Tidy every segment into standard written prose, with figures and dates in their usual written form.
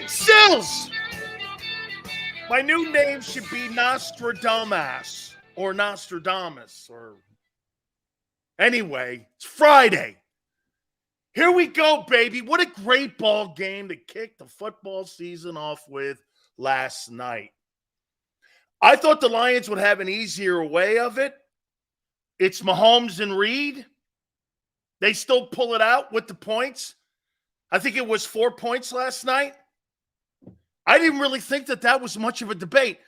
Sills! My new name should be Nostradamus or Nostradamus or... Anyway, it's Friday. Here we go, baby. What a great ball game to kick the football season off with last night. I thought the Lions would have an easier way of it. It's Mahomes and Reed. They still pull it out with the points. I think it was 4 points last night. I didn't really think that was much of a debate.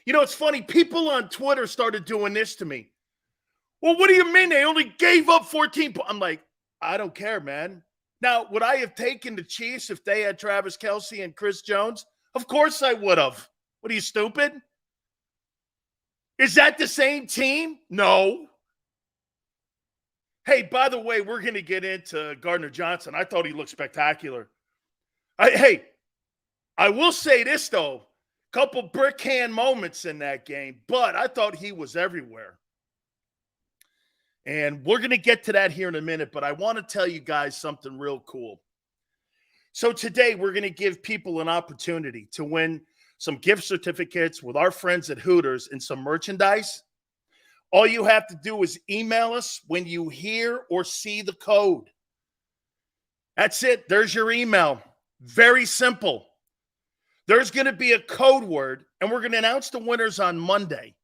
You know, it's funny. People on Twitter started doing this to me. Well, what do you mean they only gave up 14 points? I'm like, I don't care, man. Now, would I have taken the Chiefs if they had Travis Kelce and Chris Jones? Of course I would have. What are you, stupid? Is that the same team? No. Hey, by the way, we're going to get into Gardner Johnson. I thought he looked spectacular. I will say this, though. Couple brick hand moments in that game, but I thought he was everywhere. And we're going to get to that here in a minute, but I want to tell you guys something real cool. So today we're going to give people an opportunity to win some gift certificates with our friends at Hooters and some merchandise. All you have to do is email us when you hear or see the code. That's it. There's your email. Very simple. There's going to be a code word, and we're going to announce the winners on Monday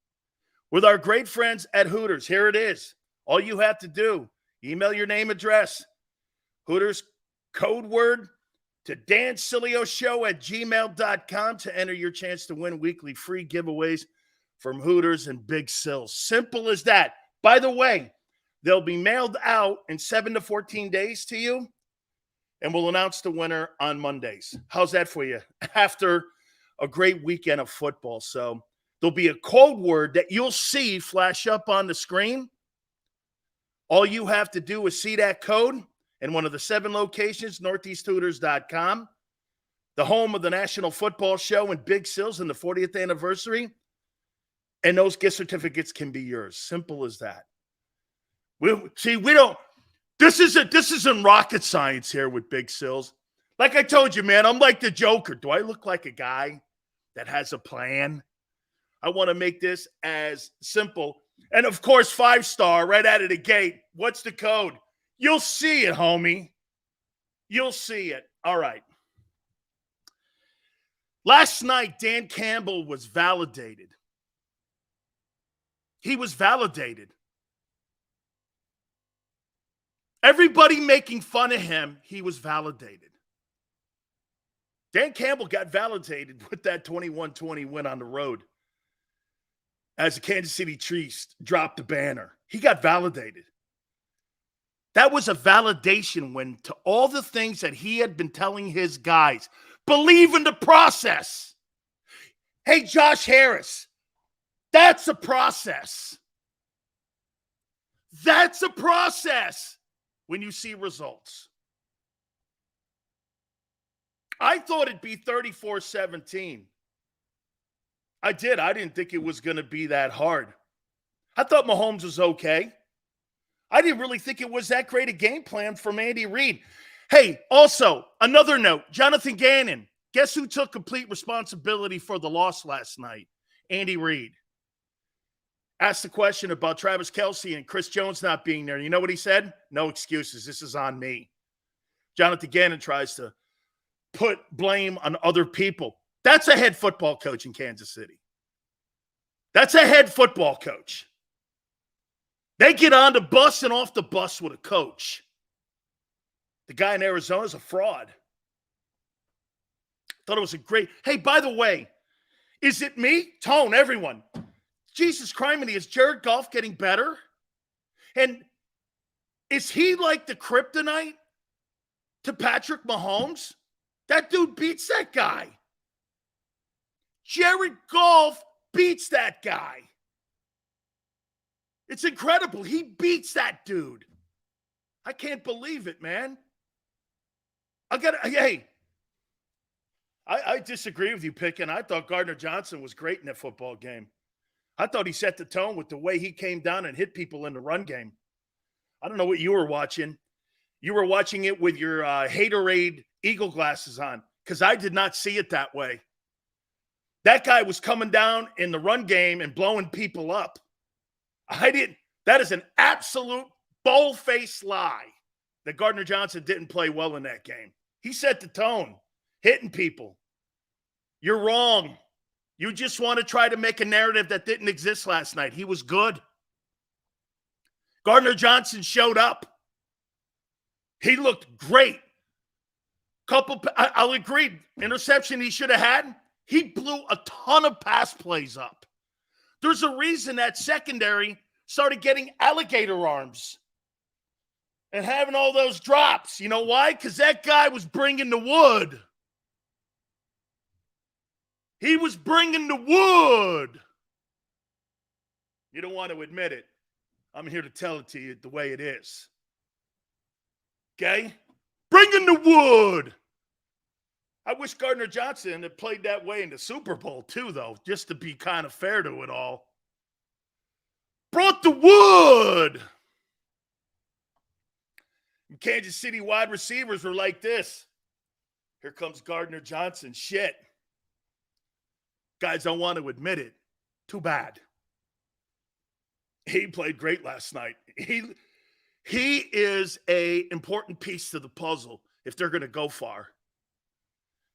with our great friends at Hooters. Here it is. All you have to do, email your name, address, Hooters code word to dansileoshow@gmail.com to enter your chance to win weekly free giveaways from Hooters and Big Sills. Simple as that. By the way, they'll be mailed out in 7 to 14 days to you, and we'll announce the winner on Mondays. How's that for you? After a great weekend of football. So there'll be a code word that you'll see flash up on the screen. All you have to do is see that code in one of the 7 locations, northeasthooters.com, the home of the National Football Show and Big Sills and the 40th anniversary. And those gift certificates can be yours. Simple as that. This isn't rocket science here with Big Sills. Like I told you, man, I'm like the Joker. Do I look like a guy that has a plan? I want to make this as simple. And, of course, 5-star right out of the gate. What's the code? You'll see it, homie. You'll see it. All right. Last night, Dan Campbell was validated. He was validated. Everybody making fun of him, he was validated. Dan Campbell got validated with that 21-20 win on the road as the Kansas City Chiefs dropped the banner. He got validated. That was a validation win to all the things that he had been telling his guys. Believe in the process. Hey, Josh Harris, that's a process. That's a process when you see results. I thought it'd be 34-17. I did. I didn't think it was going to be that hard. I thought Mahomes was okay. I didn't really think it was that great a game plan from Andy Reid. Hey, also, another note, Jonathan Gannon. Guess who took complete responsibility for the loss last night? Andy Reid. Asked the question about Travis Kelce and Chris Jones not being there. You know what he said? No excuses. This is on me. Jonathan Gannon tries to put blame on other people. That's a head football coach in Kansas City. That's a head football coach. They get on the bus and off the bus with a coach. The guy in Arizona is a fraud. Thought it was a great... Hey, by the way, is it me? Tone, everyone. Jesus criminy, is Jared Goff getting better? And is he like the kryptonite to Patrick Mahomes? That dude beats that guy. Jared Goff beats that guy. It's incredible. He beats that dude. I can't believe it, man. I disagree with you, Pickin. I thought Gardner Johnson was great in that football game. I thought he set the tone with the way he came down and hit people in the run game. I don't know what you were watching. You were watching it with your Haterade Eagle glasses on. because I did not see it that way. That guy was coming down in the run game and blowing people up. That is an absolute bold-faced lie that Gardner Johnson didn't play well in that game. He set the tone, hitting people. You're wrong. You just want to try to make a narrative that didn't exist last night. He was good. Gardner Johnson showed up. He looked great. I'll agree. Interception he should have had. He blew a ton of pass plays up. There's a reason that secondary started getting alligator arms and having all those drops. You know why? Because that guy was bringing the wood. He was bringing the wood. You don't want to admit it. I'm here to tell it to you the way it is. Okay? Bringing the wood. I wish Gardner Johnson had played that way in the Super Bowl too, though, just to be kind of fair to it all. Brought the wood. Kansas City wide receivers were like this. Here comes Gardner Johnson. Shit. Guys don't want to admit it. Too bad. He played great last night. He is an important piece to the puzzle if they're going to go far.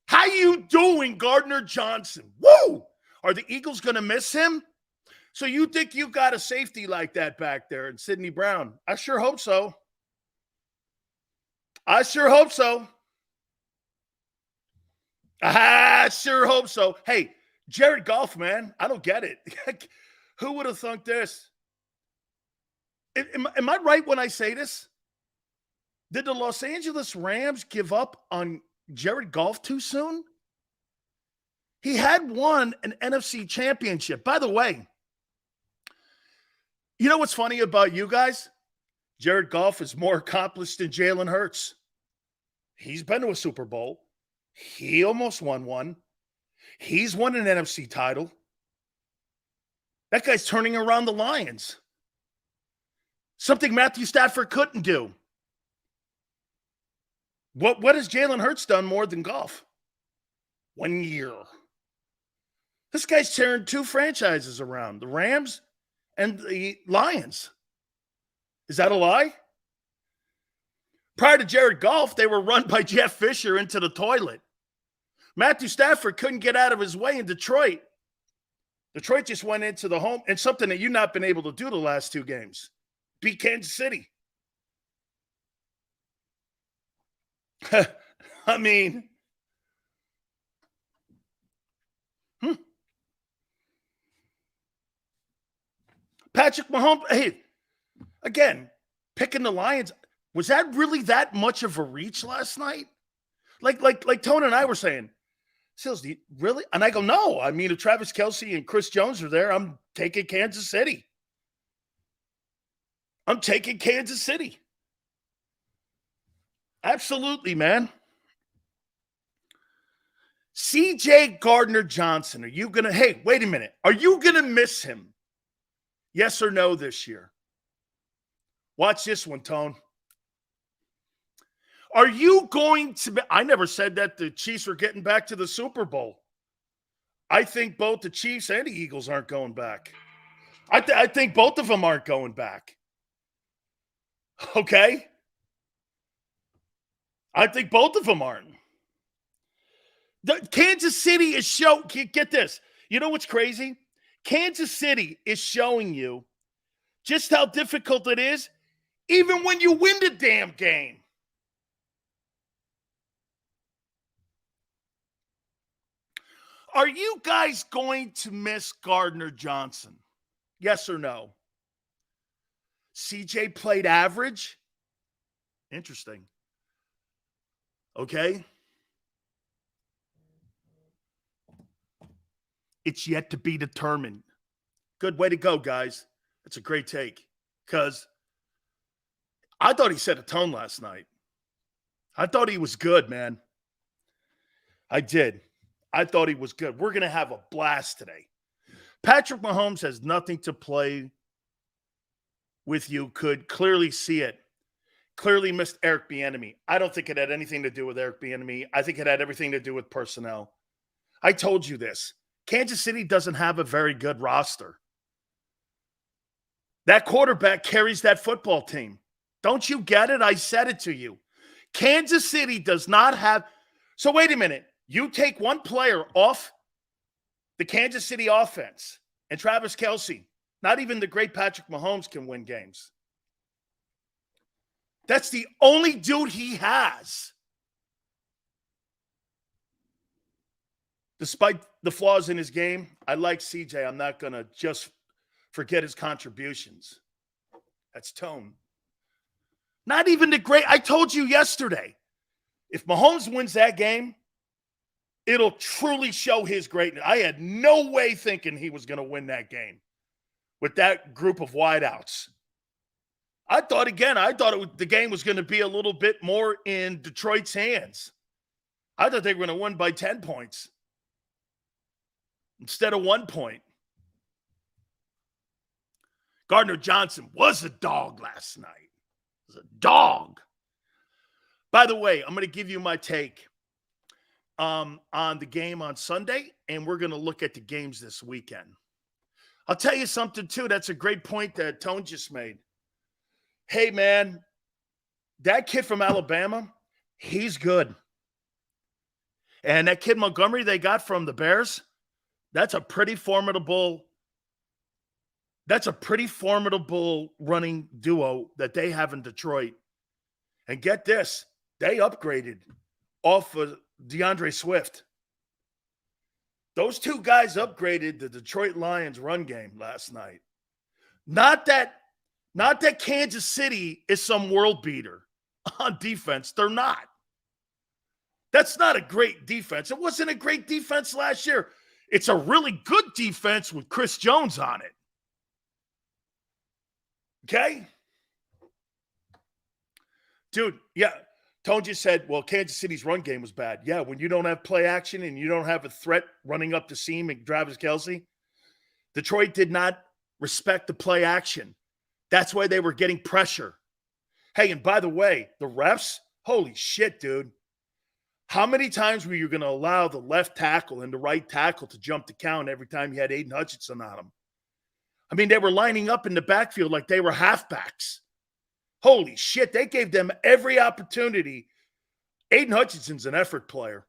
How you doing, Gardner Johnson? Woo! Are the Eagles going to miss him? So you think you got a safety like that back there in Sidney Brown? I sure hope so. I sure hope so. Hey, Jared Goff, man, I don't get it. Who would have thunk this? Am I right when I say this? Did the Los Angeles Rams give up on Jared Goff too soon? He had won an NFC championship. By the way, you know what's funny about you guys? Jared Goff is more accomplished than Jalen Hurts. He's been to a Super Bowl. He almost won one. He's won an NFC title. That guy's turning around the Lions. Something Matthew Stafford couldn't do. What has Jalen Hurts done more than Goff? 1 year. This guy's tearing two franchises around, the Rams and the Lions. Is that a lie? Prior to Jared Goff, they were run by Jeff Fisher into the toilet. Matthew Stafford couldn't get out of his way in Detroit. Detroit just went into the home, and something that you've not been able to do the last two games. Beat Kansas City. I mean, Patrick Mahomes, hey, again, picking the Lions, was that really that much of a reach last night? Like Tony and I were saying, Sills, really? And I go, no. I mean, if Travis Kelce and Chris Jones are there, I'm taking Kansas City. Absolutely, man. CJ Gardner-Johnson, are you going to, hey, wait a minute. Are you going to miss him? Yes or no this year? Watch this one, Tone. Are you going to be, I never said that the Chiefs were getting back to the Super Bowl. I think both the Chiefs and the Eagles aren't going back. I think both of them aren't going back. Okay? I think both of them aren't. Kansas City is get this. You know what's crazy? Kansas City is showing you just how difficult it is, even when you win the damn game. Are you guys going to miss Gardner Johnson? Yes or no? CJ played average? Interesting. Okay. It's yet to be determined. Good way to go, guys. That's a great take. Because I thought he set a tone last night. I thought he was good, man. I did. I thought he was good. We're going to have a blast today. Patrick Mahomes has nothing to play with. You could clearly see it. Clearly missed Eric Bieniemy. I don't think it had anything to do with Eric Bieniemy. I think it had everything to do with personnel. I told you this. Kansas City doesn't have a very good roster. That quarterback carries that football team. Don't you get it? I said it to you. Kansas City does not have. So wait a minute. You take one player off the Kansas City offense and Travis Kelce. Not even the great Patrick Mahomes can win games. That's the only dude he has. Despite the flaws in his game, I like CJ. I'm not going to just forget his contributions. That's tone. Not even the great. I told you yesterday, if Mahomes wins that game, it'll truly show his greatness. I had no way thinking he was going to win that game with that group of wideouts. I thought the game was going to be a little bit more in Detroit's hands. I thought they were going to win by 10 points instead of 1 point. Gardner Johnson was a dog last night. He was a dog. By the way, I'm going to give you my take on the game on Sunday, and we're going to look at the games this weekend. I'll tell you something, too. That's a great point that Tone just made. Hey, man, that kid from Alabama, he's good. And that kid Montgomery they got from the Bears, that's a pretty formidable running duo that they have in Detroit. And get this, they upgraded off of DeAndre Swift. Those two guys upgraded the Detroit Lions run game last night. Not that Kansas City is some world beater on defense. They're not. That's not a great defense. It wasn't a great defense last year. It's a really good defense with Chris Jones on it. Okay? Dude, yeah. Tone just said, well, Kansas City's run game was bad. Yeah, when you don't have play action and you don't have a threat running up the seam and Travis Kelce, Detroit did not respect the play action. That's why they were getting pressure. Hey, and by the way, the refs, holy shit, dude. How many times were you going to allow the left tackle and the right tackle to jump the count every time you had Aiden Hutchinson on them? I mean, they were lining up in the backfield like they were halfbacks. Holy shit, they gave them every opportunity. Aiden Hutchinson's an effort player.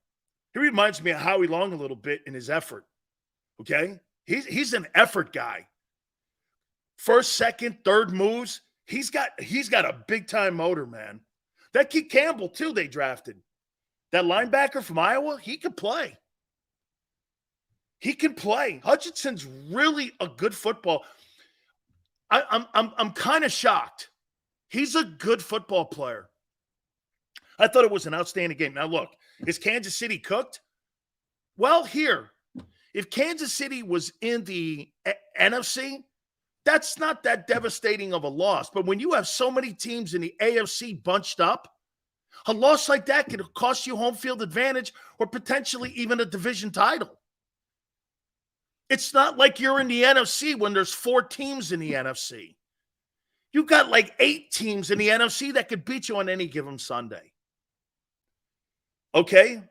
He reminds me of Howie Long a little bit in his effort, okay? He's an effort guy. First, second, third moves, he's got a big-time motor, man. That kid Campbell, too, they drafted. That linebacker from Iowa, he can play. He can play. Hutchinson's really a good football. I'm kind of shocked. He's a good football player. I thought it was an outstanding game. Now, look, is Kansas City cooked? Well, here, if Kansas City was in the NFC, that's not that devastating of a loss. But when you have so many teams in the AFC bunched up, a loss like that could cost you home field advantage or potentially even a division title. It's not like you're in the NFC when there's 4 teams in the NFC. You got like 8 teams in the NFC that could beat you on any given Sunday. Okay?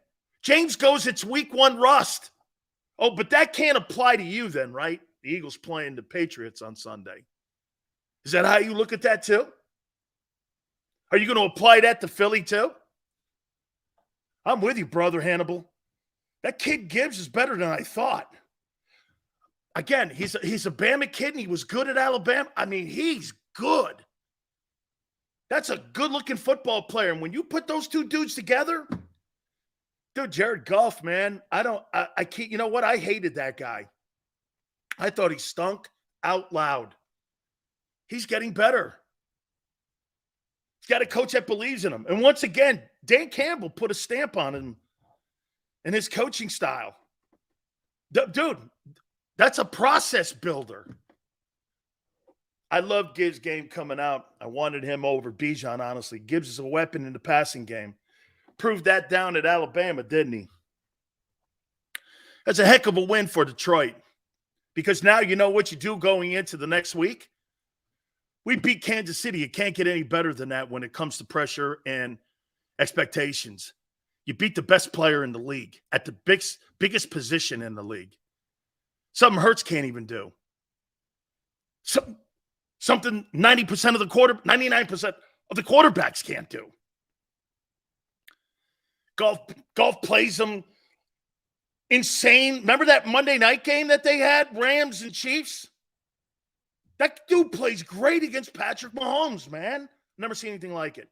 James goes, it's week 1 rust. Oh, but that can't apply to you then, right? The Eagles playing the Patriots on Sunday. Is that how you look at that too? Are you going to apply that to Philly too? I'm with you, brother Hannibal. That kid Gibbs is better than I thought. Again, he's a Bama kid, and he was good at Alabama. I mean, he's good. That's a good-looking football player. And when you put those two dudes together, dude, Jared Goff, man, I can't, you know what? I hated that guy. I thought he stunk out loud. He's getting better. He's got a coach that believes in him. And once again, Dan Campbell put a stamp on him in his coaching style. Dude, that's a process builder. I love Gibbs' game coming out. I wanted him over Bijan, honestly. Gibbs is a weapon in the passing game. Proved that down at Alabama, didn't he? That's a heck of a win for Detroit. Because now you know what you do going into the next week. We beat Kansas City. You can't get any better than that when it comes to pressure and expectations. You beat the best player in the league at the biggest position in the league. Something Hurts can't even do. Something 99% of the quarterbacks can't do. Goff plays them insane. Remember that Monday night game that they had, Rams and Chiefs? That dude plays great against Patrick Mahomes, man. Never seen anything like it.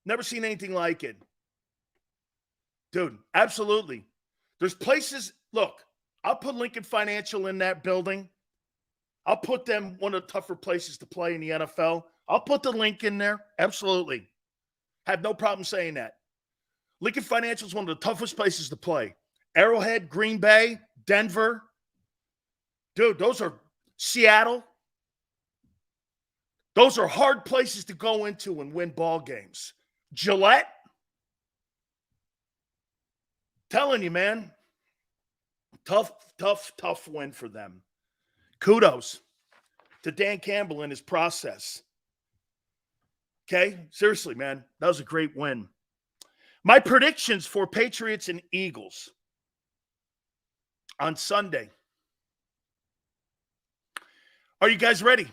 Never seen anything like it. Dude, absolutely. There's places, look, I'll put Lincoln Financial in that building. I'll put them one of the tougher places to play in the NFL. I'll put the link in there. Absolutely. Have no problem saying that. Lincoln Financial is one of the toughest places to play. Arrowhead, Green Bay, Denver. Dude, those are Seattle. Those are hard places to go into and win ball games. Gillette. Telling you, man. Tough win for them. Kudos to Dan Campbell and his process. Okay? Seriously, man. That was a great win. My predictions for Patriots and Eagles on Sunday. Are you guys ready?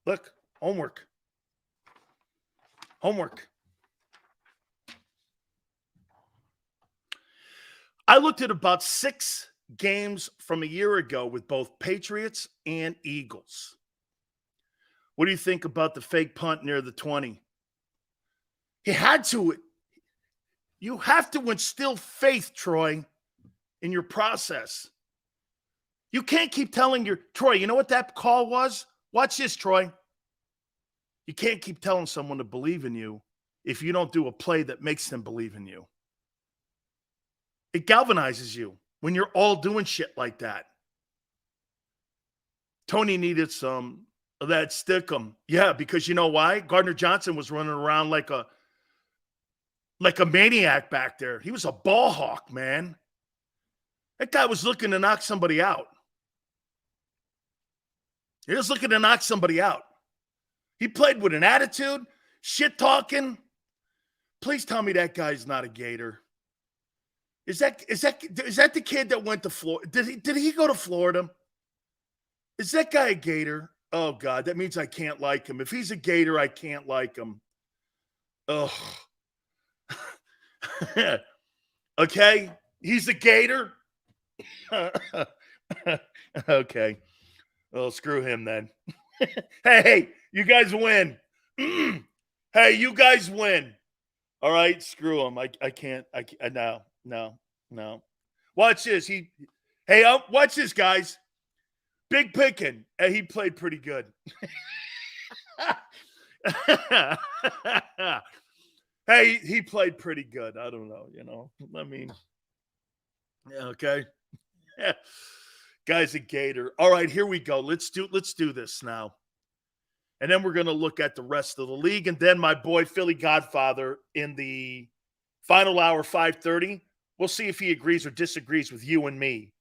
Look, homework. I looked at about 6 games from a year ago with both Patriots and Eagles. What do you think about the fake punt near the 20? He had to. You have to instill faith, Troy, in your process. You can't keep telling Troy, you know what that call was? Watch this, Troy. You can't keep telling someone to believe in you if you don't do a play that makes them believe in you. It galvanizes you when you're all doing shit like that. Tony needed some of that stickum. Yeah, because you know why? Gardner Johnson was running around like a maniac back there. He was a ball hawk, man. That guy was looking to knock somebody out. He was looking to knock somebody out. He played with an attitude, shit talking. Please tell me that guy's not a Gator. Is that the kid that went to Florida? Did he go to Florida? Is that guy a Gator? Oh God, that means I can't like him. If he's a Gator, I can't like him. Ugh. Okay, he's a Gator. Okay. Well, screw him then. Hey, you guys win. Hey, you guys win. All right, screw him. I can't. No. Watch this. Watch this, guys. Big picking. He played pretty good. Hey, he played pretty good. I don't know, I mean, yeah, okay. Guy's a Gator. All right, here we go. Let's do this now. And then we're going to look at the rest of the league. And then my boy, Philly Godfather, in the final hour, 5:30. We'll see if he agrees or disagrees with you and me.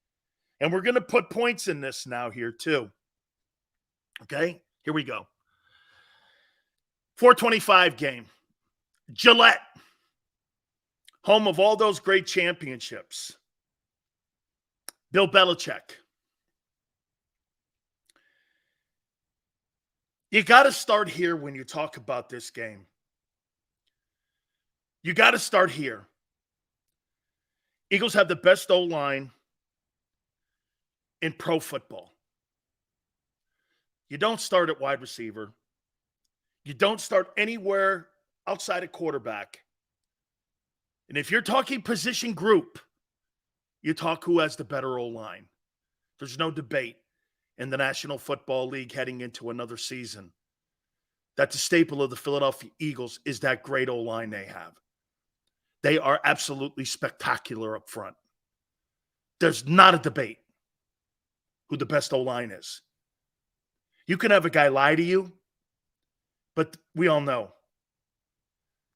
And we're going to put points in this now here too. Okay, here we go. 425 game. Gillette, home of all those great championships. Bill Belichick. You got to start here when you talk about this game. You got to start here. Eagles have the best O-line in pro football. You don't start at wide receiver. You don't start anywhere outside of quarterback. And if you're talking position group, you talk who has the better O-line. There's no debate in the National Football League heading into another season that the staple of the Philadelphia Eagles is that great O-line they have. They are absolutely spectacular up front. There's not a debate who the best O-line is. You can have a guy lie to you, but we all know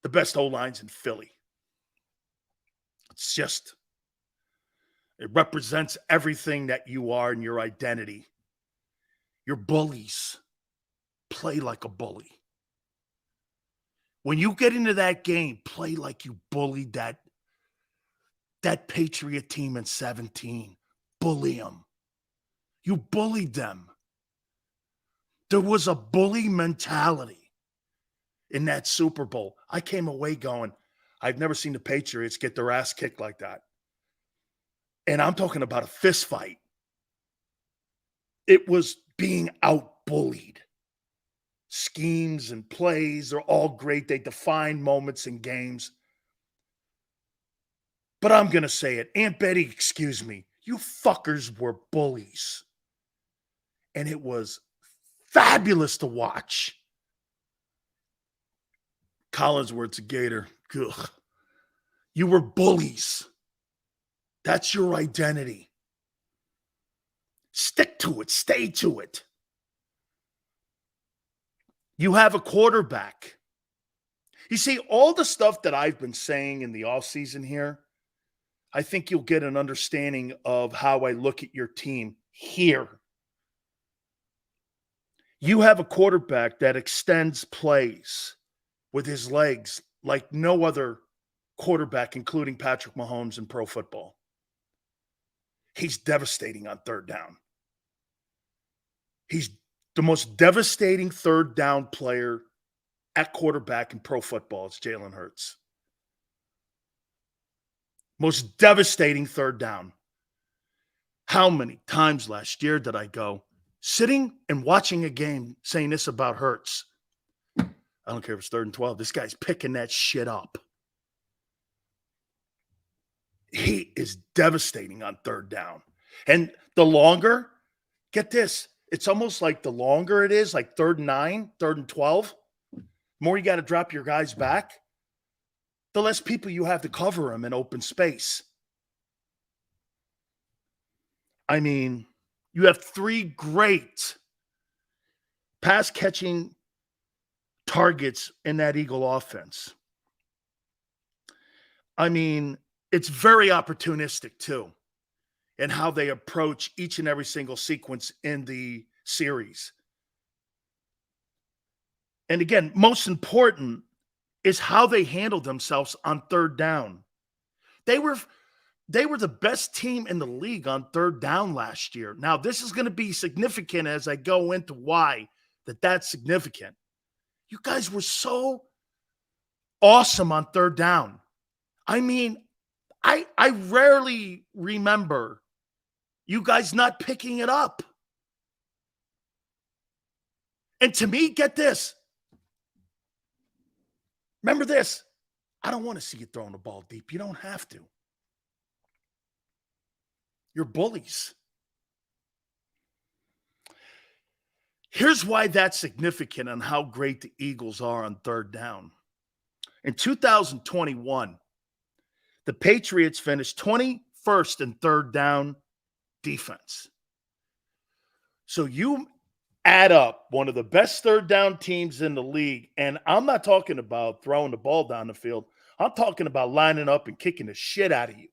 the best O-line's in Philly. It's just, it represents everything that you are and your identity. You're bullies. Play like a bully. When you get into that game, play like you bullied that Patriot team in 17. Bully them. You bullied them. There was a bully mentality in that Super Bowl. I came away going, I've never seen the Patriots get their ass kicked like that. And I'm talking about a fist fight. It was being out-bullied. Schemes and plays are all great. They define moments in games. But I'm going to say it. Aunt Betty, excuse me. You fuckers were bullies. And it was fabulous to watch. Collinsworth's a Gator. Ugh. You were bullies. That's your identity. Stick to it. Stay to it. You have a quarterback. You see, all the stuff that I've been saying in the offseason here, I think you'll get an understanding of how I look at your team here. You have a quarterback that extends plays with his legs like no other quarterback, including Patrick Mahomes in pro football. He's devastating on third down. He's the most devastating third down player at quarterback in pro football. It's Jalen Hurts. Most devastating third down. How many times last year did I go sitting and watching a game saying this about Hurts? I don't care if it's 3rd and 12. This guy's picking that shit up. He is devastating on third down. And the longer, get this, it's almost like the longer it is, like 3rd and 9, 3rd and 12, more you got to drop your guys back, the less people you have to cover them in open space. I mean, you have 3 great pass-catching targets in that Eagle offense. I mean, it's very opportunistic, too, in how they approach each and every single sequence in the series. And again, most important is how they handled themselves on third down. They were the best team in the league on third down last year. Now, this is going to be significant as I go into why that's significant. You guys were so awesome on third down. I mean, I rarely remember you guys not picking it up. And to me, get this. Remember this. I don't want to see you throwing the ball deep. You don't have to. You're bullies. Here's why that's significant on how great the Eagles are on third down. In 2021, the Patriots finished 21st in third down defense. So you add up one of the best third down teams in the league, and I'm not talking about throwing the ball down the field. I'm talking about lining up and kicking the shit out of you.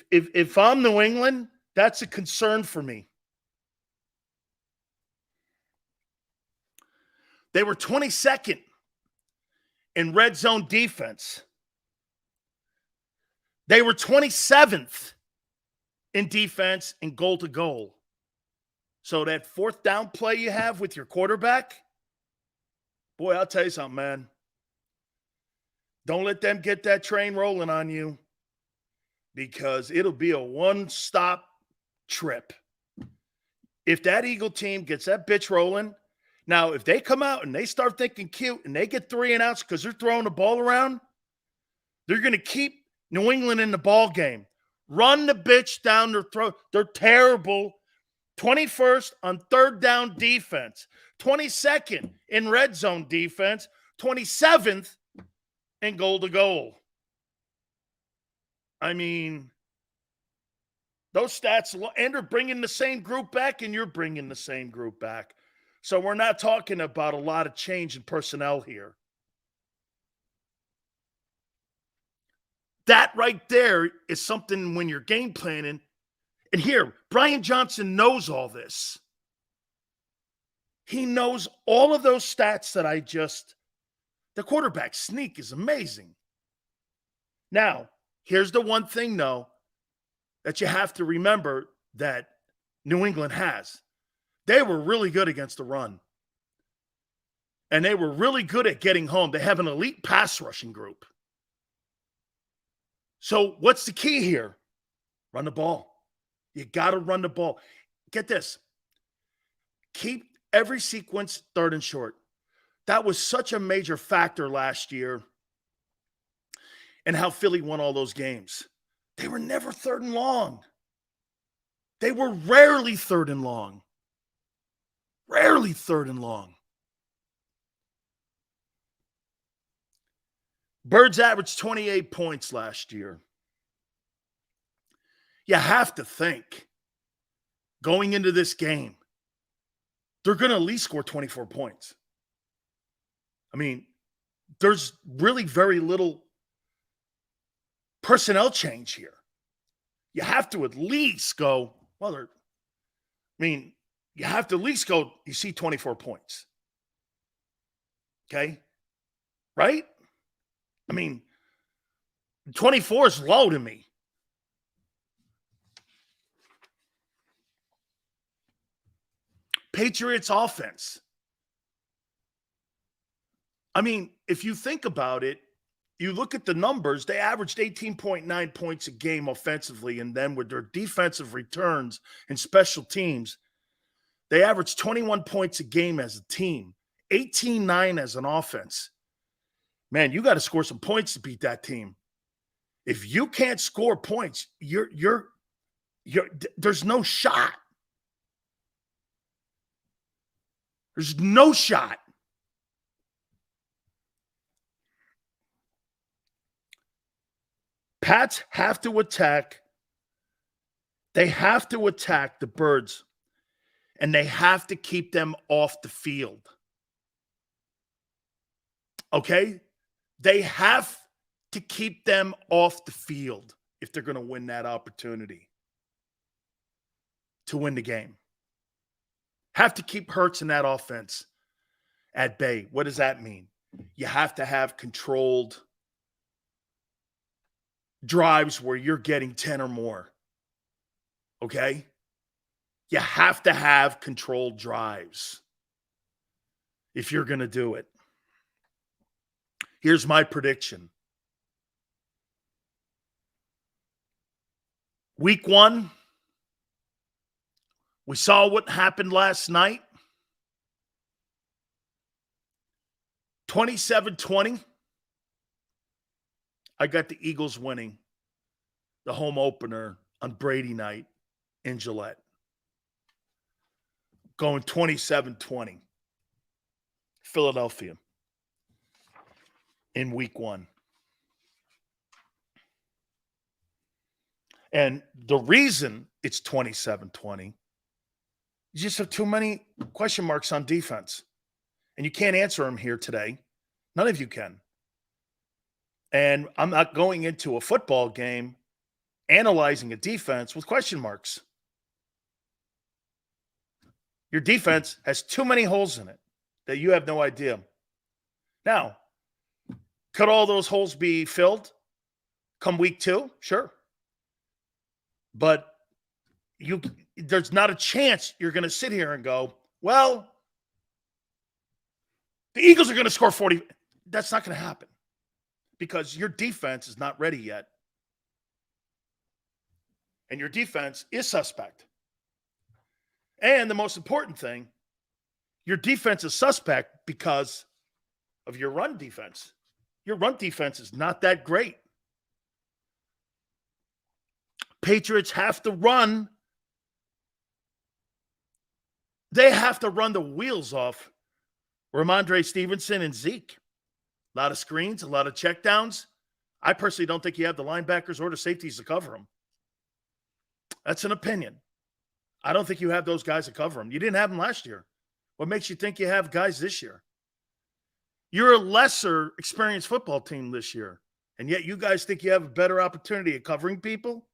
If I'm New England, that's a concern for me. They were 22nd in red zone defense. They were 27th in defense and goal to goal. So that fourth down play you have with your quarterback, boy, I'll tell you something, man. Don't let them get that train rolling on you, because it'll be a one-stop trip. If that Eagle team gets that bitch rolling, now if they come out and they start thinking cute and they get 3 and outs because they're throwing the ball around, they're going to keep New England in the ball game. Run the bitch down their throat. They're terrible. 21st on third down defense. 22nd in red zone defense. 27th in goal to goal. I mean, those stats, and they're bringing the same group back, and you're bringing the same group back. So we're not talking about a lot of change in personnel here. That right there is something when you're game planning, And here, Brian Johnson knows all this. He knows all of those stats that the quarterback sneak is amazing. Now, here's the one thing, though, that you have to remember that New England has. They were really good against the run. And they were really good at getting home. They have an elite pass rushing group. So what's the key here? Run the ball. You got to run the ball. Get this. Keep every sequence third and short. That was such a major factor last year in how Philly won all those games. They were never third and long. They were rarely third and long. Rarely third and long. Birds averaged 28 points last year. You have to think, going into this game, they're going to at least score 24 points. I mean, there's really very little personnel change here. You have to at least go, you have to at least go, you see 24 points. Okay? Right? I mean, 24 is low to me. Patriots offense. I mean, if you think about it, you look at the numbers, they averaged 18.9 points a game offensively, and then with their defensive returns and special teams, they averaged 21 points a game as a team, 18-9 as an offense. Man, you got to score some points to beat that team. If you can't score points, there's no shot. There's no shot. Pats have to attack. They have to attack the Birds, and they have to keep them off the field. Okay? They have to keep them off the field if they're going to win that opportunity to win the game. Have to keep Hurts in that offense at bay. What does that mean? You have to have controlled drives where you're getting 10 or more. Okay? You have to have controlled drives if you're going to do it. Here's my prediction. Week 1, we saw what happened last night. 27-20. I got the Eagles winning the home opener on Brady night in Gillette. Going 27-20. Philadelphia in week 1. And the reason it's 27-20, you just have too many question marks on defense. And you can't answer them here today. None of you can. And I'm not going into a football game analyzing a defense with question marks. Your defense has too many holes in it that you have no idea. Now, could all those holes be filled come week 2? Sure. But there's not a chance you're going to sit here and go, well, the Eagles are going to score 40. That's not going to happen because your defense is not ready yet. And your defense is suspect. And the most important thing, your defense is suspect because of your run defense. Your run defense is not that great. Patriots have to run. They have to run the wheels off Ramondre Stevenson and Zeke. A lot of screens, a lot of checkdowns. I personally don't think you have the linebackers or the safeties to cover them. That's an opinion. I don't think you have those guys to cover them. You didn't have them last year. What makes you think you have guys this year? You're a lesser experienced football team this year, and yet you guys think you have a better opportunity at covering people,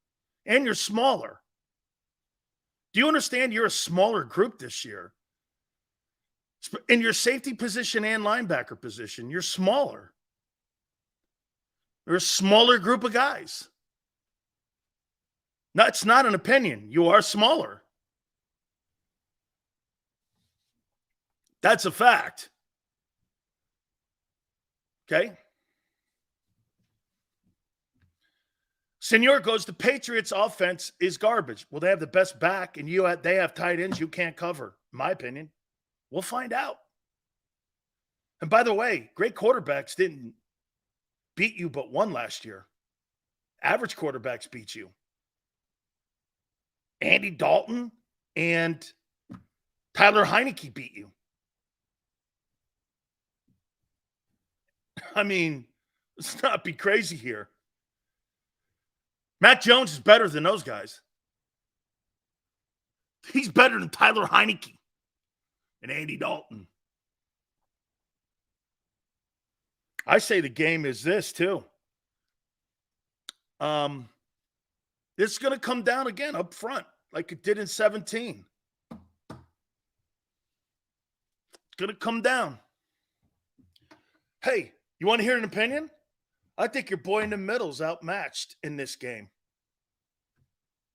and you're smaller. Do you understand you're a smaller group this year? In your safety position and linebacker position, you're smaller. You're a smaller group of guys. No, it's not an opinion. You are smaller. That's a fact. Okay? Senor goes, the Patriots offense is garbage. Well, they have the best back, and they have tight ends you can't cover, in my opinion. We'll find out. And by the way, great quarterbacks didn't beat you but one last year. Average quarterbacks beat you. Andy Dalton and Tyler Heineke beat you. I mean, let's not be crazy here. Mac Jones is better than those guys. He's better than Tyler Heineke and Andy Dalton. I say the game is this, too. This is going to come down again up front like it did in 17. It's going to come down. Hey, you want to hear an opinion? I think your boy in the middle's outmatched in this game.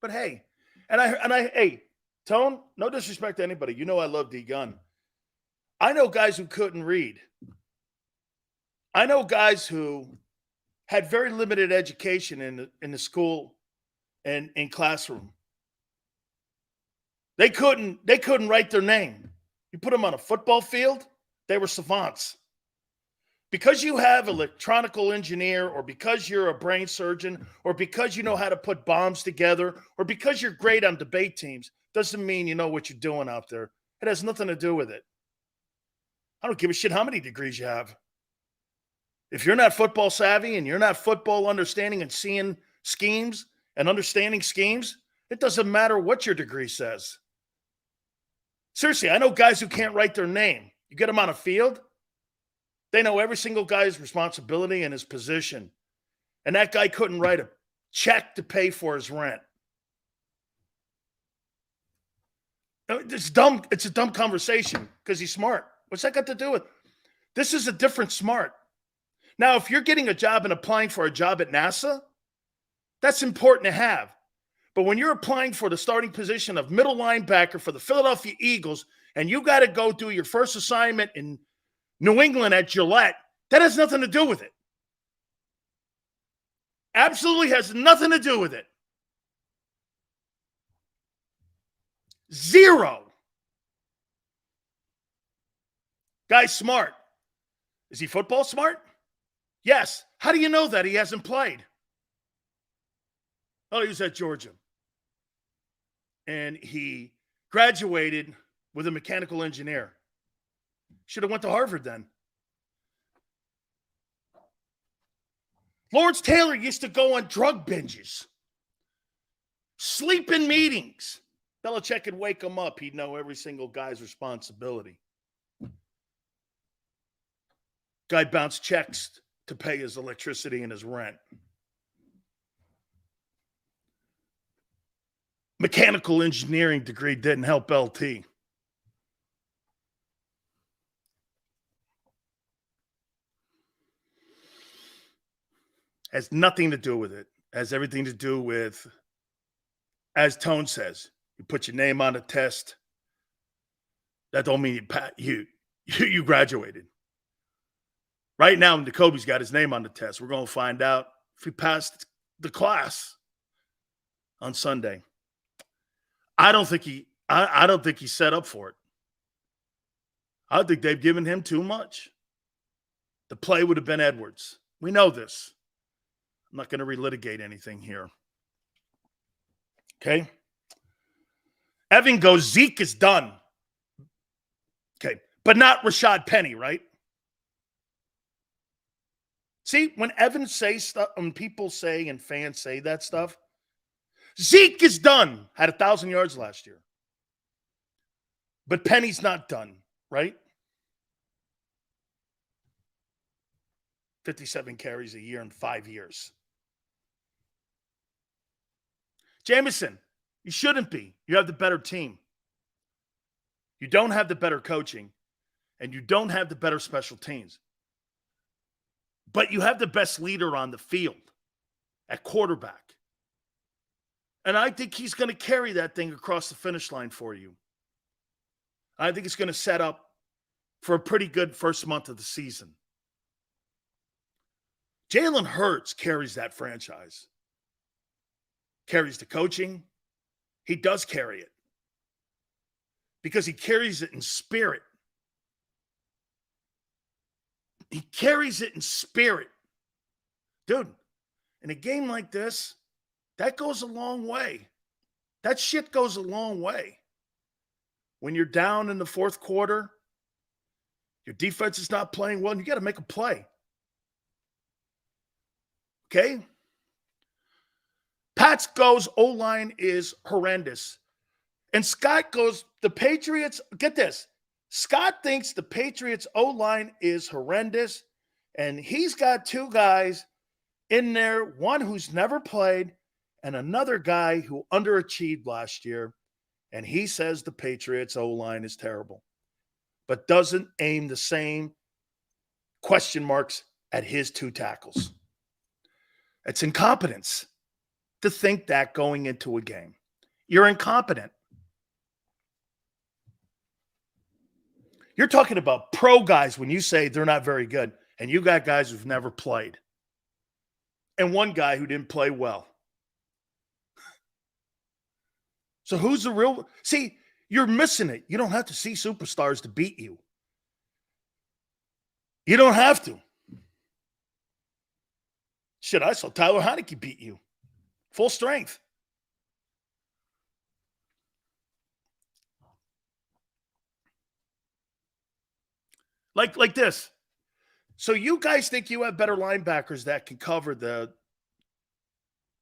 But hey, hey, Tone, no disrespect to anybody. You know I love D Gun. I know guys who couldn't read. I know guys who had very limited education in the school and in classroom. They couldn't write their name. You put them on a football field, they were savants. Because you have an electronical engineer, or because you're a brain surgeon, or because you know how to put bombs together, or because you're great on debate teams, doesn't mean you know what you're doing out there. It has nothing to do with it. I don't give a shit how many degrees you have. If you're not football savvy and you're not football understanding and seeing schemes and understanding schemes, it doesn't matter what your degree says. Seriously, I know guys who can't write their name. You get them on a field, they know every single guy's responsibility and his position. And that guy couldn't write a check to pay for his rent. It's dumb. It's a dumb conversation because he's smart. What's that got to do with? This is a different smart. Now, if you're getting a job and applying for a job at NASA, that's important to have. But when you're applying for the starting position of middle linebacker for the Philadelphia Eagles, and you got to go do your first assignment in New England at Gillette, that has nothing to do with it. Absolutely has nothing to do with it. Zero. Guy's smart. Is he football smart? Yes. How do you know that he hasn't played? Oh, he was at Georgia. And he graduated with a mechanical engineer. Should have went to Harvard then. Lawrence Taylor used to go on drug binges. Sleep in meetings. Belichick would wake him up. He'd know every single guy's responsibility. Guy bounced checks to pay his electricity and his rent. Mechanical engineering degree didn't help LT. Has nothing to do with it. Has everything to do with, as Tone says, you put your name on a test. That don't mean you graduated. Right now, Jacoby's got his name on the test. We're going to find out if he passed the class on Sunday. I don't think he's set up for it. I think they've given him too much. The play would have been Edwards. We know this. I'm not going to relitigate anything here. Okay? Evan goes, Zeke is done. Okay. But not Rashad Penny, right? See, when Evan says stuff, when people say and fans say that stuff, Zeke is done. Had 1,000 yards last year. But Penny's not done, right? 57 carries a year in 5 years. Jameson, You shouldn't be. You have the better team. You don't have the better coaching, and you don't have the better special teams. But you have the best leader on the field at quarterback. And I think he's going to carry that thing across the finish line for you. I think it's going to set up for a pretty good first month of the season. Jalen Hurts carries that franchise. Carries the coaching. He does carry it. Because he carries it in spirit. He carries it in spirit. Dude, in a game like this, that goes a long way. That shit goes a long way. When you're down in the fourth quarter, your defense is not playing well, and you got to make a play. Okay? Pats goes, O-line is horrendous. And Scott goes, the Patriots, get this. Scott thinks the Patriots O-line is horrendous, and he's got two guys in there, one who's never played and another guy who underachieved last year, and he says the Patriots O-line is terrible, but doesn't aim the same question marks at his two tackles. It's incompetence to think that going into a game. You're incompetent. You're talking about pro guys when you say they're not very good, and you got guys who've never played. And one guy who didn't play well. So who's the real? See, you're missing it. You don't have to see superstars to beat you. You don't have to. Shit, I saw Tyler Heineke beat you. Full strength. Like this. So you guys think you have better linebackers that can cover the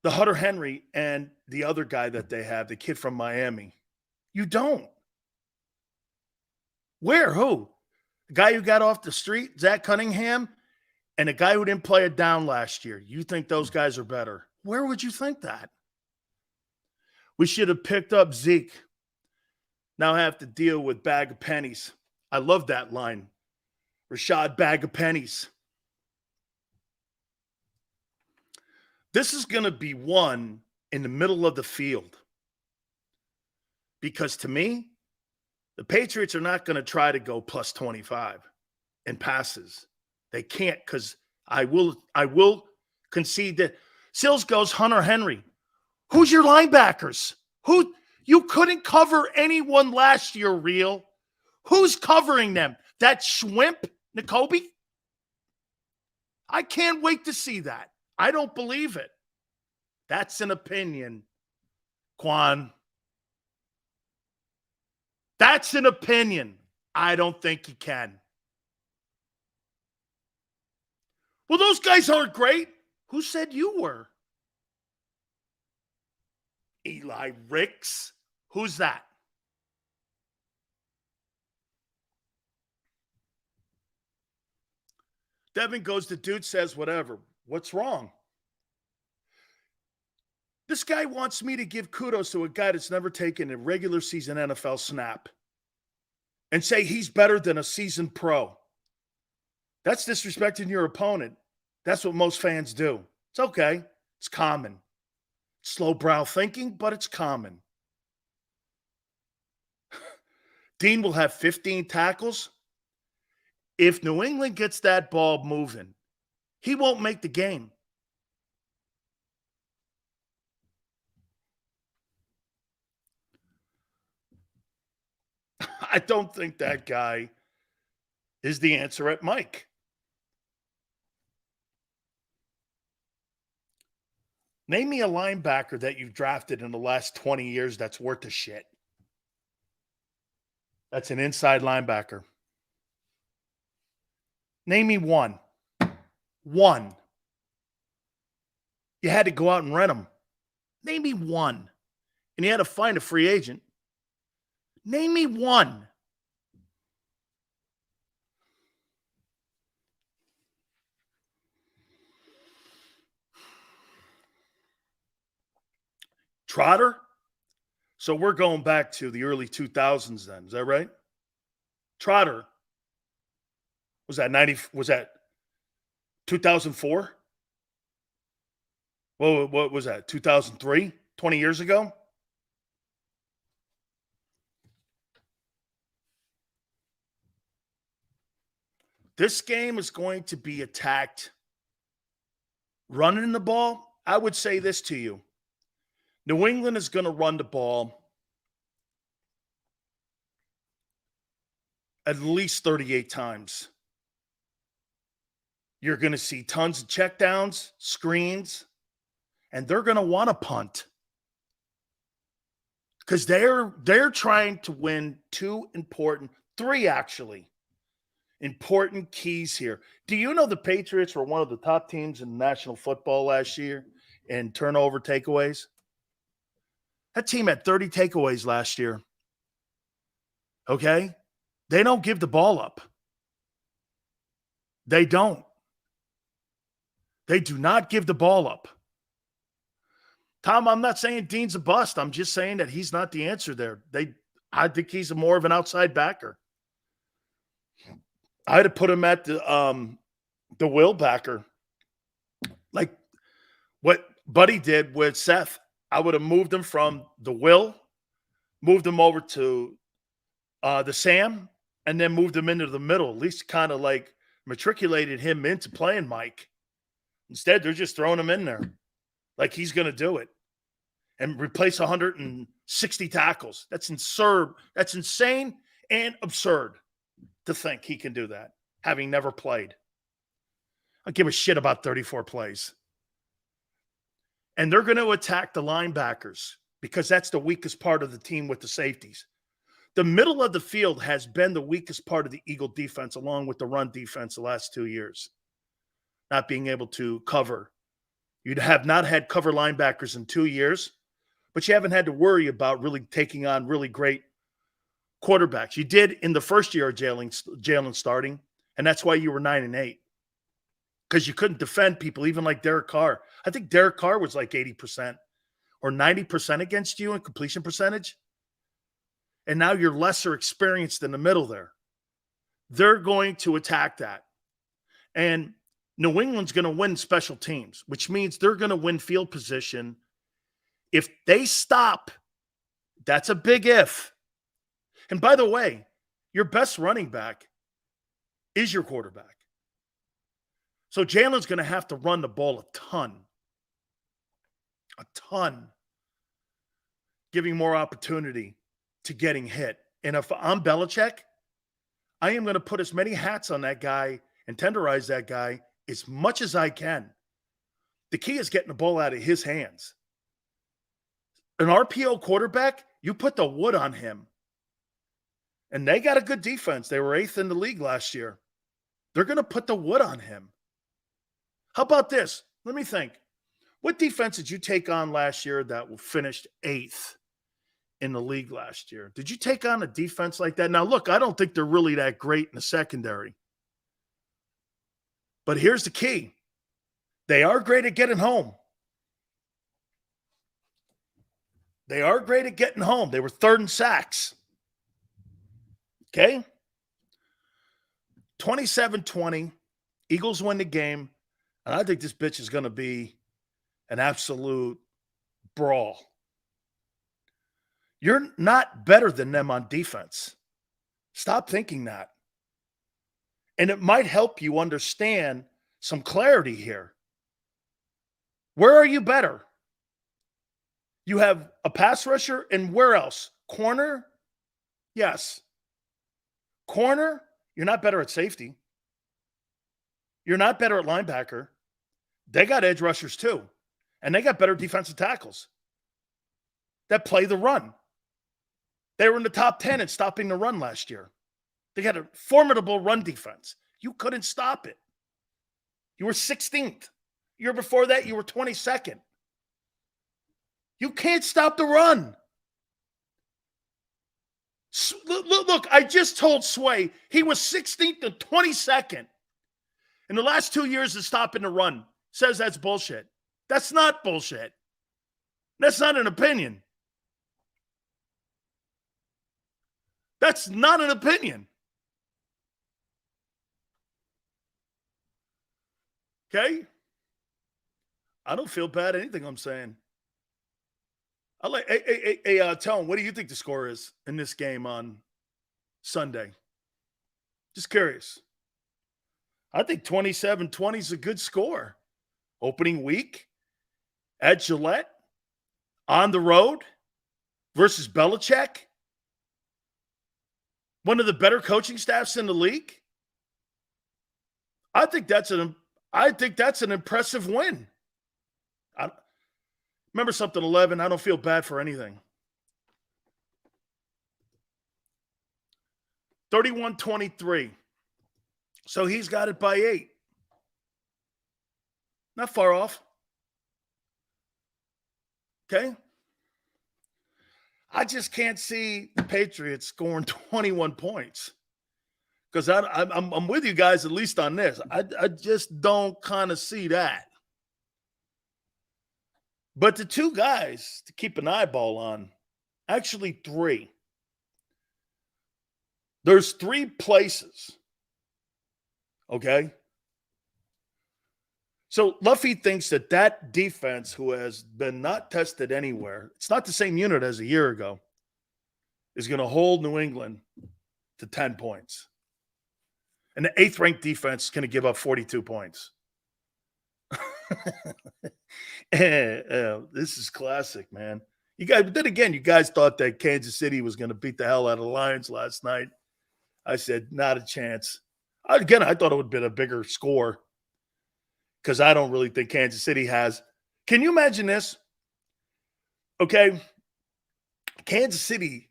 Hunter Henry and the other guy that they have, the kid from Miami. You don't. Where? Who? The guy who got off the street, Zach Cunningham, and a guy who didn't play it down last year. You think those guys are better? Where would you think that? We should have picked up Zeke. Now have to deal with bag of pennies. I love that line. Rashad, bag of pennies. This is going to be won in the middle of the field. Because to me, the Patriots are not going to try to go plus 25 in passes. They can't, because I will concede that Sills goes Hunter Henry. Who's your linebackers? Who you couldn't cover anyone last year, real. Who's covering them? That Schwimp, N'Kobe? I can't wait to see that. I don't believe it. That's an opinion, Quan. That's an opinion. I don't think he can. Well, those guys aren't great. Who said you were? Eli Ricks? Who's that? Devin goes, the dude says whatever. What's wrong? This guy wants me to give kudos to a guy that's never taken a regular season NFL snap and say he's better than a seasoned pro. That's disrespecting your opponent. That's what most fans do. It's okay. It's common. Slow brow thinking, but it's common. Dean will have 15 tackles. If New England gets that ball moving, he won't make the game. I don't think that guy is the answer at Mike. Name me a linebacker that you've drafted in the last 20 years that's worth a shit. That's an inside linebacker. Name me one. One. You had to go out and rent him. Name me one. And you had to find a free agent. Name me one. Trotter? So we're going back to the early 2000s then. Is that right? Trotter. Was that 2004? Well, what was that? 2003? 20 years ago? This game is going to be attacked running the ball. I would say this to you. New England is going to run the ball at least 38 times. You're going to see tons of checkdowns, screens, and they're going to want to punt because they're trying to win three actually, important keys here. Do you know the Patriots were one of the top teams in National Football last year in turnover takeaways? That team had 30 takeaways last year. Okay? They don't give the ball up. They don't. They do not give the ball up. Tom, I'm not saying Dean's a bust. I'm just saying that he's not the answer there. I think he's more of an outside backer. I had to put him at the will backer. Like what Buddy did with Seth. I would have moved him from the will, moved him over to the Sam, and then moved him into the middle. At least kind of like matriculated him into playing Mike. Instead, they're just throwing him in there like he's going to do it and replace 160 tackles. That's absurd. That's insane and absurd to think he can do that, having never played. I don't give a shit about 34 plays. And they're going to attack the linebackers because that's the weakest part of the team with the safeties. The middle of the field has been the weakest part of the Eagle defense, along with the run defense the last 2 years. Not being able to cover. You'd have not had cover linebackers in 2 years, but you haven't had to worry about really taking on really great quarterbacks. You did in the first year of Jalen starting, and that's why you were 9-8. Because you couldn't defend people, even like Derek Carr. I think Derek Carr was like 80% or 90% against you in completion percentage. And now you're lesser experienced in the middle there. They're going to attack that. And New England's going to win special teams, which means they're going to win field position. If they stop, that's a big if. And by the way, your best running back is your quarterback. So Jalen's going to have to run the ball a ton. A ton. Giving more opportunity to getting hit. And if I'm Belichick, I am going to put as many hats on that guy and tenderize that guy as much as I can. The key is getting the ball out of his hands. An RPO quarterback, you put the wood on him. And they got a good defense. They were 8th in the league last year. They're going to put the wood on him. How about this? Let me think. What defense did you take on last year that finished 8th in the league last year? Did you take on a defense like that? Now, look, I don't think they're really that great in the secondary. But here's the key. They are great at getting home. They are great at getting home. They were 3rd in sacks. Okay? 27-20. Eagles win the game. And I think this bitch is going to be an absolute brawl. You're not better than them on defense. Stop thinking that. And it might help you understand some clarity here. Where are you better? You have a pass rusher, and where else? Corner? Yes. Corner, you're not better at safety. You're not better at linebacker. They got edge rushers too. And they got better defensive tackles that play the run. They were in the top 10 in stopping the run last year. They had a formidable run defense. You couldn't stop it. You were 16th. Year before that, you were 22nd. You can't stop the run. Look, I just told Sway he was 16th and 22nd in the last 2 years of stopping the run. Says that's bullshit. That's not bullshit. That's not an opinion. That's not an opinion. Okay? I don't feel bad at anything I'm saying. Tone, what do you think the score is in this game on Sunday? Just curious. I think 27-20 is a good score. Opening week at Gillette, on the road versus Belichick. One of the better coaching staffs in the league. I think that's an impressive win. Remember something, 11, I don't feel bad for anything. 31-23. So he's got it by 8. Not far off. Okay? I just can't see the Patriots scoring 21 points. Because I'm with you guys at least on this. I just don't kind of see that. But the two guys to keep an eyeball on, actually 3. There's 3 places. Okay? So Luffy thinks that defense, who has been not tested anywhere, it's not the same unit as a year ago, is going to hold New England to 10 points. And the 8th-ranked defense is going to give up 42 points. This is classic, man. You guys, but then again, you guys thought that Kansas City was going to beat the hell out of the Lions last night. I said, not a chance. Again, I thought it would have been a bigger score because I don't really think Kansas City has. Can you imagine this? Okay. Kansas City,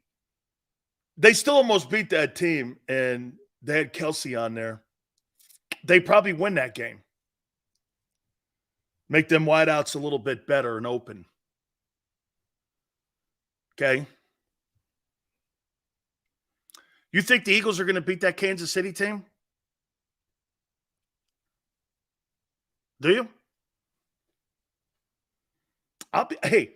they still almost beat that team, and they had Kelsey on there. They probably win that game. Make them wideouts a little bit better and open. Okay. You think the Eagles are going to beat that Kansas City team? Do you? Hey,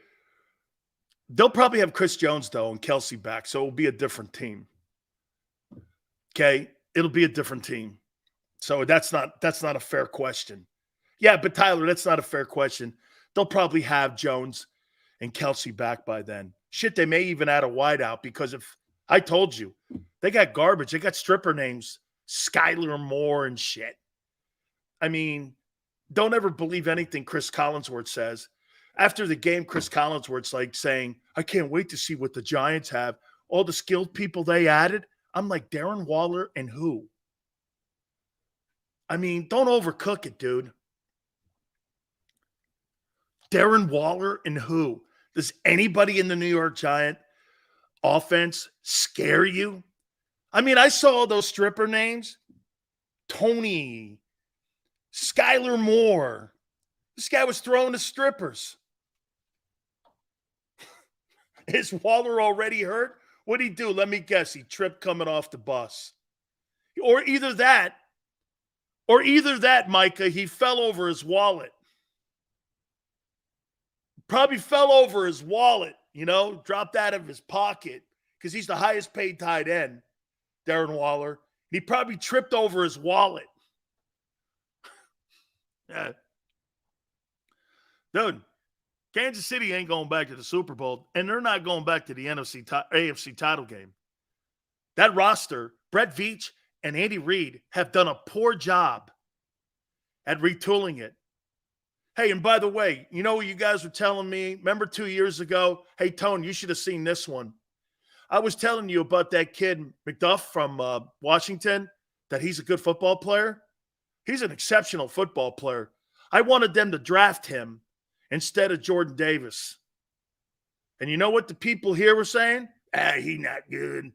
they'll probably have Chris Jones, though, and Kelsey back, so it'll be a different team. Okay? It'll be a different team. So that's not a fair question. Yeah, but Tyler, that's not a fair question. They'll probably have Jones and Kelsey back by then. Shit, they may even add a wideout because if I told you, they got garbage. They got stripper names, Skylar Moore and shit. I mean, don't ever believe anything Chris Collinsworth says. After the game, Chris Collinsworth's like saying, I can't wait to see what the Giants have. All the skilled people they added. I'm like, Darren Waller and who? I mean, don't overcook it, dude. Darren Waller and who? Does anybody in the New York Giant offense scare you? I mean, I saw all those stripper names. Tony, Skylar Moore. This guy was throwing the strippers. Is Waller already hurt? What'd he do? Let me guess. He tripped coming off the bus. Or either that, Micah, he fell over his wallet. Probably fell over his wallet, dropped out of his pocket because he's the highest paid tight end, Darren Waller. He probably tripped over his wallet. Yeah. Dude, Kansas City ain't going back to the Super Bowl, and they're not going back to the AFC title game. That roster, Brett Veach and Andy Reid, have done a poor job at retooling it. Hey, and by the way, you know what you guys were telling me? Remember 2 years ago? Hey, Tone, you should have seen this one. I was telling you about that kid, McDuff from Washington, that he's a good football player. He's an exceptional football player. I wanted them to draft him instead of Jordan Davis. And you know what the people here were saying? He's not good.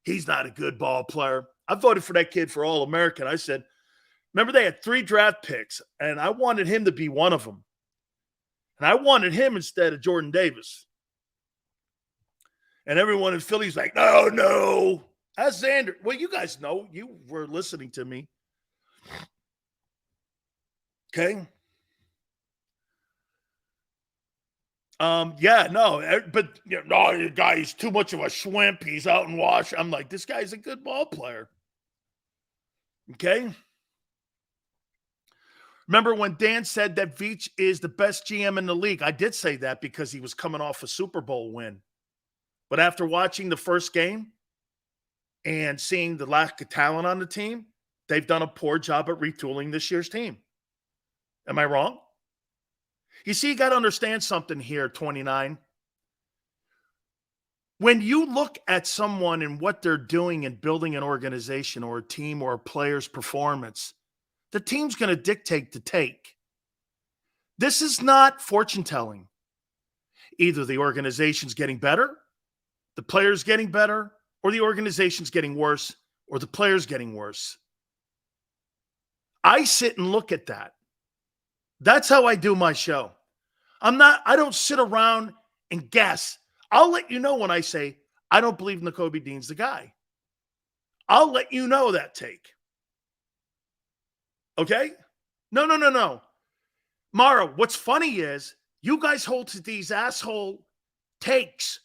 He's not a good ball player. I voted for that kid for All-American. I said, remember they had 3 draft picks, and I wanted him to be one of them. And I wanted him instead of Jordan Davis. And everyone in Philly's like, no. Ask Xander. Well, you guys know. You were listening to me. Okay? Yeah, no, but no, the guy, he's too much of a schwimp. He's out in wash. I'm like, this guy's a good ball player. Okay. Remember when Dan said that Veach is the best GM in the league? I did say that because he was coming off a Super Bowl win. But after watching the first game and seeing the lack of talent on the team, they've done a poor job at retooling this year's team. Am I wrong? You see, you got to understand something here, 29. When you look at someone and what they're doing in building an organization or a team or a player's performance, the team's going to dictate the take. This is not fortune telling. Either the organization's getting better, the player's getting better, or the organization's getting worse, or the player's getting worse. I sit and look at that. That's how I do my show. I don't sit around and guess. I'll let you know when I say, I don't believe Nakobe Dean's the guy. I'll let you know that take. Okay? No. Mara, what's funny is you guys hold to these asshole takes,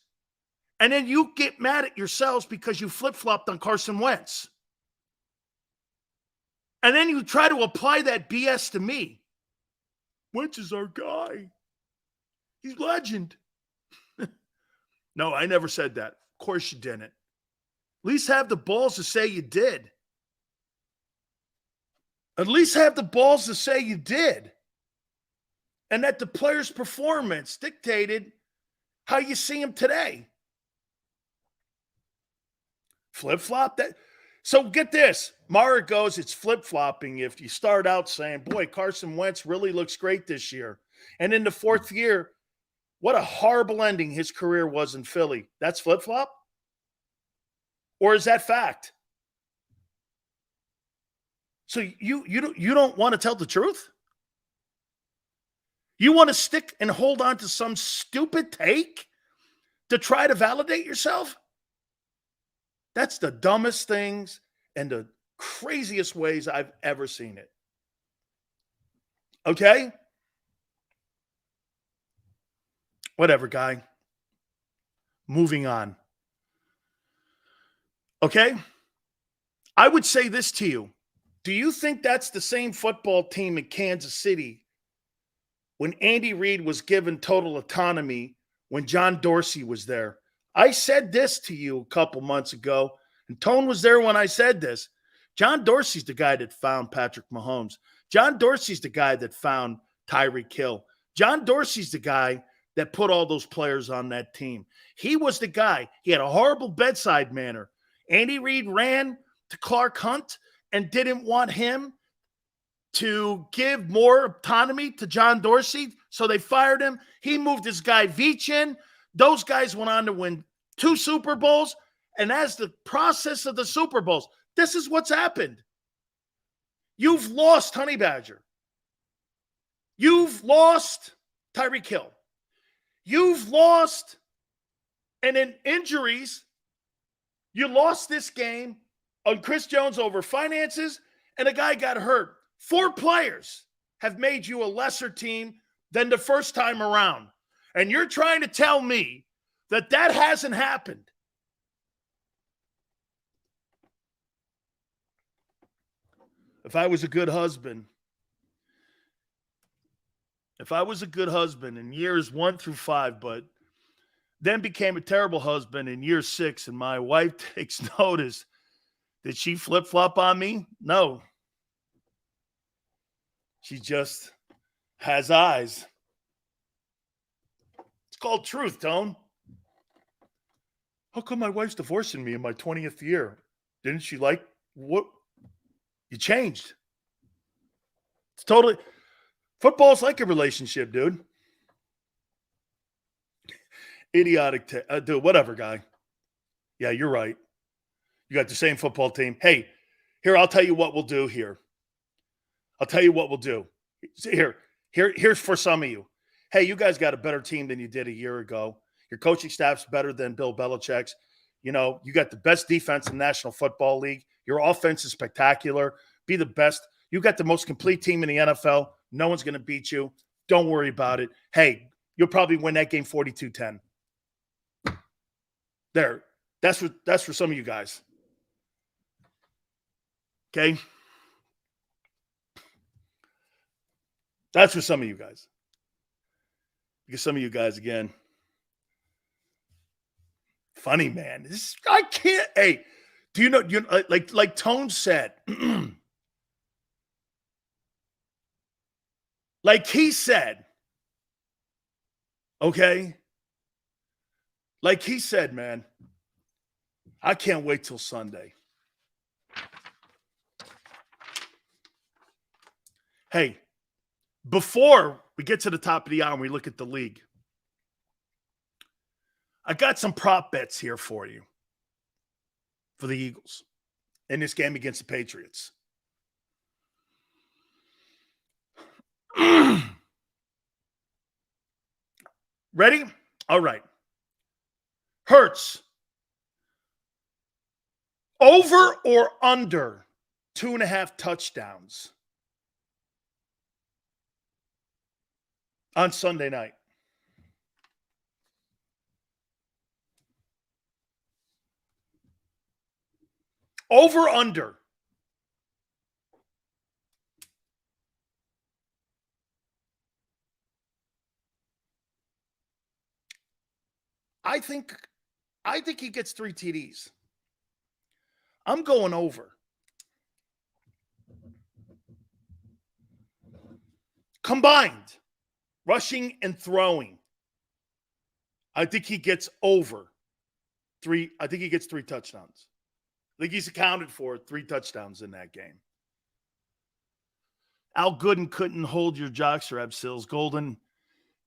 and then you get mad at yourselves because you flip-flopped on Carson Wentz. And then you try to apply that BS to me. Wentz is our guy. He's legend. No, I never said that. Of course you didn't. At least have the balls to say you did. At least have the balls to say you did. And that the player's performance dictated how you see him today. Flip-flop that. So get this. Mara goes, it's flip-flopping if you start out saying, boy, Carson Wentz really looks great this year. And in the fourth year, what a horrible ending his career was in Philly. That's flip-flop? Or is that fact? So you don't want to tell the truth? You want to stick and hold on to some stupid take to try to validate yourself? That's the dumbest things and the craziest ways I've ever seen it. Okay? Whatever, guy. Moving on. Okay? I would say this to you. Do you think that's the same football team in Kansas City when Andy Reid was given total autonomy when John Dorsey was there? I said this to you a couple months ago, and Tone was there when I said this. John Dorsey's the guy that found Patrick Mahomes. John Dorsey's the guy that found Tyreek Hill. John Dorsey's the guy that put all those players on that team. He was the guy. He had a horrible bedside manner. Andy Reid ran to Clark Hunt and didn't want him to give more autonomy to John Dorsey, so they fired him. He moved this guy Veach in. Those guys went on to win 2 Super Bowls, and as the process of the Super Bowls, this is what's happened. You've lost Honey Badger. You've lost Tyreek Hill. You've lost, and in injuries, you lost this game on Chris Jones over finances, and a guy got hurt. 4 players have made you a lesser team than the first time around. And you're trying to tell me that that hasn't happened. If I was a good husband in years 1 through 5, but then became a terrible husband in year 6, and my wife takes notice, did she flip-flop on me? No. She just has eyes. It's called truth, Tone. How come my wife's divorcing me in my 20th year? Didn't she like what? You changed. It's totally. Football's like a relationship, dude. Idiotic. Dude, whatever, guy. Yeah, you're right. You got the same football team. Hey, here, I'll tell you what we'll do here. I'll tell you what we'll do. Here's for some of you. Hey, you guys got a better team than you did a year ago. Your coaching staff's better than Bill Belichick's. You know, you got the best defense in the National Football League. Your offense is spectacular. Be the best. You got the most complete team in the NFL. No one's going to beat you. Don't worry about it. Hey, You'll probably win that game 42-10. There. That's for some of you guys. Okay? That's for some of you guys. Because some of you guys, again, funny, man. I can't. Hey, do you know? Like Tone said, like he said, okay? Like he said, man, I can't wait till Sunday. Hey, before we get to the top of the hour and we look at the league, I got some prop bets here for you for the Eagles in this game against the Patriots. Ready? All right. Hurts. Over or under 2.5 touchdowns on Sunday night. Over, under. I think he gets 3 TDs. I'm going over. Combined, rushing and throwing. I think he gets over 3. I think he gets 3 touchdowns. I think he's accounted for 3 touchdowns in that game. Al Gooden couldn't hold your jockstrap, Sills. Golden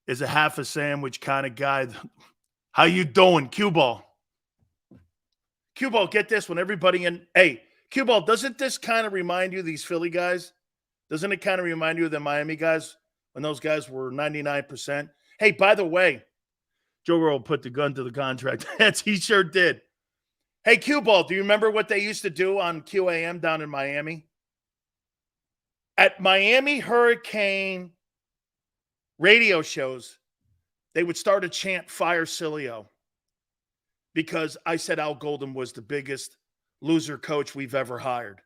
is a half a sandwich kind of guy. How you doing, Cue Ball? Cue Ball, get this when everybody in. Hey, Cue Ball, doesn't this kind of remind you of these Philly guys? Doesn't it kind of remind you of the Miami guys when those guys were 99%? Hey, by the way, Joe Burrow put the gun to the contract. Yes, he sure did. Hey, Cue Ball, do you remember what they used to do on QAM down in Miami? At Miami Hurricane radio shows, they would start a chant, "Fire Sileo," because I said Al Golden was the biggest loser coach we've ever hired.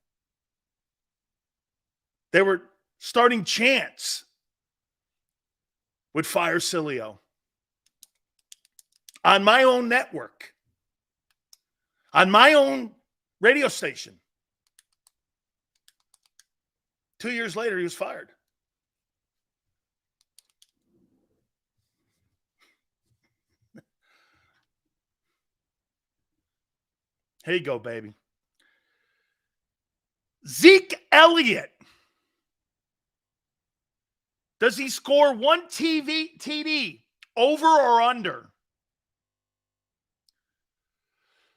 They were starting chants with "Fire Sileo" on my own network, on my own radio station. 2 years later, he was fired. Here you go, baby. Zeke Elliott. Does he score 1 TD over or under?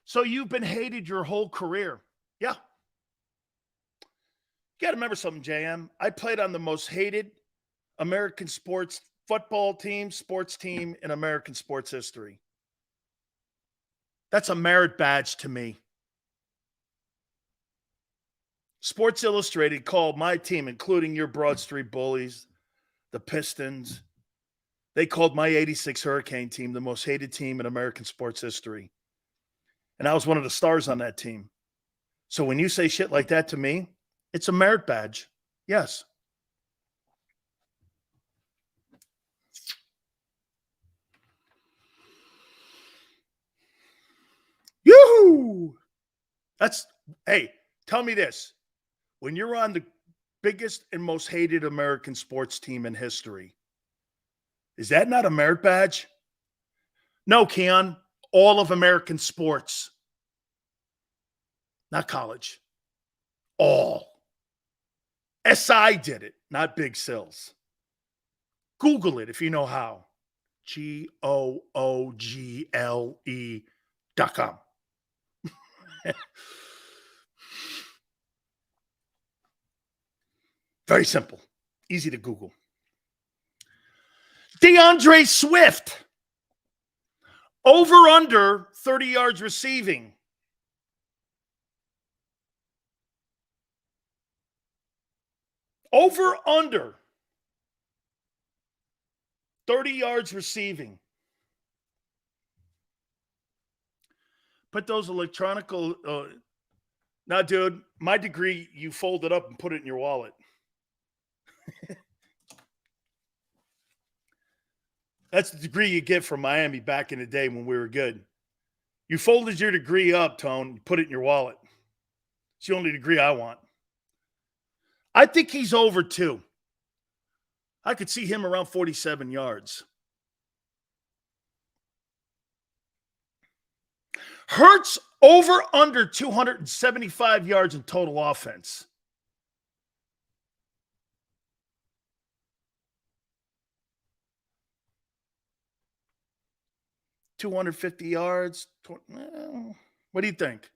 So you've been hated your whole career. Yeah. You got to remember something, JM. I played on the most hated American sports team in American sports history. That's a merit badge to me. Sports Illustrated called my team, including your Broad Street Bullies, the Pistons, they called my 86 Hurricane team the most hated team in American sports history. And I was one of the stars on that team. So when you say shit like that to me, it's a merit badge. Yes. Yoo-hoo! Hey, tell me this. When you're on the biggest and most hated American sports team in history, is that not a merit badge? No, Keon. All of American sports. Not college. All. SI did it, not Big Sills. Google it if you know how. GOOGLE.com. Very simple. Easy to Google. DeAndre Swift. Over under 30 yards receiving. Over under 30 yards receiving. Put those electronical. Now, dude, my degree, you fold it up and put it in your wallet. That's the degree you get from Miami back in the day when we were good. You folded your degree up, Tone, put it in your wallet. It's the only degree I want. I think he's over too. I could see him around 47 yards. Hurts over under 275 yards in total offense. $250 yards. What do you think?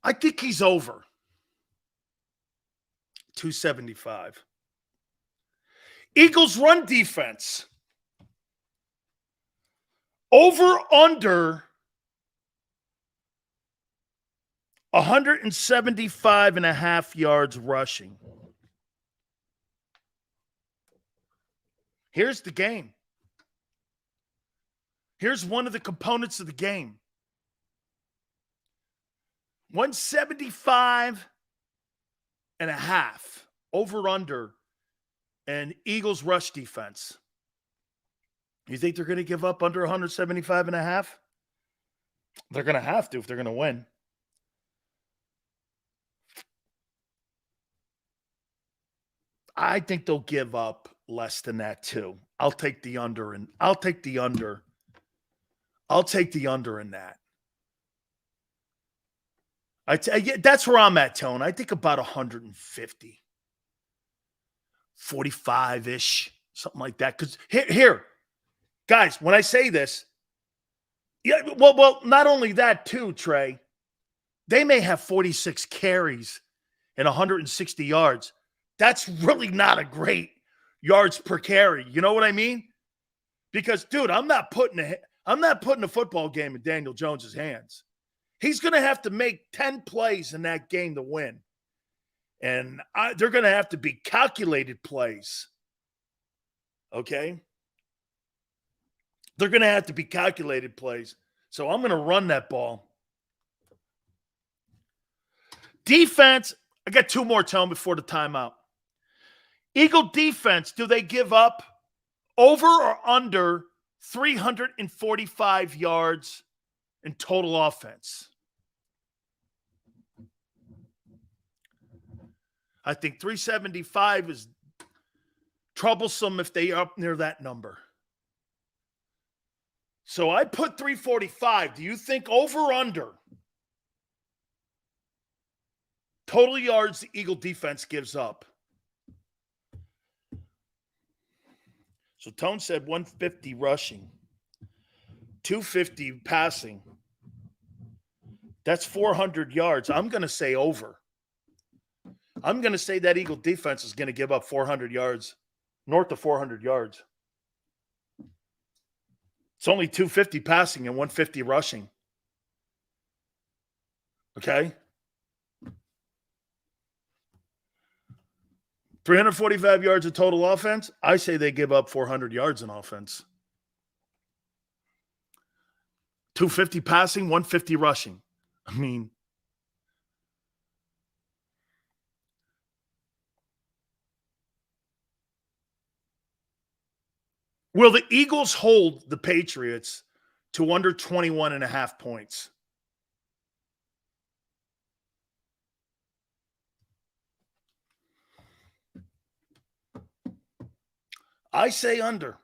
I think he's over 275. Eagles run defense. Over under 175.5 yards rushing. Here's the game. Here's one of the components of the game. 175.5 over under and Eagles rush defense. You think they're going to give up under 175.5? They're going to have to if they're going to win. I think they'll give up less than that too. I'll take the under in that. That's where I'm at, Tone. I think about 150. 45-ish, something like that. Because here, guys, when I say this, well, not only that too, Trey, they may have 46 carries and 160 yards. That's really not a great yards per carry. You know what I mean? Because, dude, I'm not putting a football game in Daniel Jones's hands. He's going to have to make 10 plays in that game to win. And they're going to have to be calculated plays. Okay? They're going to have to be calculated plays. So I'm going to run that ball. Defense, I got two more, Tone, before the timeout. Eagle defense, do they give up over or under 345 yards in total offense? I think 375 is troublesome if they are up near that number. So I put 345. Do you think over or under total yards the Eagle defense gives up? So Tone said 150 rushing, 250 passing. That's 400 yards. I'm going to say over. I'm going to say that Eagle defense is going to give up 400 yards, north of 400 yards. It's only 250 passing and 150 rushing. Okay? 345 yards of total offense. I say they give up 400 yards in offense. 250 passing, 150 rushing. I mean, will the Eagles hold the Patriots to under 21.5 points? I say under.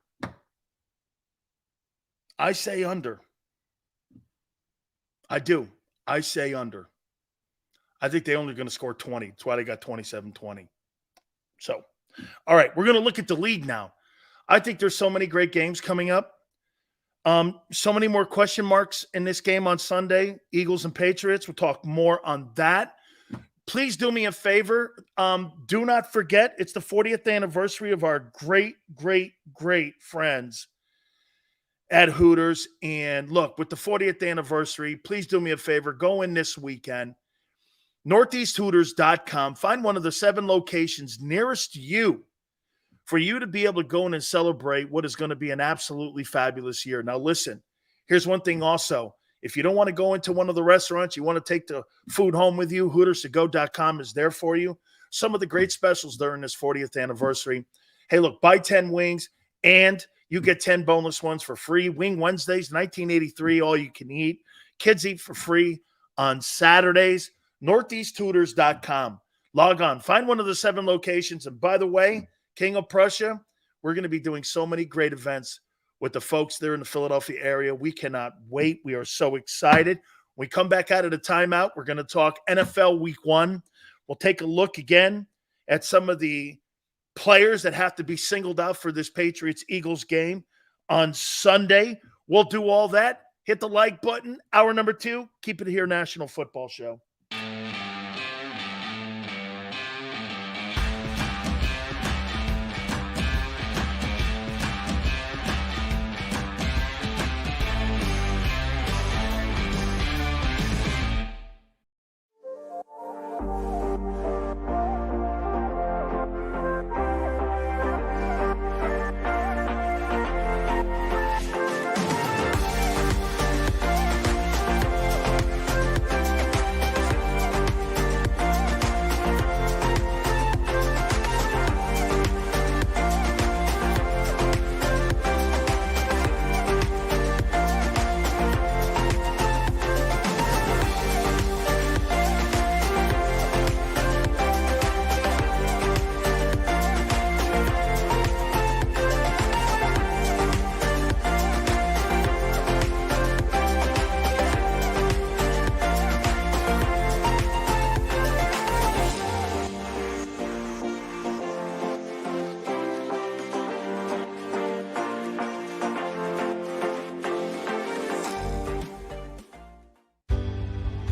I say under. I do. I say under. I think they're only going to score 20. That's why they got 27-20. So, all right, we're going to look at the league now. I think there's so many great games coming up. So many more question marks in this game on Sunday, Eagles and Patriots. We'll talk more on that. Please do me a favor. Do not forget, it's the 40th anniversary of our great, great, great friends at Hooters. And look, with the 40th anniversary, please do me a favor. Go in this weekend. NortheastHooters.com. Find one of the 7 locations nearest you for you to be able to go in and celebrate what is going to be an absolutely fabulous year. Now, listen, here's one thing also. If you don't want to go into one of the restaurants, you want to take the food home with you, HootersToGo.com is there for you. Some of the great specials during this 40th anniversary. Hey, look, buy 10 wings and you get 10 boneless ones for free. Wing Wednesdays, 1983, all you can eat. Kids eat for free on Saturdays. NortheastHooters.com. Log on. Find one of the 7 locations. And by the way, King of Prussia, we're going to be doing so many great events with the folks there in the Philadelphia area. We cannot wait. We are so excited. When we come back out of the timeout, we're going to talk NFL Week 1. We'll take a look again at some of the players that have to be singled out for this Patriots-Eagles game on Sunday. We'll do all that. Hit the like button. Hour number 2. Keep it here, National Football Show.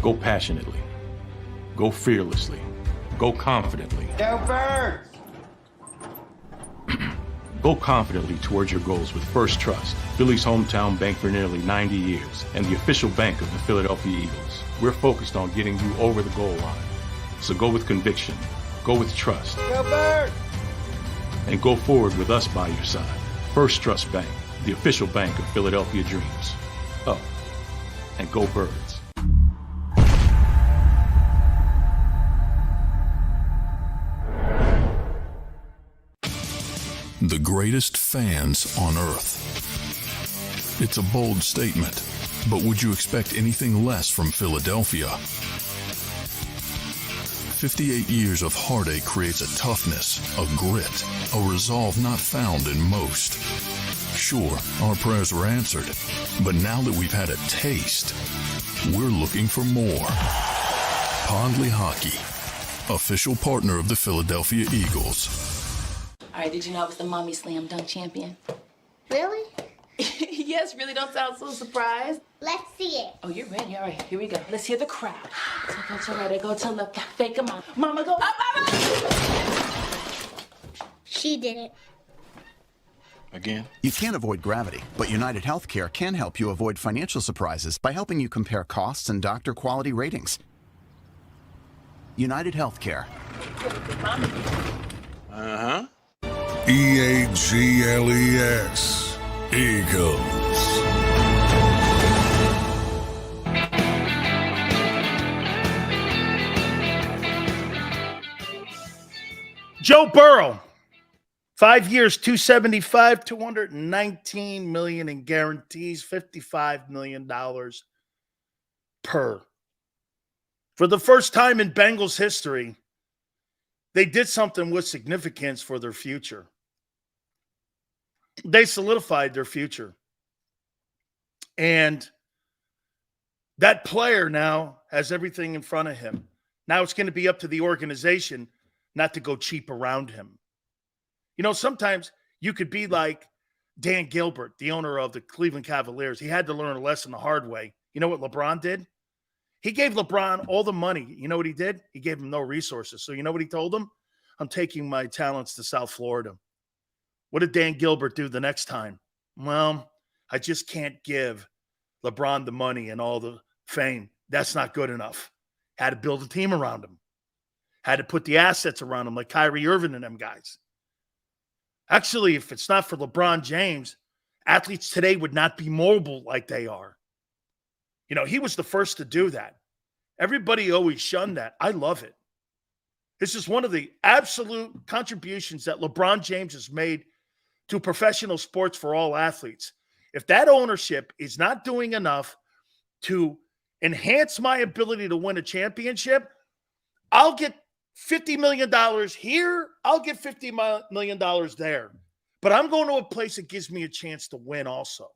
Go passionately. Go fearlessly. Go confidently. Go Birds! Go confidently towards your goals with First Trust, Philly's hometown bank for nearly 90 years, and the official bank of the Philadelphia Eagles. We're focused on getting you over the goal line. So go with conviction. Go with trust. Go Birds! And go forward with us by your side. First Trust Bank, the official bank of Philadelphia dreams. Oh, and go Birds. The greatest fans on earth. It's a bold statement, but would you expect anything less from Philadelphia? 58 years of heartache creates a toughness, a grit, a resolve not found in most. Sure, our prayers were answered, but now that we've had a taste, we're looking for more. Pondley Hockey, official partner of the Philadelphia Eagles. All right, did you know I was the Mommy Slam Dunk Champion? Really? Yes, really, don't sound so surprised. Let's see it. Oh, you're ready. All right, here we go. Let's hear the crowd. So go to right, I go to left, fake a mom. Mama, go up, mama! She did it. Again? You can't avoid gravity, but United Healthcare can help you avoid financial surprises by helping you compare costs and doctor quality ratings. United Healthcare. Uh-huh. EAGLES. Eagles. Joe Burrow, 5 years, $275, $219 million in guarantees, $55 million per. For the first time in Bengals history, they did something with significance for their future. They solidified their future. And that player now has everything in front of him. Now it's going to be up to the organization not to go cheap around him. You know, sometimes you could be like Dan Gilbert, the owner of the Cleveland Cavaliers. He had to learn a lesson the hard way. You know what LeBron did? He gave LeBron all the money. You know what he did? He gave him no resources. So you know what he told him? I'm taking my talents to South Florida. What did Dan Gilbert do the next time? Well, I just can't give LeBron the money and all the fame. That's not good enough. Had to build a team around him. Had to put the assets around him like Kyrie Irving and them guys. Actually, if it's not for LeBron James, athletes today would not be mobile like they are. You know, he was the first to do that. Everybody always shunned that. I love it. This is one of the absolute contributions that LeBron James has made to professional sports for all athletes. If that ownership is not doing enough to enhance my ability to win a championship, I'll get $50 million here. I'll get $50 million there. But I'm going to a place that gives me a chance to win also.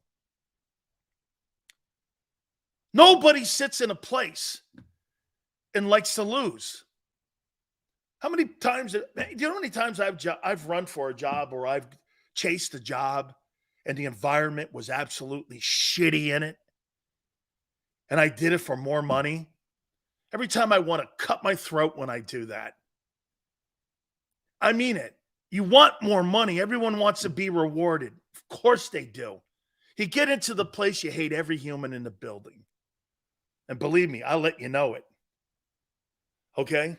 Nobody sits in a place and likes to lose. How many times, do you know how many times I've run for a job or I've chased a job and the environment was absolutely shitty in it? And I did it for more money. Every time I want to cut my throat when I do that. I mean it. You want more money. Everyone wants to be rewarded. Of course they do. You get into the place, you hate every human in the building. And believe me, I'll let you know it. Okay?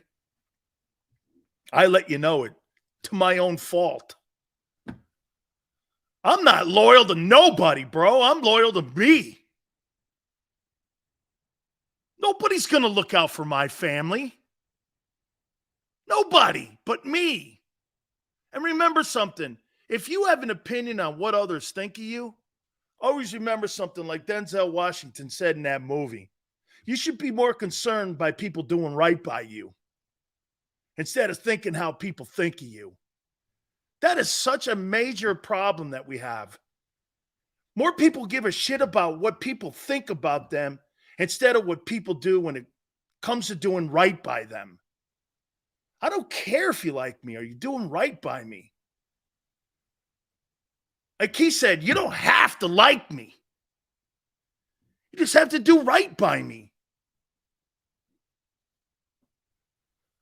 I let you know it to my own fault. I'm not loyal to nobody, bro. I'm loyal to me. Nobody's going to look out for my family. Nobody but me. And remember something. If you have an opinion on what others think of you, always remember something like Denzel Washington said in that movie. You should be more concerned by people doing right by you instead of thinking how people think of you. That is such a major problem that we have. More people give a shit about what people think about them instead of what people do when it comes to doing right by them. I don't care if you like me. Are you doing right by me? Like he said, you don't have to like me. You just have to do right by me.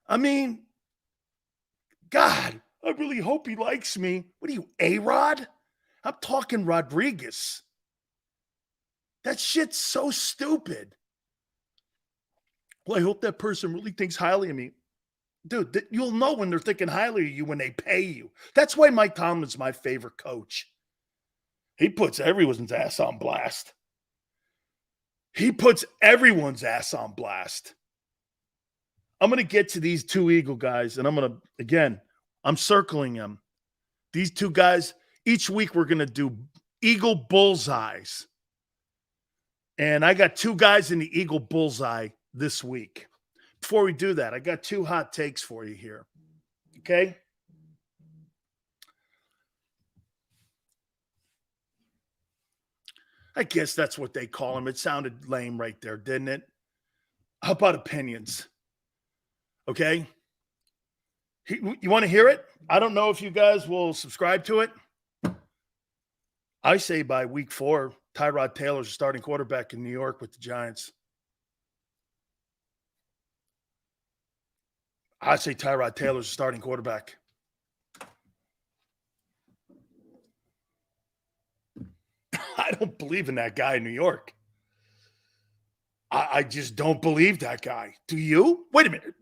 I mean, God, I really hope he likes me. What are you, A-Rod? I'm talking Rodriguez. That shit's so stupid. Well, I hope that person really thinks highly of me. Dude, you'll know when they're thinking highly of you when they pay you. That's why Mike Tomlin's my favorite coach. He puts everyone's ass on blast. He puts everyone's ass on blast. I'm going to get to these two Eagle guys, and I'm going to, again, I'm circling them. These two guys, each week we're going to do Eagle bullseyes. And I got two guys in the Eagle bullseye this week. Before we do that, I got two hot takes for you here. Okay? I guess that's what they call them. It sounded lame right there, didn't it? How about opinions? Okay? You want to hear it? I don't know if you guys will subscribe to it. I say by week 4, Tyrod Taylor's starting quarterback in New York with the Giants. I say Tyrod Taylor's starting quarterback. I don't believe in that guy in New York. I just don't believe that guy. Do you? Wait a minute.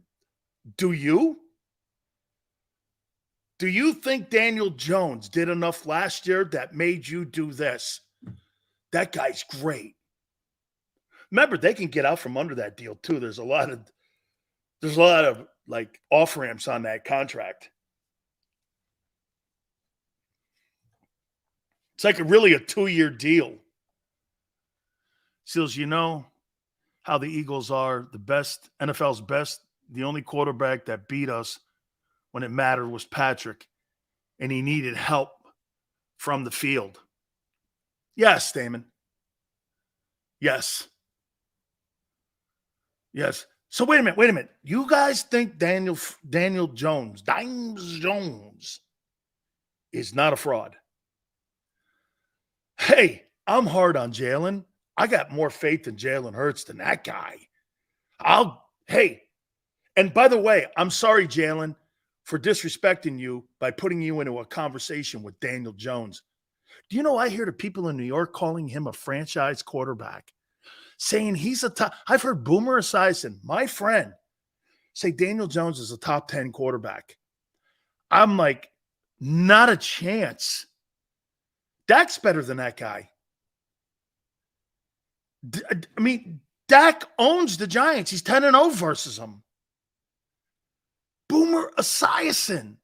Do you? Do you think Daniel Jones did enough last year that made you do this? That guy's great. Remember, they can get out from under that deal too. There's a lot of like off ramps on that contract. It's like really a 2-year deal. Seals, you know how the Eagles are the best, NFL's best. The only quarterback that beat us when it mattered was Patrick, and he needed help from the field. Yes, Damon. Yes. Yes. So wait a minute. You guys think Daniel Jones, Dimes Jones, is not a fraud? Hey, I'm hard on Jalen. I got more faith in Jalen Hurts than that guy. And by the way, I'm sorry, Jalen, for disrespecting you by putting you into a conversation with Daniel Jones. Do you know I hear the people in New York calling him a franchise quarterback, saying he's a top. I've heard Boomer Esiason, my friend, say Daniel Jones is a top 10 quarterback. I'm like, not a chance. Dak's better than that guy. I mean, Dak owns the Giants. He's 10-0 versus them. Boomer Esiason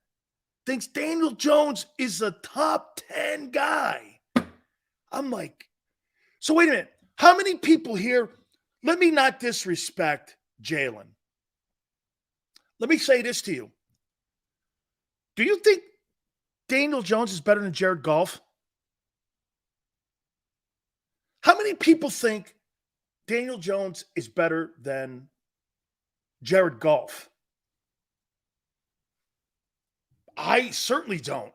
thinks Daniel Jones is a top 10 guy. I'm like, so wait a minute. How many people here, let me not disrespect Jalen. Let me say this to you. Do you think Daniel Jones is better than Jared Goff? How many people think Daniel Jones is better than Jared Goff? I certainly don't.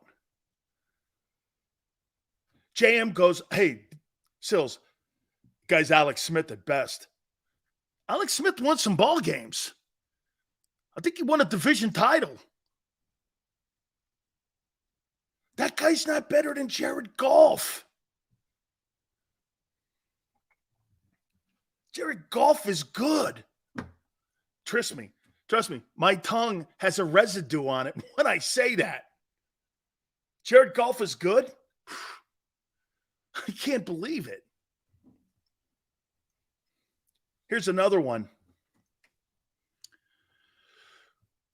JM goes, hey, Sills, guy's Alex Smith at best. Alex Smith won some ball games. I think he won a division title. That guy's not better than Jared Goff. Jared Goff is good. Trust me, my tongue has a residue on it when I say that. Jared Goff is good? I can't believe it. Here's another one.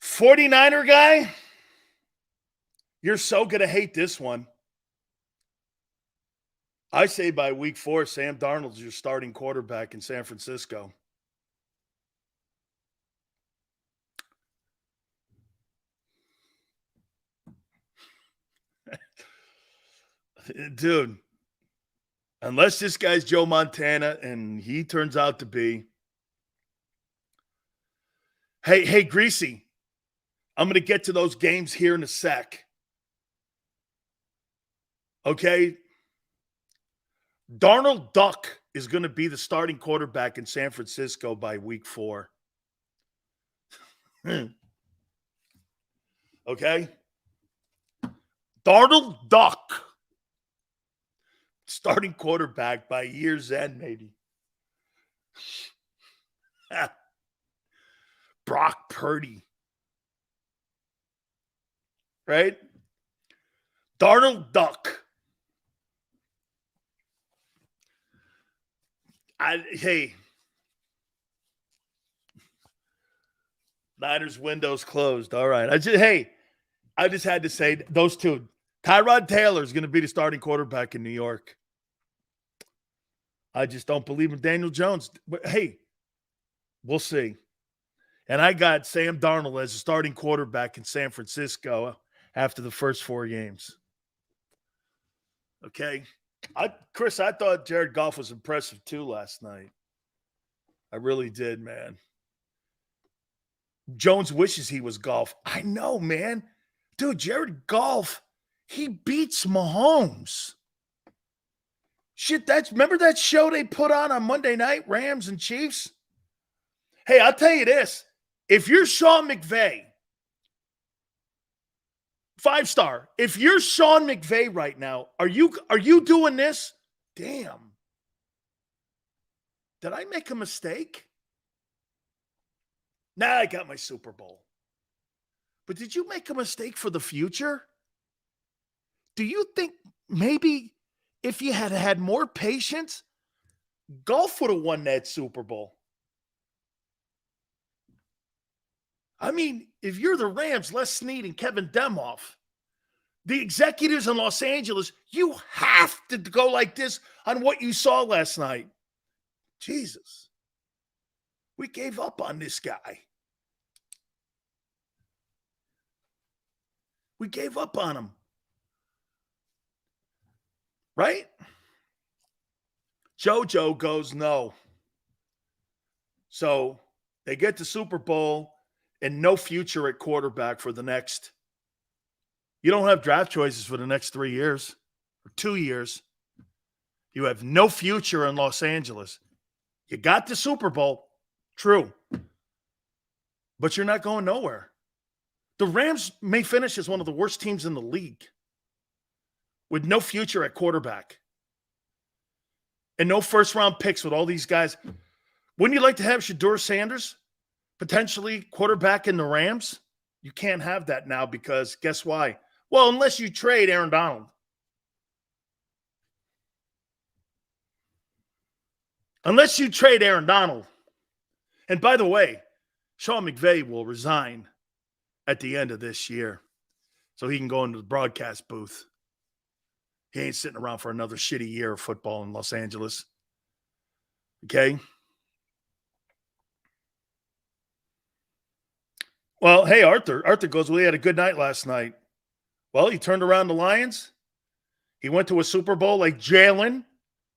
49er guy, you're so going to hate this one. I say by week 4, Sam Darnold's your starting quarterback in San Francisco. Dude, unless this guy's Joe Montana and he turns out to be. Hey, Greasy, I'm going to get to those games here in a sec. Okay? Darnold Duck is going to be the starting quarterback in San Francisco by week 4. Okay? Darnold Duck. Starting quarterback by year's end, maybe. Brock Purdy. Right? Darnold Duck. Hey. Niners windows closed. All right. I just had to say those two. Tyrod Taylor is going to be the starting quarterback in New York. I just don't believe in Daniel Jones. But hey, we'll see. And I got Sam Darnold as a starting quarterback in San Francisco after the first 4 games. Okay. Chris, I thought Jared Goff was impressive too last night. I really did, man. Jones wishes he was Goff. I know, man. Dude, Jared Goff, he beats Mahomes. Shit, remember that show they put on Monday night, Rams and Chiefs? Hey, I'll tell you this. If you're Sean McVay, 5-star, if you're Sean McVay right now, are you doing this? Damn. Did I make a mistake? Nah, I got my Super Bowl. But did you make a mistake for the future? Do you think maybe if you had had more patience, Goff would have won that Super Bowl? I mean, if you're the Rams, Les Snead and Kevin Demoff, the executives in Los Angeles, you have to go like this on what you saw last night. Jesus. We gave up on this guy. We gave up on him. Right? JoJo goes no. So they get the Super Bowl and no future at quarterback for the next. You don't have draft choices for the next 3 years or 2 years. You have no future in Los Angeles. You got the Super Bowl. True. But you're not going nowhere. The Rams may finish as one of the worst teams in the league. with no future at quarterback and no first-round picks with all these guys. Wouldn't you like to have Shedeur Sanders potentially quarterback in the Rams? You can't have that now because guess why? Well, unless you trade Aaron Donald. Unless you trade Aaron Donald. And by the way, Sean McVay will resign at the end of this year so he can go into the broadcast booth. He ain't sitting around for another shitty year of football in Los Angeles. Okay? Well, hey, Arthur goes, well, he had a good night last night. Well, he turned around the Lions. He went to a Super Bowl like Jalen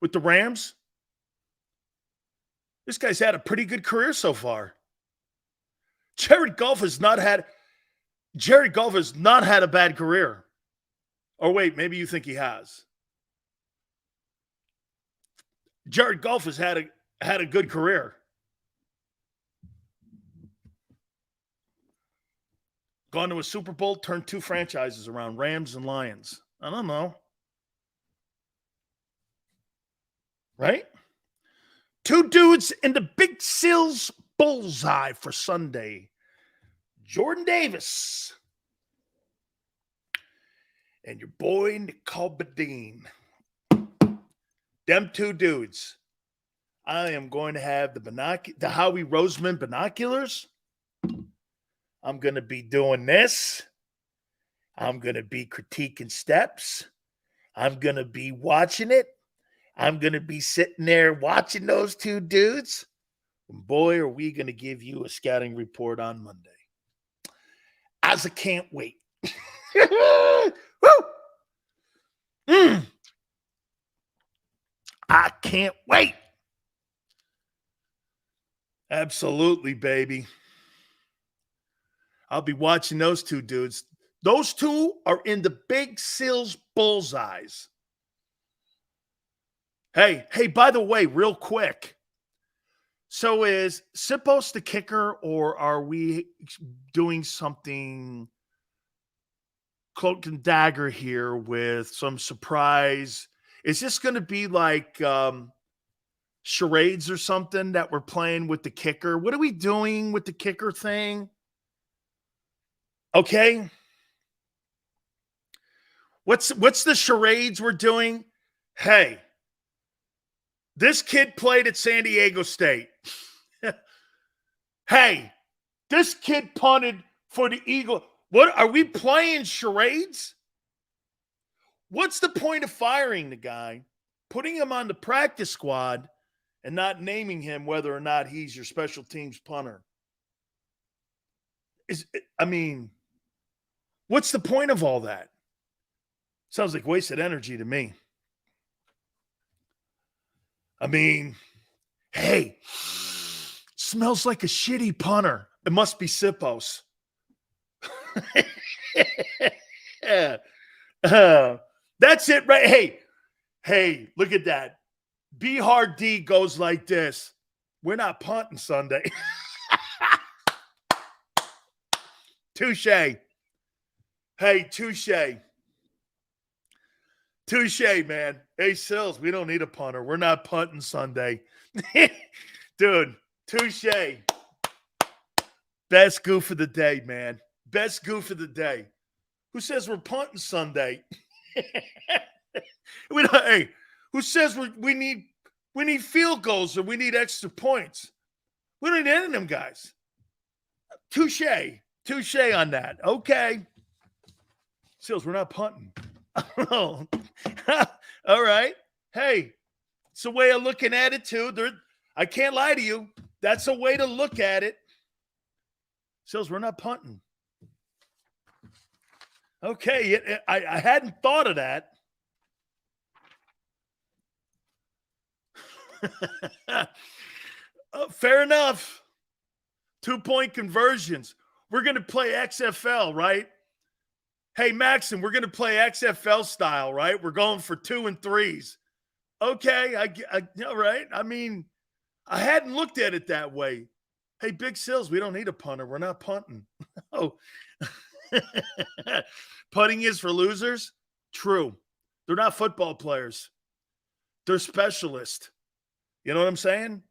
with the Rams. This guy's had a pretty good career so far. Jared Goff has not had a bad career. Or wait, maybe you think he has. Jared Goff has had a good career. Gone to a Super Bowl, turned 2 franchises around, Rams and Lions. I don't know. Right? 2 dudes in the Big Sills bullseye for Sunday. Jordan Davis and your boy Nicole Badine. Them 2 dudes. I am going to have the Howie Roseman binoculars. I'm going to be doing this. I'm going to be critiquing steps. I'm going to be watching it. I'm going to be sitting there watching those 2 dudes. And boy, are we going to give you a scouting report on Monday. As I can't wait. Woo! I can't wait. Absolutely, baby. I'll be watching those 2 dudes. Those 2 are in the Big Sills bullseyes. Hey, by the way, real quick. So is Sippos the kicker, or are we doing something cloak and dagger here with some surprise? Is this going to be like charades or something that we're playing with the kicker? What are we doing with the kicker thing? Okay. What's the charades we're doing? Hey, this kid played at San Diego State. Hey, this kid punted for the Eagles. What are we playing charades? What's the point of firing the guy, putting him on the practice squad, and not naming him whether or not he's your special teams punter? What's the point of all that? Sounds like wasted energy to me. Hey, smells like a shitty punter. It must be Sippos. That's it, right? Hey, look at that. B Hard D goes like this. We're not punting Sunday. Touche. Hey, touche. Touche, man. Hey, Sills, we don't need a punter. We're not punting Sunday. Dude, touche. Best goof of the day, man. Best goof of the day. Who says we're punting Sunday? Hey, who says we need field goals or we need extra points? We don't need any of them guys. Touche. Touche on that. Okay. Sills, we're not punting. Oh. All right. Hey, it's a way of looking at it, too. I can't lie to you. That's a way to look at it. Sills, we're not punting. Okay. I hadn't thought of that. Fair enough. 2-point conversions. We're going to play XFL, right? Hey, Maxon, we're going to play XFL style, right? We're going for 2 and 3s. Okay, all right. I hadn't looked at it that way. Hey, Big Sills, we don't need a punter. We're not punting. Oh, putting is for losers? True. They're not football players. They're specialists. You know what I'm saying?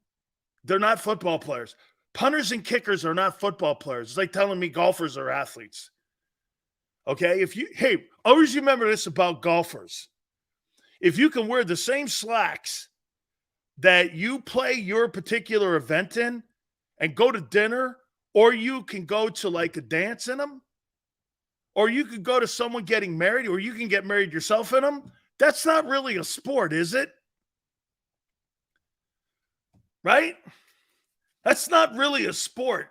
They're not football players. Punters and kickers are not football players. It's like telling me golfers are athletes. Okay? Always remember this about golfers. If you can wear the same slacks that you play your particular event in and go to dinner, or you can go to like a dance in them, or you could go to someone getting married, or you can get married yourself in them, that's not really a sport, is it? Right? That's not really a sport.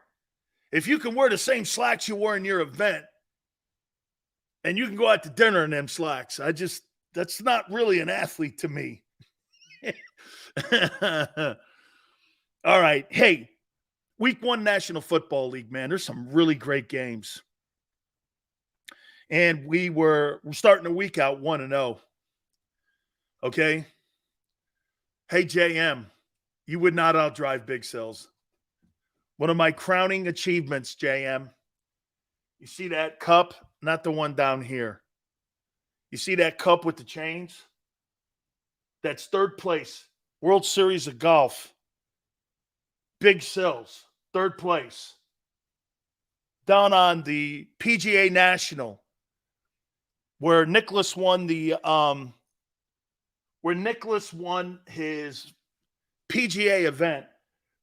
If you can wear the same slacks you wore in your event and you can go out to dinner in them slacks, that's not really an athlete to me. All right. Hey, Week 1 National Football League, man. There's some really great games. And we're starting the week out 1-0. Okay? Hey, JM, you would not outdrive Big Sills. One of my crowning achievements, JM. You see that cup? Not the one down here. You see that cup with the chains? That's third place. World Series of Golf. Big Sills, third place. Down on the PGA National, where Nicholas won his PGA event.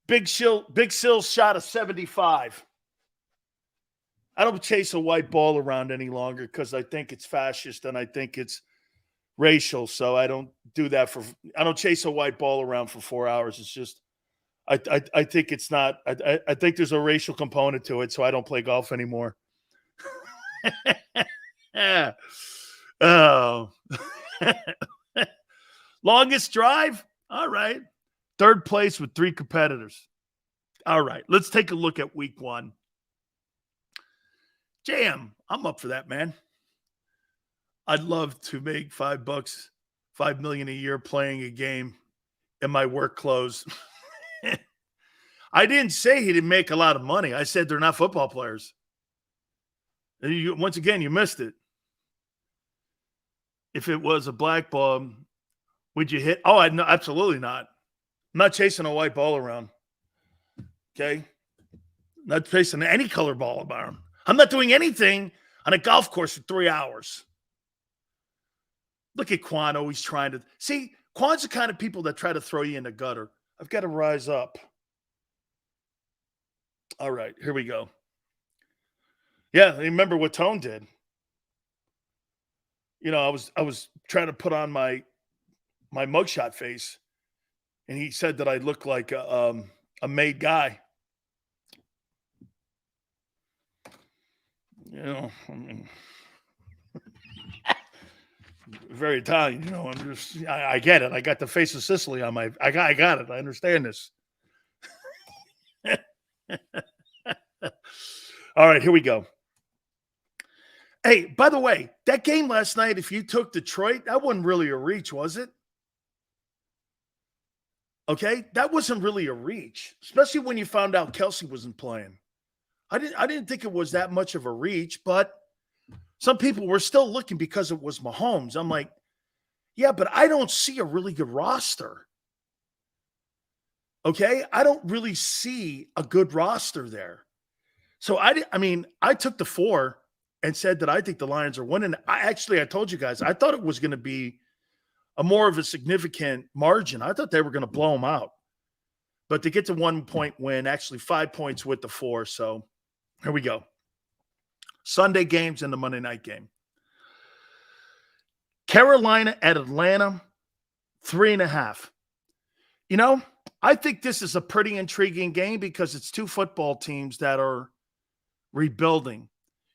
Big Sills shot a 75. I don't chase a white ball around any longer because I think it's fascist and I think it's racial. So I don't do that I don't chase a white ball around for 4 hours. It's just, I think it's not, I think there's a racial component to it. So I don't play golf anymore. Oh, longest drive. All right. Third place with 3 competitors. All right. Let's take a look at Week 1. JM, I'm up for that, man. I'd love to make $5, $5 million a year playing a game in my work clothes. I didn't say he didn't make a lot of money. I said they're not football players. Once again, you missed it. If it was a black ball, would you hit? Oh, no, absolutely not. I'm not chasing a white ball around. Okay? Not chasing any color ball around. I'm not doing anything on a golf course for 3 hours. Look at Quan always trying to. See, Quan's the kind of people that try to throw you in the gutter. I've got to rise up. All right, here we go. Yeah, remember what Tone did. You know, I was trying to put on my mugshot face, and he said that I look like a made guy. You know, I mean, very Italian. You know, I get it. I got the face of Sicily on my. I got it. I understand this. All right, here we go. Hey, by the way, that game last night, if you took Detroit, that wasn't really a reach, was it? Okay, that wasn't really a reach, especially when you found out Kelsey wasn't playing. I didn't think it was that much of a reach, but some people were still looking because it was Mahomes. I'm like, yeah, but I don't see a really good roster. Okay, I don't really see a good roster there. So I took the 4 and said that I think the Lions are winning. I told you guys, I thought it was going to be a more of a significant margin. I thought they were going to blow them out. But to get to 1 point win, actually 5 points with the 4. So here we go. Sunday games and the Monday night game. Carolina at Atlanta, 3.5. You know, I think this is a pretty intriguing game because it's 2 football teams that are rebuilding.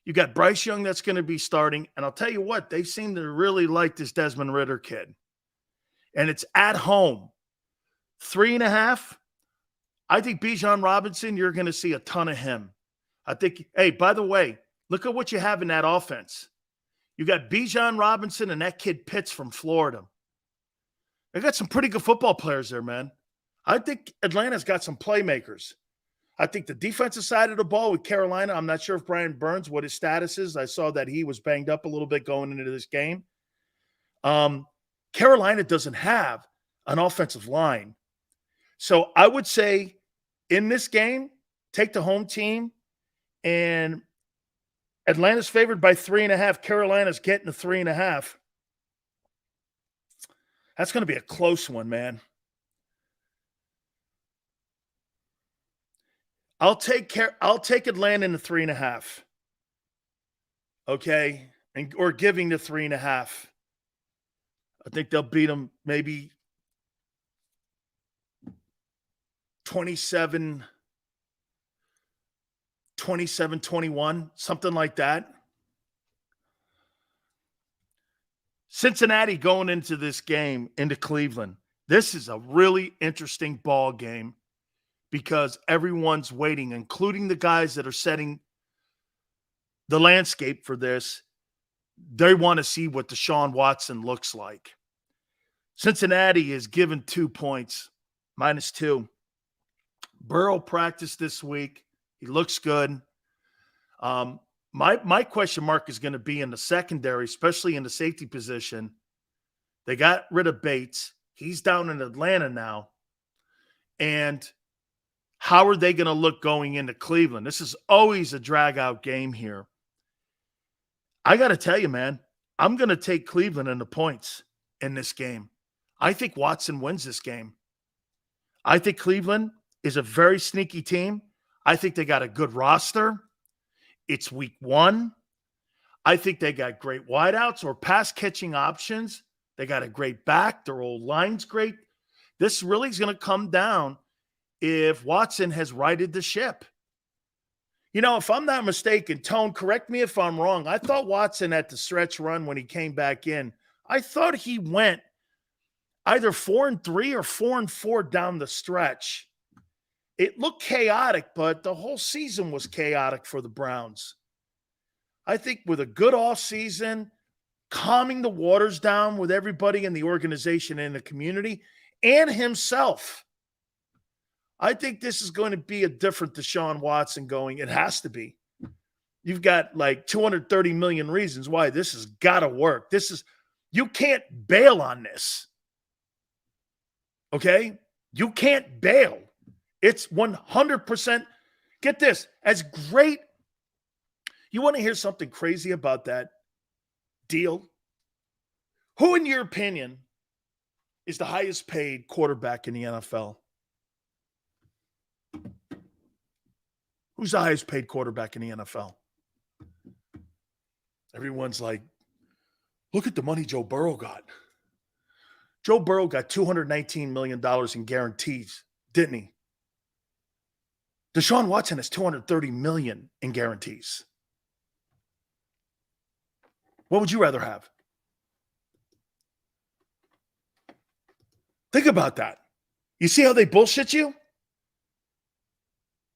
You got Bryce Young that's going to be starting. And I'll tell you what, they seem to really like this Desmond Ridder kid. And it's at home. 3.5. I think Bijan Robinson, you're going to see a ton of him. I think, hey, by the way, look at what you have in that offense. You got Bijan Robinson and that kid Pitts from Florida. They got some pretty good football players there, man. I think Atlanta's got some playmakers. I think the defensive side of the ball with Carolina, I'm not sure if Brian Burns, what his status is. I saw that he was banged up a little bit going into this game. Carolina doesn't have an offensive line. So I would say in this game, take the home team, and Atlanta's favored by 3.5. Carolina's getting the 3.5. That's going to be a close one, man. I'll take Atlanta in the 3.5. Okay, or giving the 3.5. I think they'll beat them maybe 27-21, something like that. Cincinnati going into this game, into Cleveland. This is a really interesting ball game because everyone's waiting, including the guys that are setting the landscape for this. They want to see what Deshaun Watson looks like. Cincinnati is given 2 points, -2. Burrow practiced this week. He looks good. My question mark is going to be in the secondary, especially in the safety position. They got rid of Bates. He's down in Atlanta now. And how are they going to look going into Cleveland? This is always a drag-out game here. I got to tell you, man, I'm going to take Cleveland in the points in this game. I think Watson wins this game. I think Cleveland is a very sneaky team. I think they got a good roster. It's week 1. I think they got great wideouts or pass-catching options. They got a great back. Their old line's great. This really is going to come down if Watson has righted the ship. You know, if I'm not mistaken, Tone, correct me if I'm wrong. I thought Watson at the stretch run when he came back in, I thought he went either 4-3 or 4-4 down the stretch. It looked chaotic, but the whole season was chaotic for the Browns. I think with a good offseason, calming the waters down with everybody in the organization and the community and himself, I think this is going to be a different Deshaun Watson going. It has to be. You've got like 230 million reasons why this has got to work. You can't bail on this. Okay? You can't bail. It's 100%. Get this. As great. You want to hear something crazy about that deal? Who, in your opinion, is the highest paid quarterback in the NFL? Who's the highest paid quarterback in the NFL? Everyone's like, look at the money Joe Burrow got. Joe Burrow got $219 million in guarantees, didn't he? Deshaun Watson has $230 million in guarantees. What would you rather have? Think about that. You see how they bullshit you?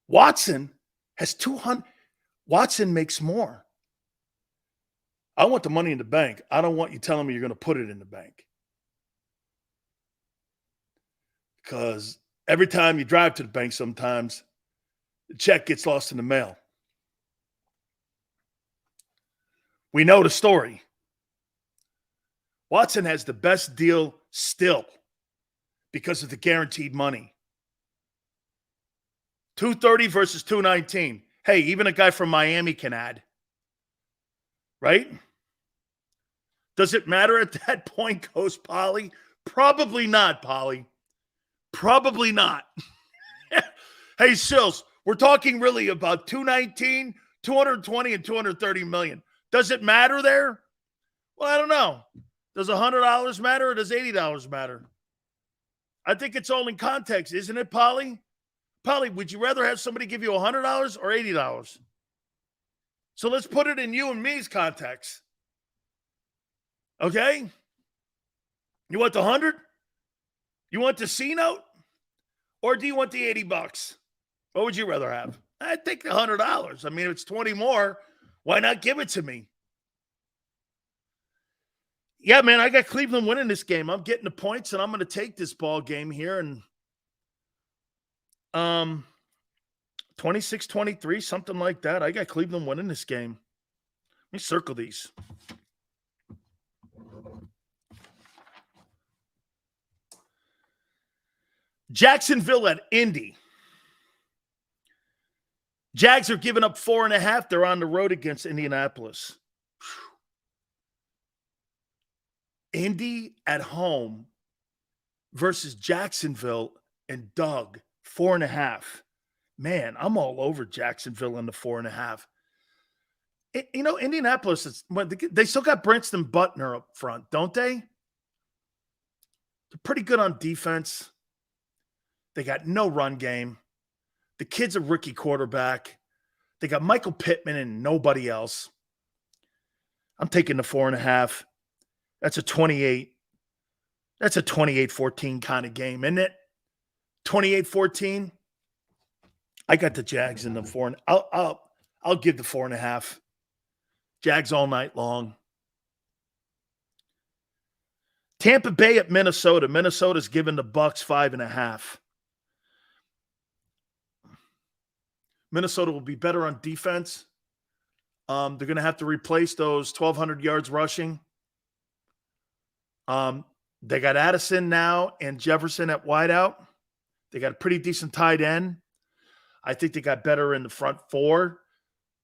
Watson has 200. Watson makes more. I want the money in the bank. I don't want you telling me you're going to put it in the bank. Because every time you drive to the bank sometimes, the check gets lost in the mail. We know the story. Watson has the best deal still because of the guaranteed money. 230 versus 219. Hey, even a guy from Miami can add. Right? Does it matter at that point, goes Polly? Probably not, Polly. Probably not. Hey, Sills, we're talking really about 219, 220, and 230 million. Does it matter there? Well, I don't know. Does $100 matter or does $80 matter? I think it's all in context, isn't it, Polly? Polly, would you rather have somebody give you $100 or $80? So let's put it in you and me's context. Okay? You want the 100? You want the C note? Or do you want the $80? What would you rather have? I'd take the $100. I mean, if it's 20 more, why not give it to me? Yeah, man, I got Cleveland winning this game. I'm getting the points, and I'm going to take this ball game here. And 26-23, something like that. I got Cleveland winning this game. Let me circle these. Jacksonville at Indy. Jags are giving up 4.5. They're on the road against Indianapolis. Indy at home versus Jacksonville and Doug, 4.5. Man, I'm all over Jacksonville in the 4.5. Indianapolis, they still got Brinston Butner up front, don't they? They're pretty good on defense. They got no run game. The kid's a rookie quarterback. They got Michael Pittman and nobody else. I'm taking the 4.5. That's a 28. That's a 28-14 kind of game, isn't it? 28-14. I got the Jags in the 4. I'll give the 4.5. Jags all night long. Tampa Bay at Minnesota. Minnesota's giving the Bucs 5.5. Minnesota will be better on defense. They're going to have to replace those 1,200 yards rushing. They got Addison now and Jefferson at wideout. They got a pretty decent tight end. I think they got better in the front four.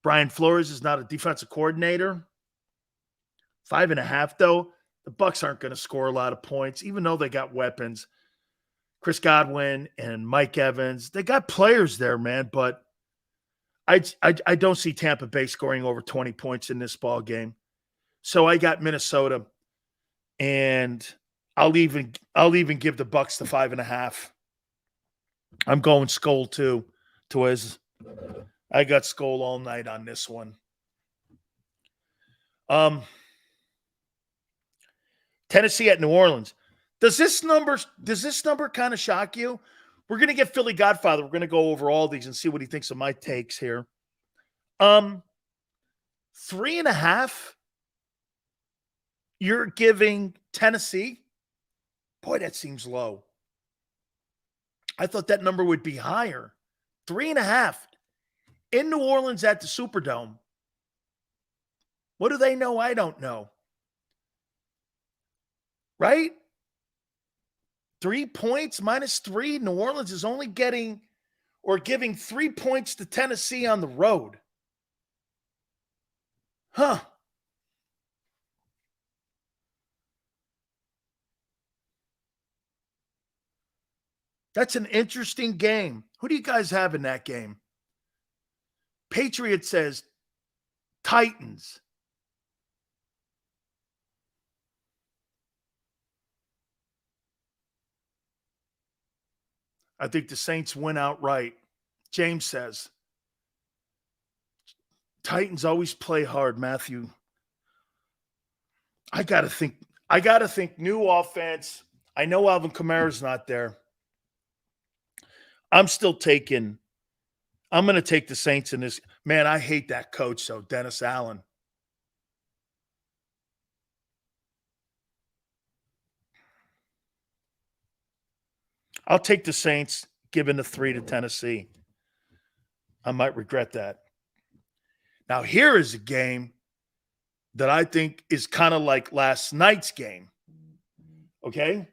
Brian Flores is not a defensive coordinator. 5.5, though. The Bucs aren't going to score a lot of points, even though they got weapons. Chris Godwin and Mike Evans. They got players there, man, but I don't see Tampa Bay scoring over 20 points in this ball game. So I got Minnesota, and I'll even give the Bucs the 5.5. I'm going Skol too, Twiz. I got Skol all night on this one. Tennessee at New Orleans. Does this number kind of shock you? We're going to get Philly Godfather. We're going to go over all these and see what he thinks of my takes here. 3.5. You're giving Tennessee? Boy, that seems low. I thought that number would be higher. 3.5. In New Orleans at the Superdome. What do they know? I don't know. Right? 3 points -3. New Orleans is only getting or giving 3 points to Tennessee on the road. Huh. That's an interesting game. Who do you guys have in that game? Patriot says Titans. I think the Saints win outright. James says Titans always play hard, Matthew. I gotta think new offense. I know Alvin Kamara's not there. I'm going to take the Saints in this. Man, I hate that coach, though, Dennis Allen. I'll take the Saints, giving the 3 to Tennessee. I might regret that. Now, here is a game that I think is kind of like last night's game. Okay?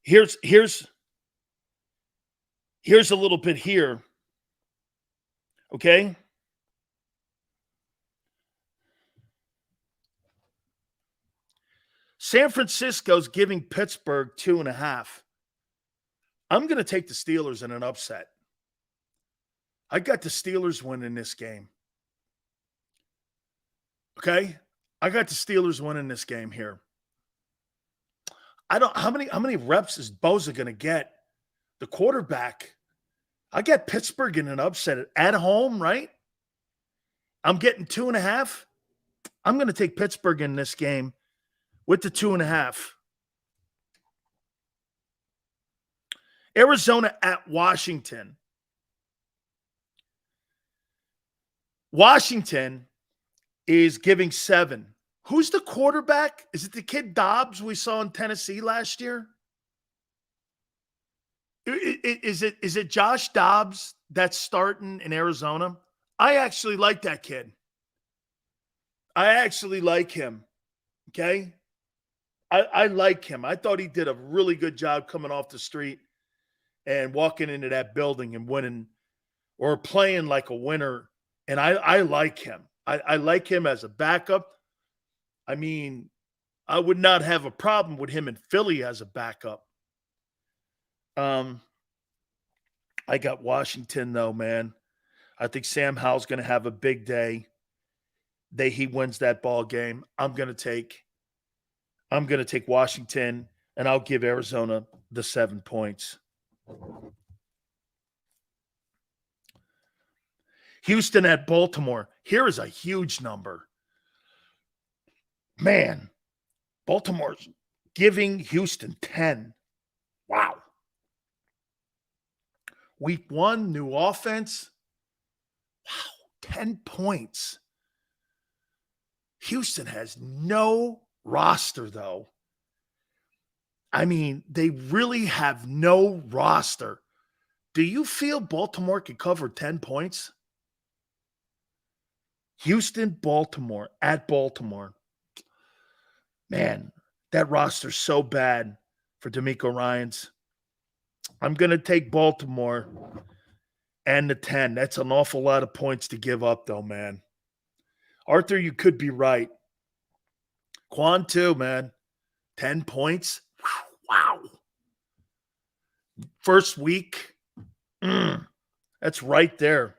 Here's a little bit here. Okay? San Francisco's giving Pittsburgh 2.5. I'm going to take the Steelers in an upset. I got the Steelers winning this game. Okay? I got the Steelers winning this game here. How many reps is Bosa going to get? The quarterback. I got Pittsburgh in an upset at home, right? I'm getting 2.5. I'm going to take Pittsburgh in this game with the 2.5. Arizona at Washington. Washington is giving 7. Who's the quarterback? Is it the kid Dobbs we saw in Tennessee last year? Is it Josh Dobbs that's starting in Arizona? I actually like that kid. I actually like him. Okay? I like him. I thought he did a really good job coming off the street and walking into that building and winning or playing like a winner. And I like him. I like him as a backup. I mean, I would not have a problem with him in Philly as a backup. I got Washington, though, man. I think Sam Howell's going to have a big day. He wins that ball game. I'm going to take Washington, and I'll give Arizona the 7 points. Houston at Baltimore. Here is a huge number. Man, Baltimore's giving Houston 10. Wow. Week 1, new offense. Wow, 10 points. Houston has no roster, though. I mean, they really have no roster. Do you feel Baltimore could cover 10 points? Houston, Baltimore, at Baltimore. Man, that roster's so bad for D'Amico Ryans. I'm going to take Baltimore and the 10. That's an awful lot of points to give up, though, man. Arthur, you could be right. Quan, too, man. 10 points. Wow. First week. That's right there.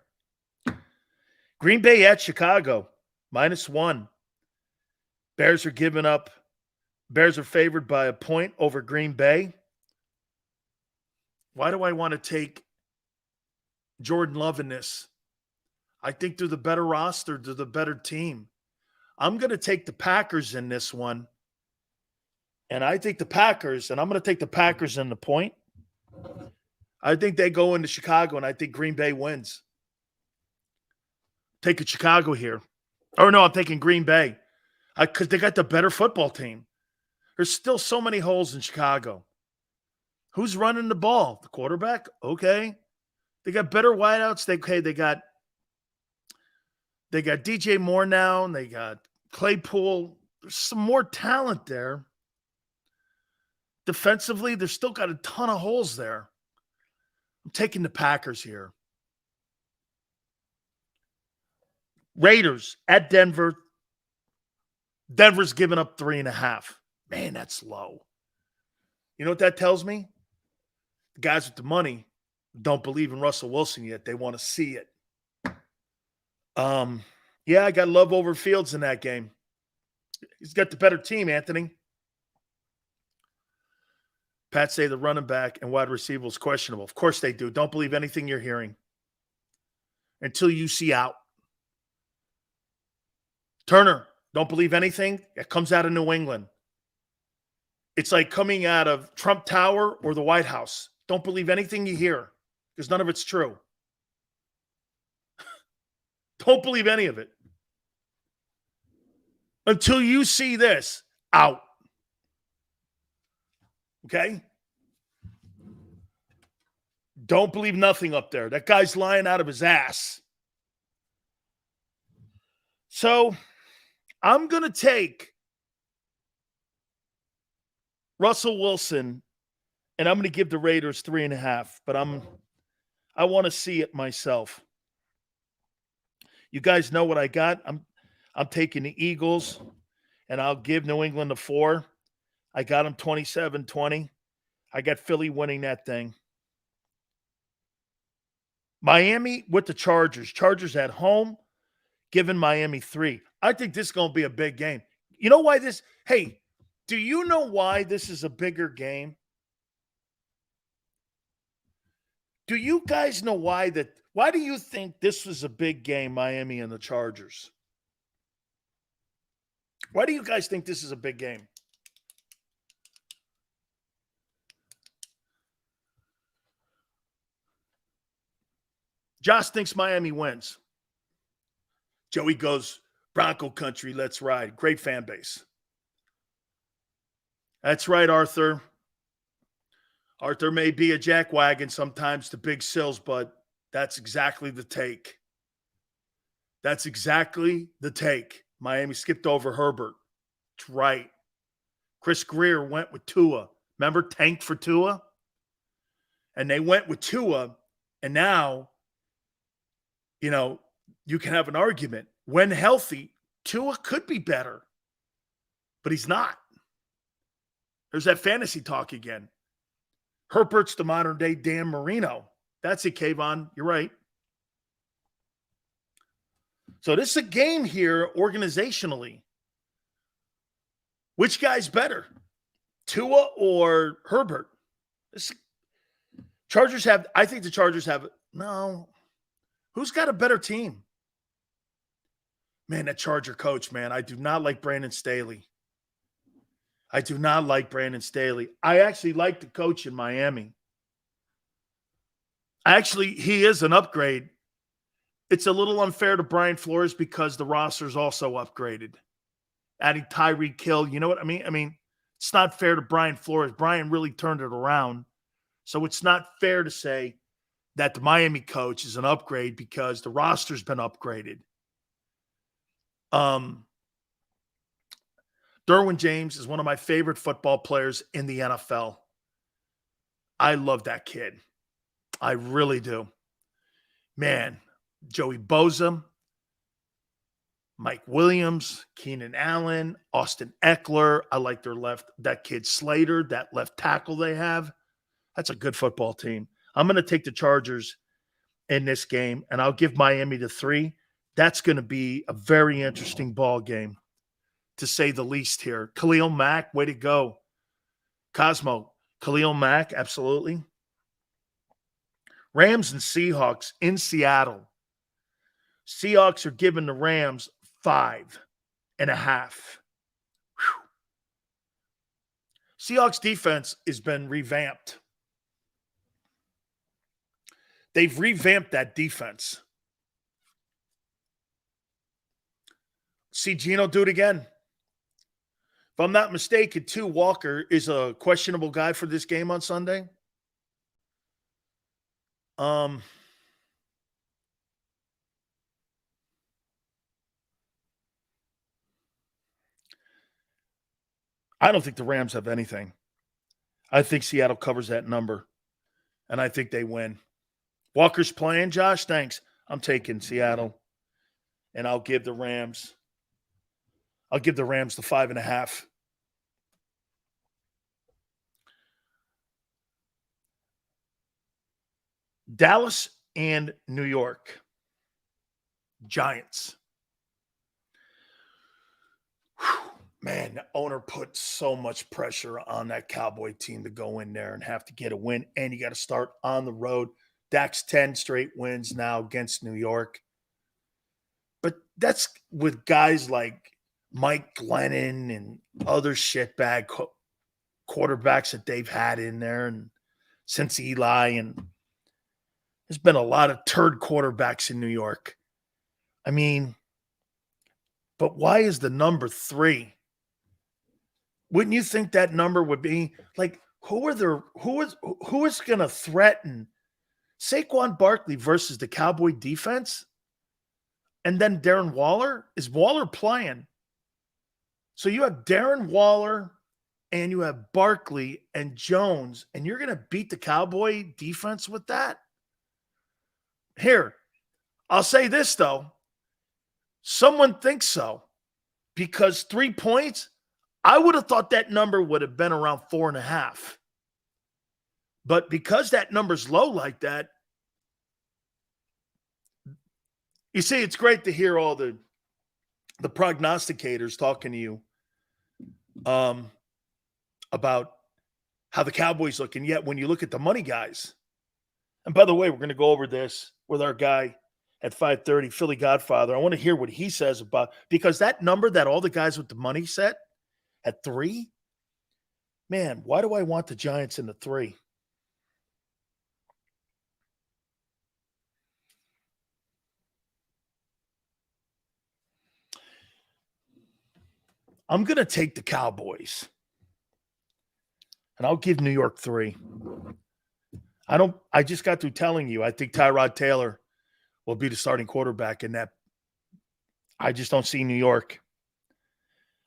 Green Bay at Chicago. -1. Bears are giving up. Bears are favored by a point over Green Bay. Why do I want to take Jordan Love in this? I think they're the better roster. They're the better team. I'm going to take the Packers in this one. And I think the Packers, and I'm going to take the Packers in the point. I think they go into Chicago, and I think Green Bay wins. Taking Chicago here. Oh, no, I'm taking Green Bay. Because they got the better football team. There's still so many holes in Chicago. Who's running the ball? The quarterback? Okay. They got better wideouts. They got DJ Moore now, and they got Claypool. There's some more talent there. Defensively, they've still got a ton of holes there. I'm taking the Packers here. Raiders at Denver. Denver's giving up 3.5. Man, that's low. You know what that tells me? The guys with the money don't believe in Russell Wilson yet. They want to see it. Yeah, I got Love over Fields in that game. He's got the better team, Anthony. Pat say the running back and wide receiver is questionable. Of course they do. Don't believe anything you're hearing until you see out. Turner, don't believe anything that comes out of New England. It's like coming out of Trump Tower or the White House. Don't believe anything you hear because none of it's true. Don't believe any of it. Until you see this, out. Okay? Don't believe nothing up there. That guy's lying out of his ass. So, I'm going to take Russell Wilson, and I'm going to give the Raiders 3.5, but I want to see it myself. You guys know what I got. I'm taking the Eagles, and I'll give New England a 4. I got them 27-20. I got Philly winning that thing. Miami with the Chargers. Chargers at home, giving Miami 3. I think this is going to be a big game. You know why this? Hey, do you know why this is a bigger game? Do you guys know why that? Why do you think this was a big game, Miami and the Chargers? Why do you guys think this is a big game? Josh thinks Miami wins. Joey goes, Bronco country, let's ride. Great fan base. That's right, Arthur. Arthur may be a jackwagon sometimes to big sills, but that's exactly the take. That's exactly the take. Miami skipped over Herbert. That's right. Chris Greer went with Tua. Remember, tanked for Tua? And they went with Tua, and now, you can have an argument. When healthy, Tua could be better, but he's not. There's that fantasy talk again. Herbert's the modern-day Dan Marino. That's it, Kayvon. You're right. So this is a game here organizationally. Which guy's better, Tua or Herbert? I think the Chargers have, no. Who's got a better team? Man, that Charger coach, man. I do not like Brandon Staley. I actually like the coach in Miami. He is an upgrade. It's a little unfair to Brian Flores because the roster's also upgraded. Adding Tyreek Hill, you know what I mean? I mean, it's not fair to Brian Flores. Brian really turned it around. So it's not fair to say that the Miami coach is an upgrade because the roster's been upgraded. Derwin James is one of my favorite football players in the NFL. I love that kid. I really do. Man, Joey Bosa, Mike Williams, Keenan Allen, Austin Eckler. I like that kid Slater, that left tackle they have. That's a good football team. I'm going to take the Chargers in this game, and I'll give Miami the 3. That's going to be a very interesting ball game, to say the least here. Khalil Mack, way to go. Cosmo, Khalil Mack, absolutely. Rams and Seahawks in Seattle. Seahawks are giving the Rams 5.5. Seahawks defense has been revamped. They've revamped that defense. See Geno do it again. If I'm not mistaken, too, Walker is a questionable guy for this game on Sunday. I don't think the Rams have anything. I think Seattle covers that number, and I think they win. Walker's playing, Josh? Thanks. I'm taking Seattle, and I'll give the Rams the 5.5. Dallas and New York. Giants. Man, the owner put so much pressure on that Cowboy team to go in there and have to get a win, and you got to start on the road. Dak's 10 straight wins now against New York. But that's with guys like Mike Glennon and other shitbag quarterbacks that they've had in there, and since Eli, and there's been a lot of turd quarterbacks in New York. I mean, but why is the number 3? Wouldn't you think that number would be like, who is going to threaten Saquon Barkley versus the Cowboy defense? And then Darren Waller? Is Waller playing? So you have Darren Waller and you have Barkley and Jones, and you're going to beat the Cowboy defense with that? Here, I'll say this, though. Someone thinks so, because 3 points, I would have thought that number would have been around 4.5. But because that number's low like that, you see, it's great to hear all the prognosticators talking to you about how the Cowboys look. And yet when you look at the money guys, and by the way, we're going to go over this with our guy at 5:30, Philly Godfather. I want to hear what he says about, because that number that all the guys with the money set at 3, man, why do I want the Giants in the 3? I'm going to take the Cowboys, and I'll give New York 3. I just got through telling you, I think Tyrod Taylor will be the starting quarterback in that. I just don't see New York.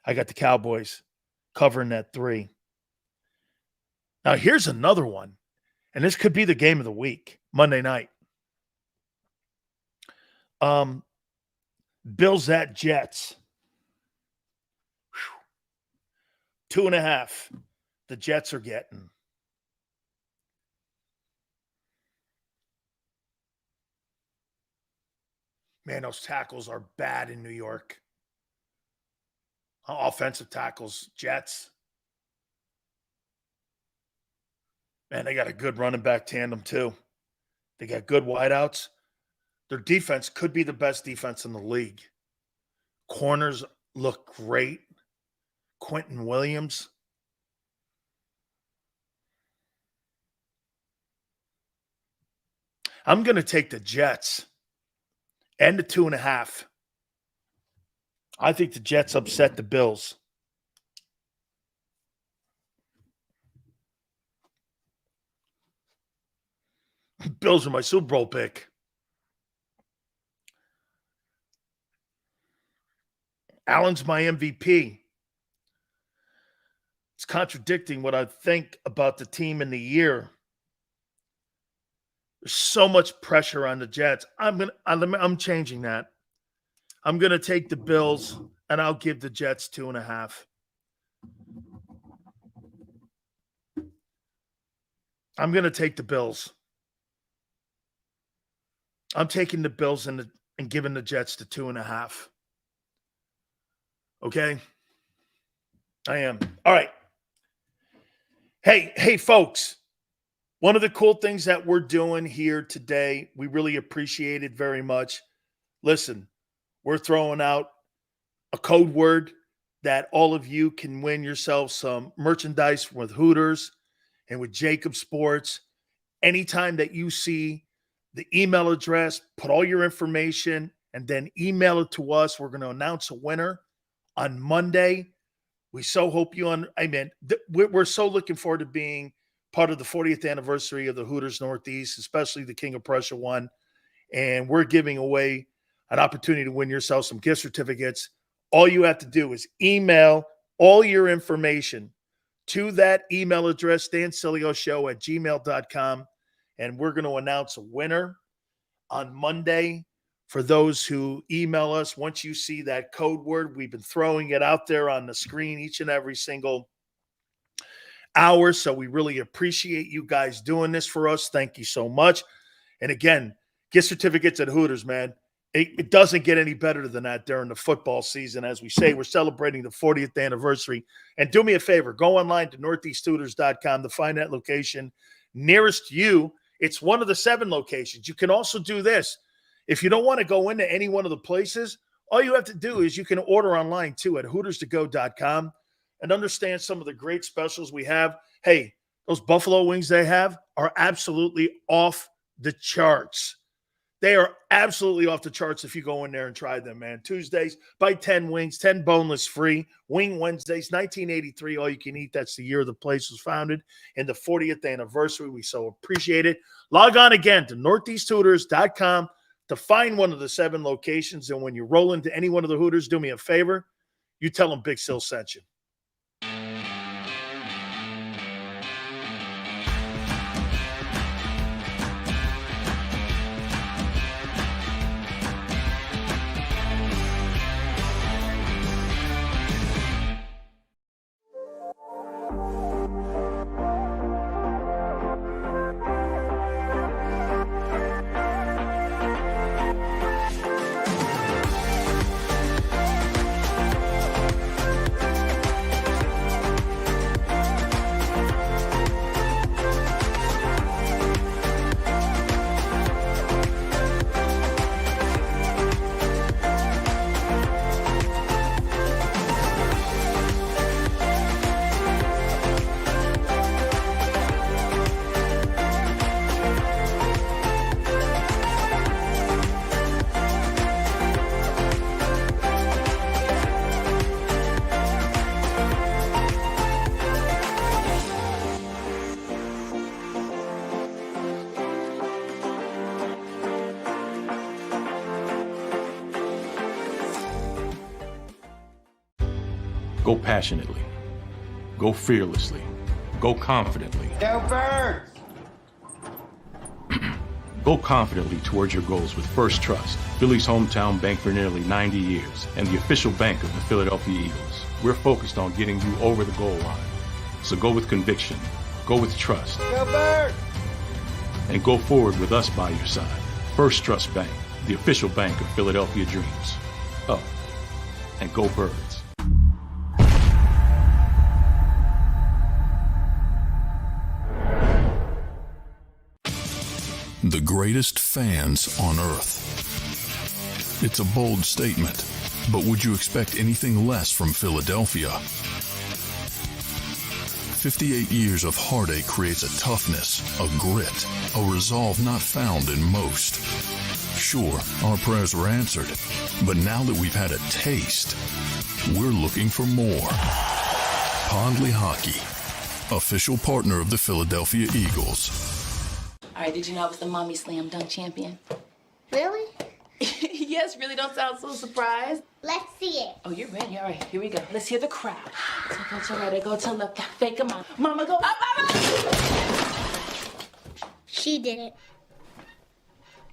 I got the Cowboys. covering that 3. Now, here's another one, and this could be the game of the week, Monday night. Bills at Jets. 2.5. The Jets are getting. Man, those tackles are bad in New York. Offensive tackles, Jets. Man, they got a good running back tandem too. They got good wideouts. Their defense could be the best defense in the league. Corners look great. Quentin Williams. I'm going to take the Jets and the 2.5. I think the Jets upset the Bills. Bills are my Super Bowl pick. Allen's my MVP. It's contradicting what I think about the team in the year. There's so much pressure on the Jets. I'm changing that. I'm going to take the Bills, and I'll give the Jets 2.5. I'm going to take the Bills. I'm taking the Bills and giving the Jets the 2.5. Okay? I am. All right. Hey, folks. One of the cool things that we're doing here today, we really appreciate it very much. Listen, we're throwing out a code word that all of you can win yourself some merchandise with Hooters and with JAKIB Sports. Anytime that you see the email address, put all your information, and then email it to us. We're going to announce a winner on Monday. We so hope we're so looking forward to being part of the 40th anniversary of the Hooters Northeast, especially the King of Prussia one. And we're giving away an opportunity to win yourself some gift certificates. All you have to do is email all your information to that email address, dansileo@gmail.com. And we're going to announce a winner on Monday for those who email us. Once you see that code word, we've been throwing it out there on the screen each and every single hour. So we really appreciate you guys doing this for us. Thank you so much. And again, gift certificates at Hooters, man. It doesn't get any better than that during the football season. As we say, we're celebrating the 40th anniversary. And do me a favor, go online to northeasthooters.com to find that location nearest you. It's one of the 7 locations. You can also do this. If you don't want to go into any one of the places, all you have to do is you can order online too at hooterstogo.com and understand some of the great specials we have. Hey, those buffalo wings they have are absolutely off the charts. They are absolutely off the charts if you go in there and try them, man. Tuesdays, buy 10 wings, 10 boneless free. Wing Wednesdays, 1983, all you can eat. That's the year the place was founded and the 40th anniversary. We so appreciate it. Log on again to northeasthooters.com to find one of the 7 locations. And when you roll into any one of the Hooters, do me a favor. You tell them Big Sil sent you. Go passionately. Go fearlessly. Go confidently. Go Birds! Go confidently towards your goals with First Trust, Philly's hometown bank for nearly 90 years and the official bank of the Philadelphia Eagles. We're focused on getting you over the goal line. So go with conviction, go with trust, Go Birds! and go forward with us by your side. First Trust Bank, the official bank of Philadelphia dreams. Oh, and go Birds. The greatest fans on earth. It's a bold statement, but would you expect anything less from Philadelphia? 58 years of heartache creates a toughness, a grit, a resolve not found in most. Sure, our prayers were answered, but now that we've had a taste, we're looking for more. Pondley Hockey, official partner of the Philadelphia Eagles. All right, did you know I was the mommy slam dunk champion? Really? Yes, really don't sound so surprised. Let's see it. Oh, you're ready. All right, here we go. Let's hear the crowd. So go to right, go to left, fake 'em out. Mama, go up, up, up. She did it.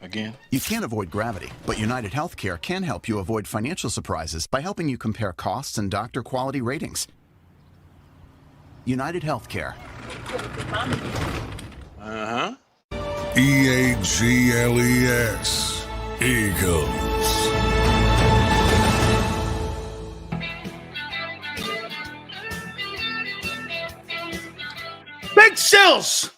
Again? You can't avoid gravity, but United Healthcare can help you avoid financial surprises by helping you compare costs and doctor quality ratings. United Healthcare. Uh-huh. EAGLES, Eagles. Big Sills!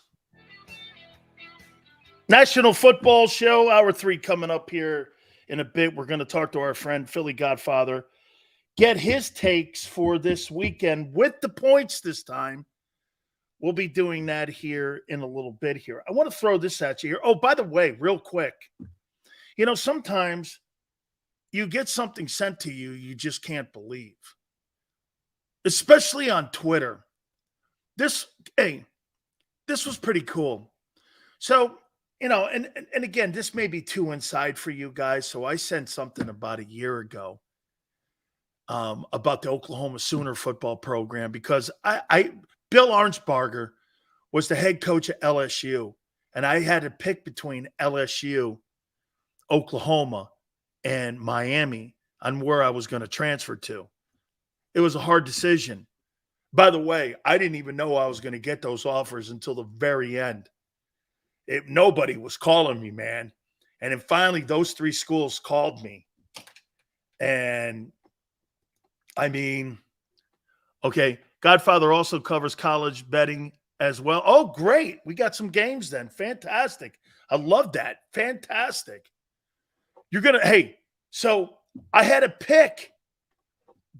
National Football Show, Hour 3 coming up here in a bit. We're going to talk to our friend, Philly Godfather, get his takes for this weekend with the points this time. We'll be doing that here in a little bit here. I want to throw this at you here. Oh, by the way, real quick, you know, sometimes you get something sent to you you just can't believe, especially on Twitter. This was pretty cool. So, you know, and again, this may be too inside for you guys. So I sent something about a year ago about the Oklahoma Sooner football program because Bill Arnsparger was the head coach at LSU, and I had to pick between LSU, Oklahoma, and Miami on where I was going to transfer to. It was a hard decision. By the way, I didn't even know I was going to get those offers until the very end. Nobody was calling me, man. And then finally, those three schools called me. And, I mean, okay, Godfather also covers college betting as well. Oh, great. We got some games then. Fantastic. I love that. Fantastic. So I had a pick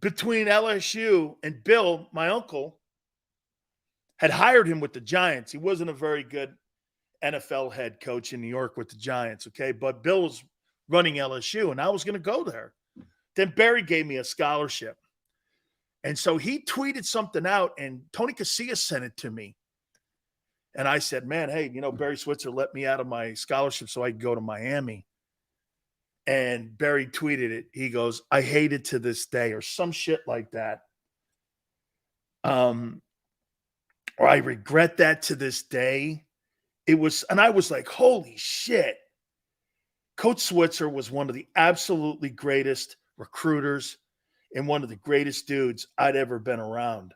between LSU and Bill, my uncle, had hired him with the Giants. He wasn't a very good NFL head coach in New York with the Giants, okay? But Bill was running LSU, and I was going to go there. Then Barry gave me a scholarship. And so he tweeted something out, and Tony Casillas sent it to me. And I said, man, hey, you know, Barry Switzer let me out of my scholarship so I could go to Miami. And Barry tweeted it. He goes, I hate it to this day, or some shit like that. Or I regret that to this day. And I was like, holy shit. Coach Switzer was one of the absolutely greatest recruiters and one of the greatest dudes I'd ever been around.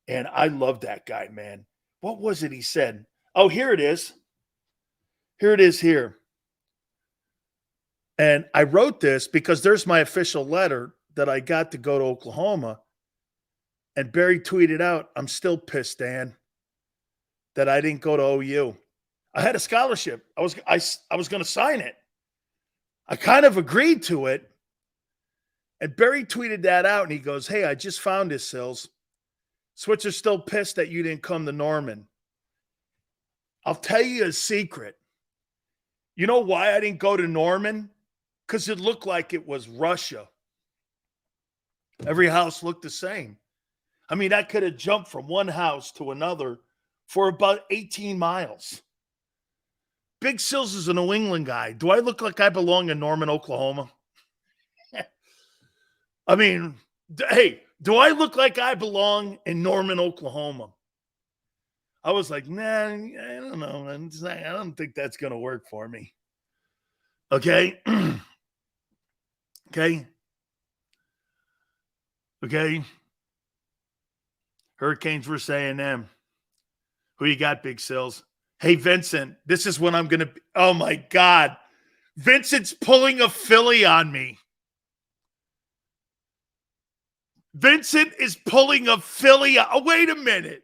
And I love that guy, man. What was it he said? Oh, here it is. Here it is here. And I wrote this because there's my official letter that I got to go to Oklahoma. And Barry tweeted out, I'm still pissed, Dan, that I didn't go to OU. I had a scholarship. I was going to sign it. I kind of agreed to it. And Barry tweeted that out, and he goes, hey, I just found this, Sills. Switzer's still pissed that you didn't come to Norman. I'll tell you a secret. You know why I didn't go to Norman? Because it looked like it was Russia. Every house looked the same. I mean, I could have jumped from one house to another for about 18 miles. Big Sills is a New England guy. Do I look like I belong in Norman, Oklahoma? I mean, hey, Do I look like I belong in Norman, Oklahoma? I was like, nah, I don't know. I don't think that's going to work for me. Okay. Okay. Hurricanes versus A&M. Who you got, Big Sills? Hey, Vincent, this is when I'm going to – oh, my God. Vincent's pulling a Philly on me. Vincent is pulling a Philly. Oh, wait a minute.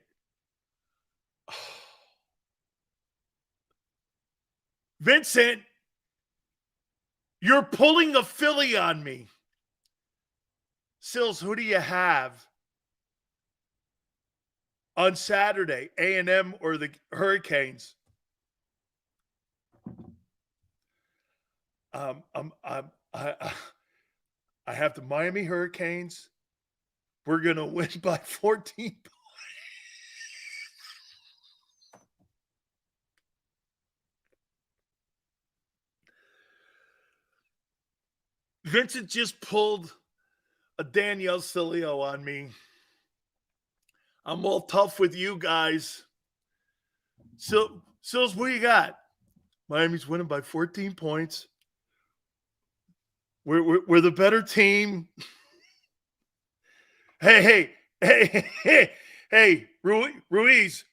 Vincent, you're pulling a Philly on me. Sills, who do you have on Saturday, A&M or the Hurricanes? I have the Miami Hurricanes. We're going to win by 14 points. Vincent just pulled a Daniel Sileo on me. I'm all tough with you guys. Sills, what do you got? Miami's winning by 14 points. We're the better team. Hey, Ruiz.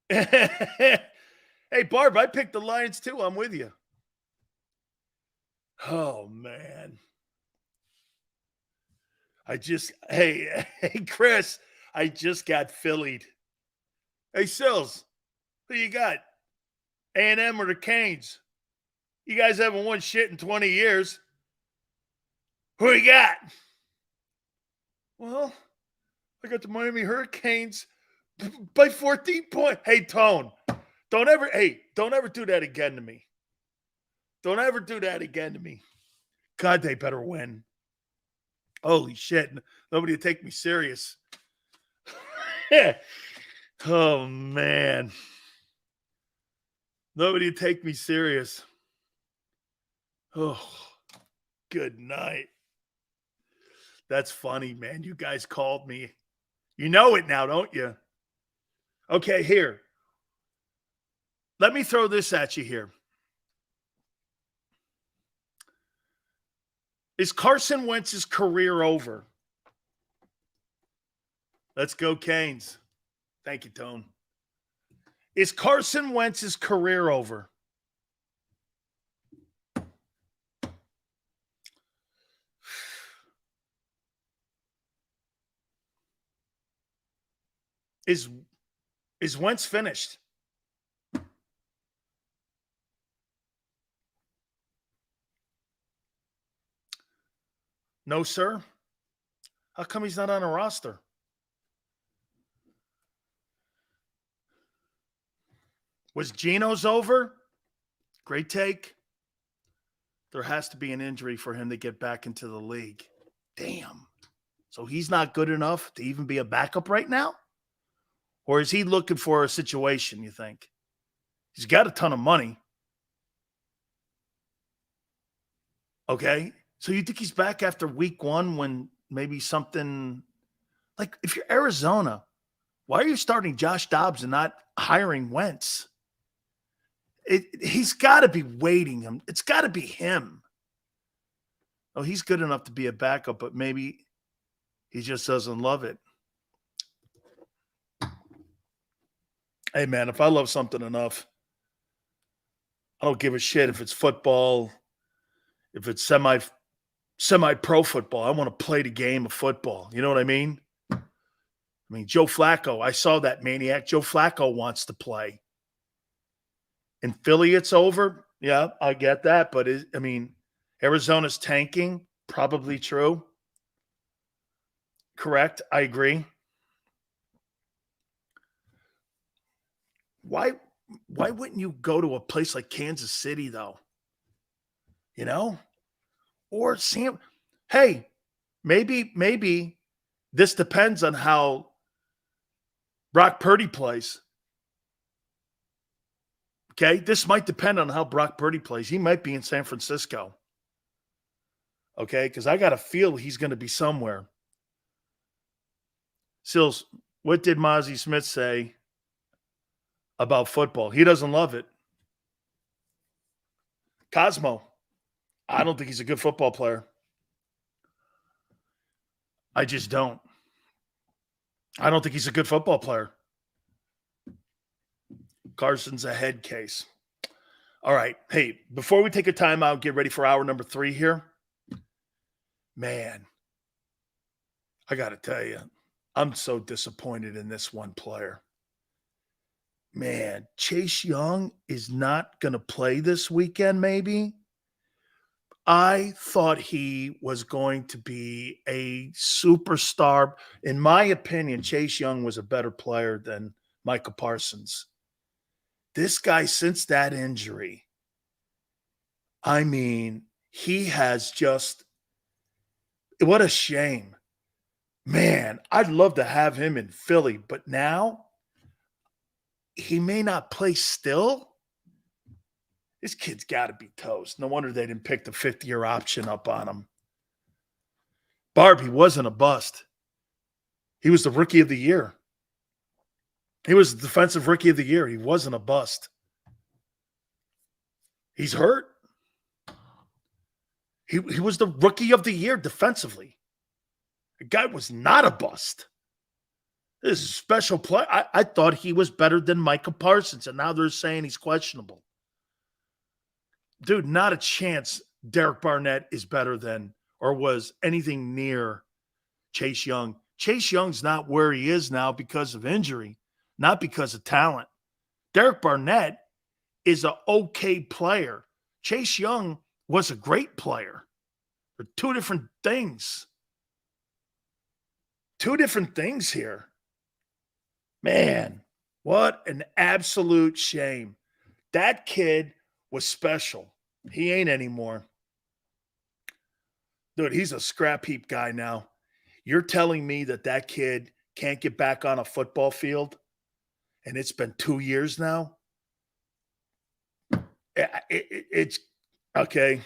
Hey, Barb, I picked the Lions too. I'm with you. Oh, man. Hey, Chris, I just got Phillied. Hey, Sills, who you got? A&M or the Canes? You guys haven't won shit in 20 years. Who you got? Well, I got the Miami Hurricanes by 14 points. Hey, Tone, don't ever do that again to me. Don't ever do that again to me. God, they better win. Holy shit. Nobody will take me serious. Oh, man. Nobody will take me serious. Oh, good night. That's funny, man. You guys called me. You know it now, don't you? Okay, here. Let me throw this at you here. Is Carson Wentz's career over? Let's go, Canes. Thank you, Tone. Is Carson Wentz's career over? Is Wentz finished? No, sir. How come he's not on a roster? Was Geno's over? Great take. There has to be an injury for him to get back into the league. Damn. So he's not good enough to even be a backup right now? Or is he looking for a situation, you think? He's got a ton of money. Okay. So you think he's back after week one when maybe something – like if you're Arizona, why are you starting Josh Dobbs and not hiring Wentz? He's got to be waiting him. It's got to be him. Oh, he's good enough to be a backup, but maybe he just doesn't love it. Hey, man, if I love something enough, I don't give a shit if it's football, if it's semi-pro football. I want to play the game of football. You know what I mean? I mean, Joe Flacco, I saw that maniac. Joe Flacco wants to play. In Philly, it's over. Yeah, I get that. But, Arizona's tanking. Probably true. Correct. I agree. Why wouldn't you go to a place like Kansas City, though? You know? Or Sam. Hey, maybe this depends on how Brock Purdy plays. Okay? This might depend on how Brock Purdy plays. He might be in San Francisco. Okay? Because I got a feel he's going to be somewhere. Sills, what did Mozzie Smith say about football? He doesn't love it. Cosmo, I don't think he's a good football player. I just don't. I don't think he's a good football player. Carson's a head case. All right. Hey, before we take a timeout, get ready for hour number 3 here. Man, I got to tell you, I'm so disappointed in this one player. Man, Chase Young is not going to play this weekend, maybe. I thought he was going to be a superstar. In my opinion, Chase Young was a better player than Micah Parsons. This guy, since that injury, I mean, he has just, what a shame. Man, I'd love to have him in Philly, but now he may not play still. This kid's got to be toast. No wonder they didn't pick the 5th-year option up on him. Barb, he wasn't a bust. He was the rookie of the year. He was the defensive rookie of the year. He wasn't a bust. He's hurt. He was the rookie of the year defensively. The guy was not a bust. This is a special play. I thought he was better than Micah Parsons, and now they're saying he's questionable. Dude, not a chance Derek Barnett is better than or was anything near Chase Young. Chase Young's not where he is now because of injury, not because of talent. Derek Barnett is an okay player. Chase Young was a great player. They're two different things. Two different things here. Man, what an absolute shame. That kid was special. He ain't anymore. Dude, he's a scrap heap guy now. You're telling me that kid can't get back on a football field, and it's been 2 years now? It's okay.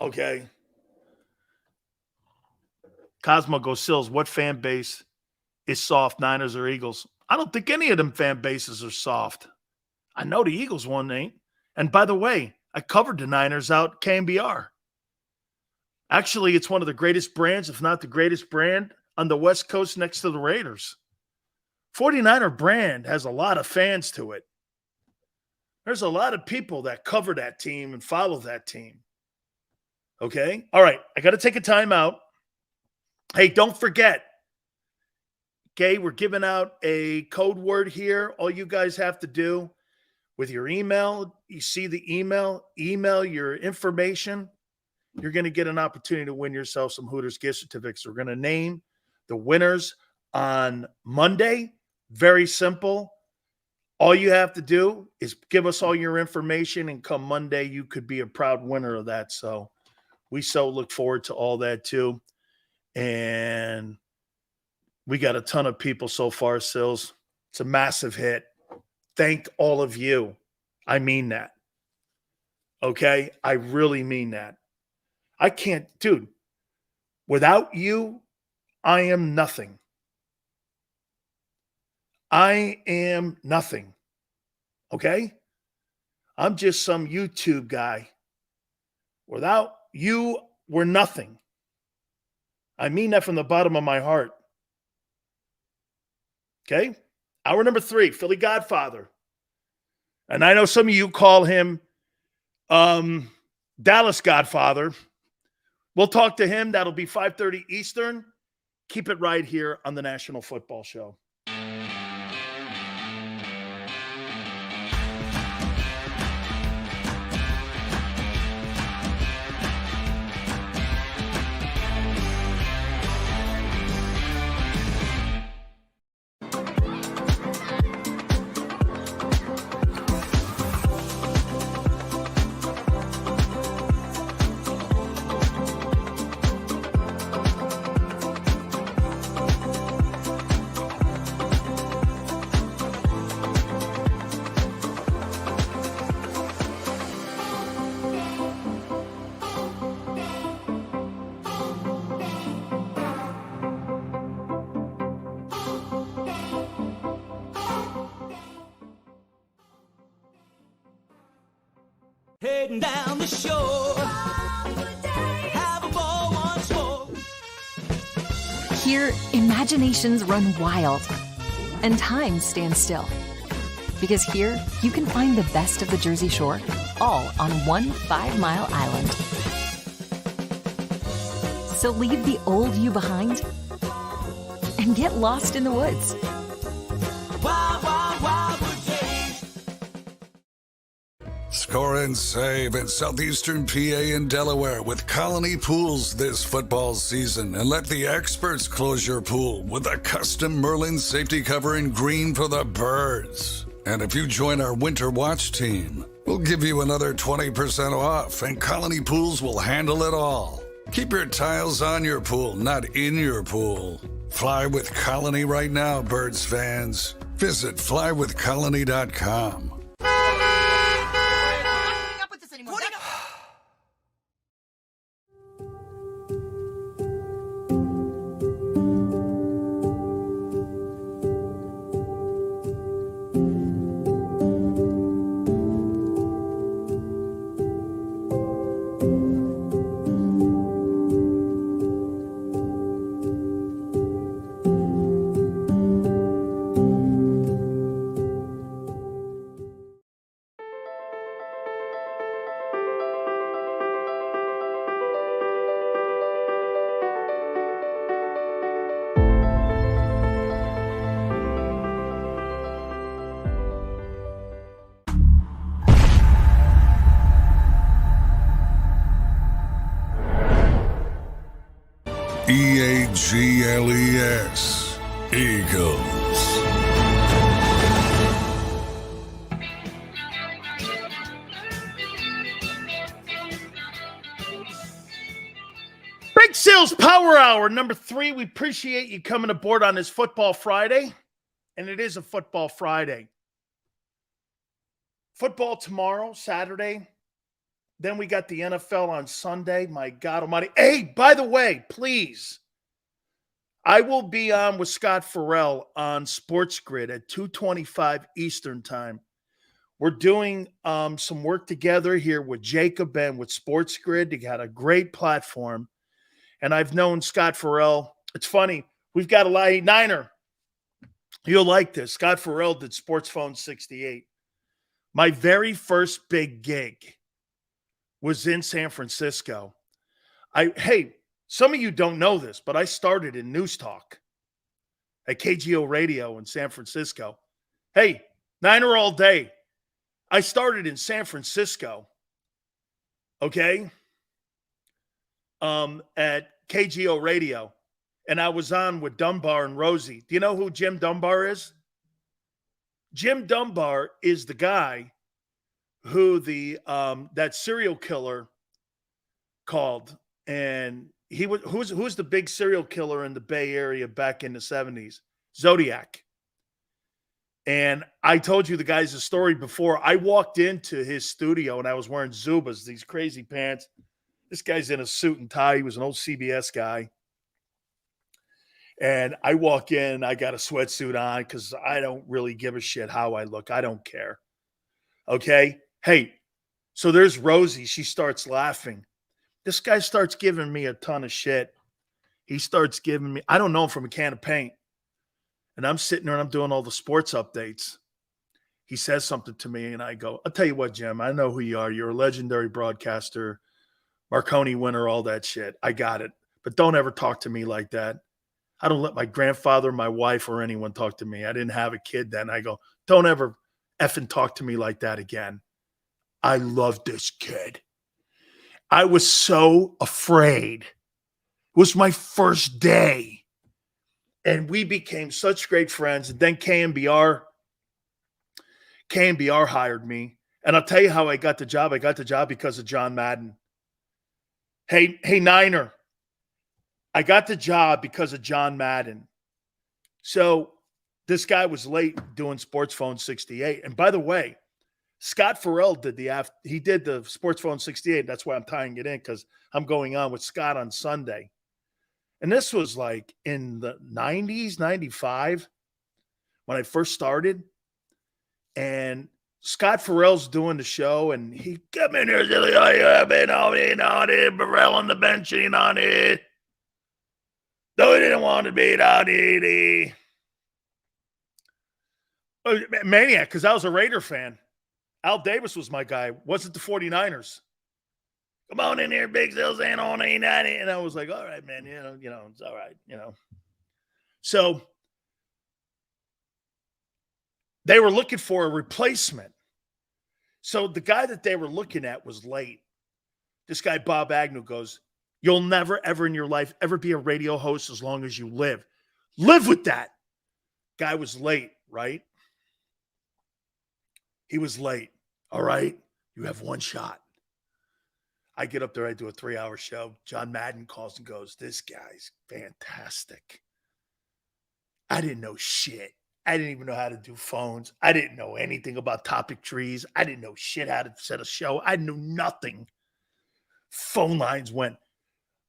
Okay. Cosmo goes, Sills, what fan base is soft, Niners or Eagles? I don't think any of them fan bases are soft. I know the Eagles one ain't. And by the way, I covered the Niners out KMBR. Actually, it's one of the greatest brands, if not the greatest brand, on the West Coast next to the Raiders. 49er brand has a lot of fans to it. There's a lot of people that cover that team and follow that team. Okay? All right. I got to take a timeout. Hey, don't forget. Okay, we're giving out a code word here. All you guys have to do with your email, you see the email your information. You're going to get an opportunity to win yourself some Hooters gift certificates. We're going to name the winners on Monday. Very simple. All you have to do is give us all your information, and come Monday, you could be a proud winner of that. So we so look forward to all that too. And we got a ton of people so far, Sills. It's a massive hit. Thank all of you. I mean that. Okay? I really mean that. I can't, dude, without you, I am nothing. I am nothing. Okay? I'm just some YouTube guy. Without you, we're nothing. I mean that from the bottom of my heart. Okay? Hour number 3, Philly Godfather. And I know some of you call him Dallas Godfather. We'll talk to him. That'll be 5:30 Eastern. Keep it right here on the National Football Show. Heading down the shore, have a ball once more. Here, imaginations run wild and time stands still. Because here, you can find the best of the Jersey Shore, all on one 5-mile island. So leave the old you behind and get lost in the woods. Wild, wild, wildwood days. Score and save in southeastern PA and Delaware with Colony Pools this football season, and let the experts close your pool with a custom Merlin safety cover in green for the birds. And if you join our Winter Watch team, we'll give you another 20% off, and Colony Pools will handle it all. Keep your tiles on your pool, not in your pool. Fly with Colony right now, birds fans. Visit flywithcolony.com. EAGLES, Eagles. Big Sales Power Hour, number 3. We appreciate you coming aboard on this Football Friday. And it is a Football Friday. Football tomorrow, Saturday. Then we got the NFL on Sunday. My God almighty. Hey, by the way, please, I will be on with Scott Farrell on Sports Grid at 2:25 Eastern Time. We're doing some work together here with JAKIB and with Sports Grid. They got a great platform. And I've known Scott Farrell. It's funny. We've got a lot. Niner, you'll like this. Scott Farrell did Sports Phone 68. My very first big gig was in San Francisco. Hey, some of you don't know this, but I started in News Talk at KGO Radio in San Francisco. Hey, Niner all day. I started in San Francisco, okay, at KGO Radio, and I was on with Dunbar and Rosie. Do you know who Jim Dunbar is? Jim Dunbar is the guy who that serial killer called, and who's the big serial killer in the Bay Area back in the 70s? Zodiac. And I told you the guy's story before. I walked into his studio and I was wearing Zubas, these crazy pants. This guy's in a suit and tie. He was an old CBS guy. And I walk in, I got a sweatsuit on because I don't really give a shit how I look. I don't care. Okay? Hey, so there's Rosie. She starts laughing. This guy starts giving me a ton of shit. He starts giving me, I don't know him from a can of paint. And I'm sitting there and I'm doing all the sports updates. He says something to me and I go, I'll tell you what, Jim, I know who you are. You're a legendary broadcaster, Marconi winner, all that shit. I got it. But don't ever talk to me like that. I don't let my grandfather, my wife, or anyone talk to me. I didn't have a kid then. I go, don't ever effing talk to me like that again. I love this kid. I was so afraid. It was my first day. And we became such great friends. And then KMBR hired me. And I'll tell you how I got the job. I got the job because of John Madden. Hey, Niner. I got the job because of John Madden. So this guy was late doing Sports Phone 68. And by the way, Scott Farrell did the Sports Phone 68. That's why I'm tying it in, because I'm going on with Scott on Sunday. And this was like in the 90s, 95, when I first started. And Scott Farrell's doing the show, and he come in here, silly, oh, you have been on it, Burrell on the bench, and on it. Though he didn't want to beat out Edie. Maniac, because I was a Raider fan. Al Davis was my guy. Wasn't the 49ers. Come on in here, Big Zills, and on ain't that it. And I was like, all right, man, you know, it's all right, you know. So they were looking for a replacement. So the guy that they were looking at was late. This guy, Bob Agnew, goes, you'll never, ever in your life ever be a radio host as long as you live. Live with that. Guy was late, right? He was late. All right. You have one shot. I get up there. I do a 3-hour show. John Madden calls and goes, this guy's fantastic. I didn't know shit. I didn't even know how to do phones. I didn't know anything about topic trees. I didn't know shit how to set a show. I knew nothing. Phone lines went.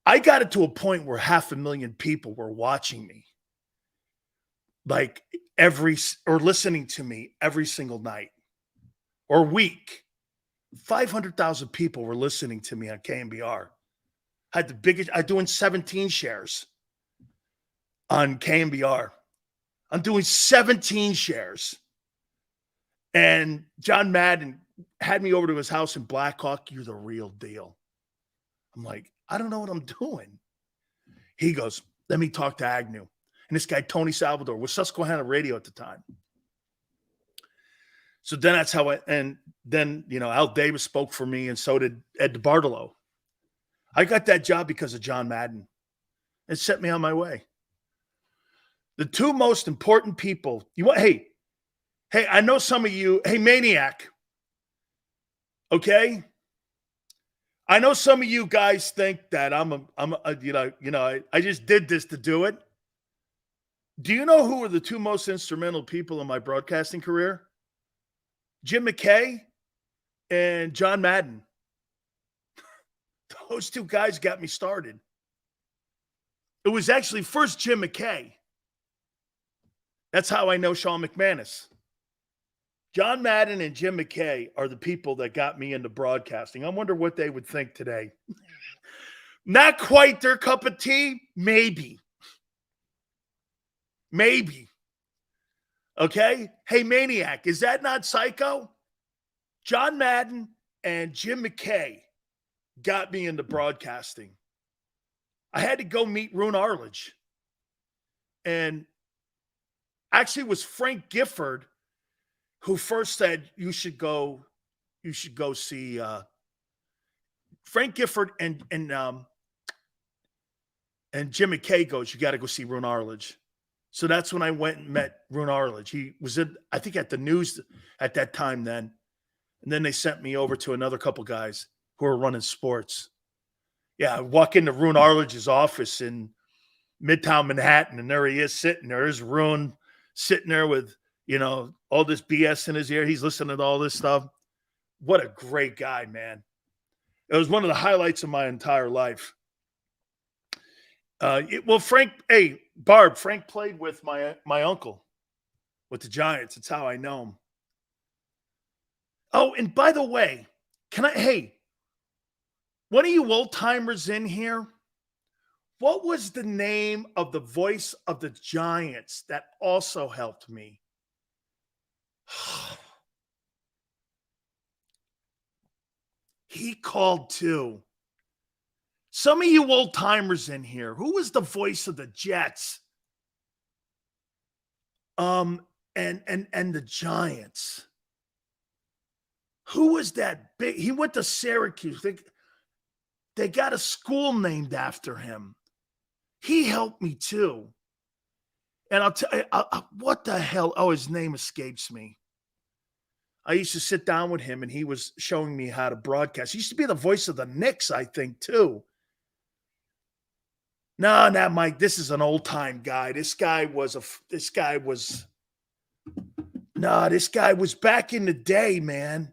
I got it to a point where 500,000 people were watching me. Like or listening to me every single night or week. 500,000 people were listening to me on KMBR. I had the biggest, I'm doing 17 shares on KMBR. I'm doing 17 shares. And John Madden had me over to his house in Blackhawk. You're the real deal. I'm like, I don't know what I'm doing. He goes, let me talk to Agnew. And this guy, Tony Salvador, was Susquehanna Radio at the time. So then that's how then, you know, Al Davis spoke for me, and so did Ed DeBartolo. I got that job because of John Madden. It set me on my way. The two most important people, hey, I know some of you, hey, Maniac, okay? I know some of you guys think that I just did this to do it. Do you know who were the two most instrumental people in my broadcasting career? Jim McKay and John Madden. Those two guys got me started. It was actually first Jim McKay. That's how I know Sean McManus. John Madden and Jim McKay are the people that got me into broadcasting. I wonder what they would think today. Not quite their cup of tea. Maybe. Okay? Hey, Maniac, is that not psycho? John Madden and Jim McKay got me into broadcasting. I had to go meet Roone Arledge. And actually it was Frank Gifford who first said you should go see Frank Gifford and Jim McKay goes, you got to go see Roone Arledge. So that's when I went and met Roone Arledge. He was I think at the news at that time then. And then they sent me over to another couple guys who were running sports. Yeah, I walk into Roone Arledge's office in Midtown Manhattan, and there he is sitting there. There's Roone sitting there with, you know, all this BS in his ear. He's listening to all this stuff. What a great guy, man. It was one of the highlights of my entire life. Frank played with my uncle with the Giants. That's how I know him. Oh, and by the way, one of you old timers in here, what was the name of the voice of the Giants that also helped me? He called too. Some of you old timers in here, who was the voice of the Jets? And the Giants. Who was that big? He went to Syracuse. They got a school named after him. He helped me too. And I'll tell you, what the hell? Oh, his name escapes me. I used to sit down with him, and he was showing me how to broadcast. He used to be the voice of the Knicks, I think, too. No, not Mike. This is an old-time guy. This guy was back in the day, man.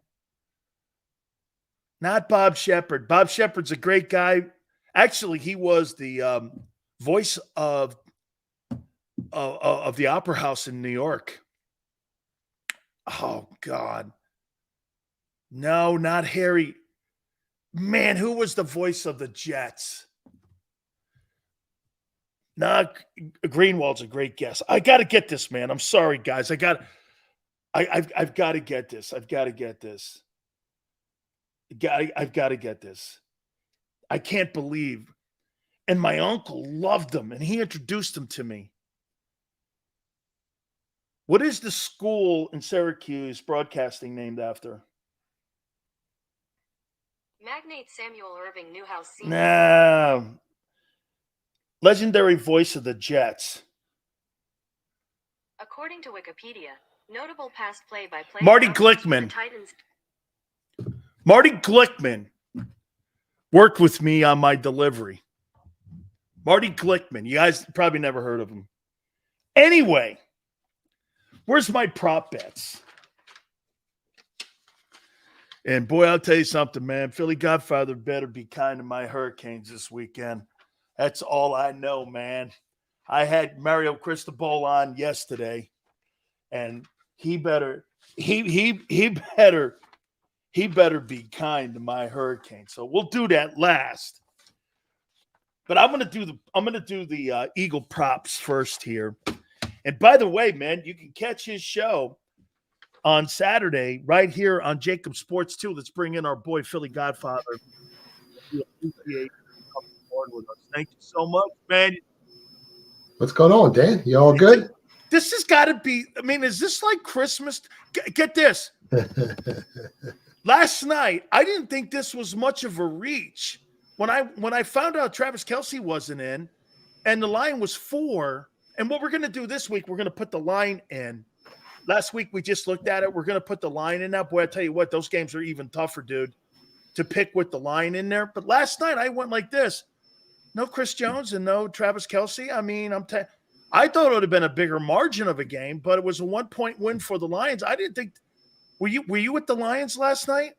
Not Bob Shepard. Bob Shepard's a great guy. Actually, he was the voice of the Opera House in New York. Oh, God. No, not Harry. Man, who was the voice of the Jets? Nah, Greenwald's a great guess. I got to get this, man. I'm sorry, guys. I've got to get this. I've got to get this. I've got to get this. I can't believe. And my uncle loved him, and he introduced him to me. What is the school in Syracuse broadcasting named after? Magnate Samuel Irving Newhouse Sr. Nah. Legendary voice of the Jets. According to Wikipedia, notable past play-by-play Marty announcers for the Glickman. Titans. Marty Glickman worked with me on my delivery. Marty Glickman. You guys probably never heard of him. Anyway, where's my prop bets? And boy, I'll tell you something, man. Philly Godfather better be kind to my Hurricanes this weekend. That's all I know, man. I had Mario Cristobal on yesterday, and he better be kind to my Hurricanes. So we'll do that last. But I'm gonna do the Eagle props first here. And by the way, man, you can catch his show on Saturday right here on JAKIB Sports too. Let's bring in our boy Philly Godfather. Thank you so much, man. What's going on, Dan? You all good? This has got to be. I mean, is this like Christmas? Get this. Last night, I didn't think this was much of a reach. When I found out Travis Kelce wasn't in, and the line was 4. And what we're going to do this week, we're going to put the line in. Last week we just looked at it. We're going to put the line in now. Boy, I tell you what, those games are even tougher, dude, to pick with the line in there. But last night I went like this. No Chris Jones and no Travis Kelce. I mean, I thought it would have been a bigger margin of a game, but it was a 1-point win for the Lions. I didn't think – were you with the Lions last night?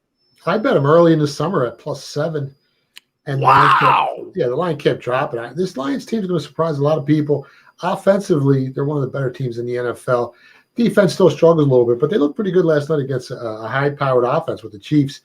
I bet them early in the summer at +7. And wow. The line kept dropping. This Lions team is going to surprise a lot of people. Offensively, they're one of the better teams in the NFL. Defense still struggles a little bit, but they looked pretty good last night against a high-powered offense with the Chiefs.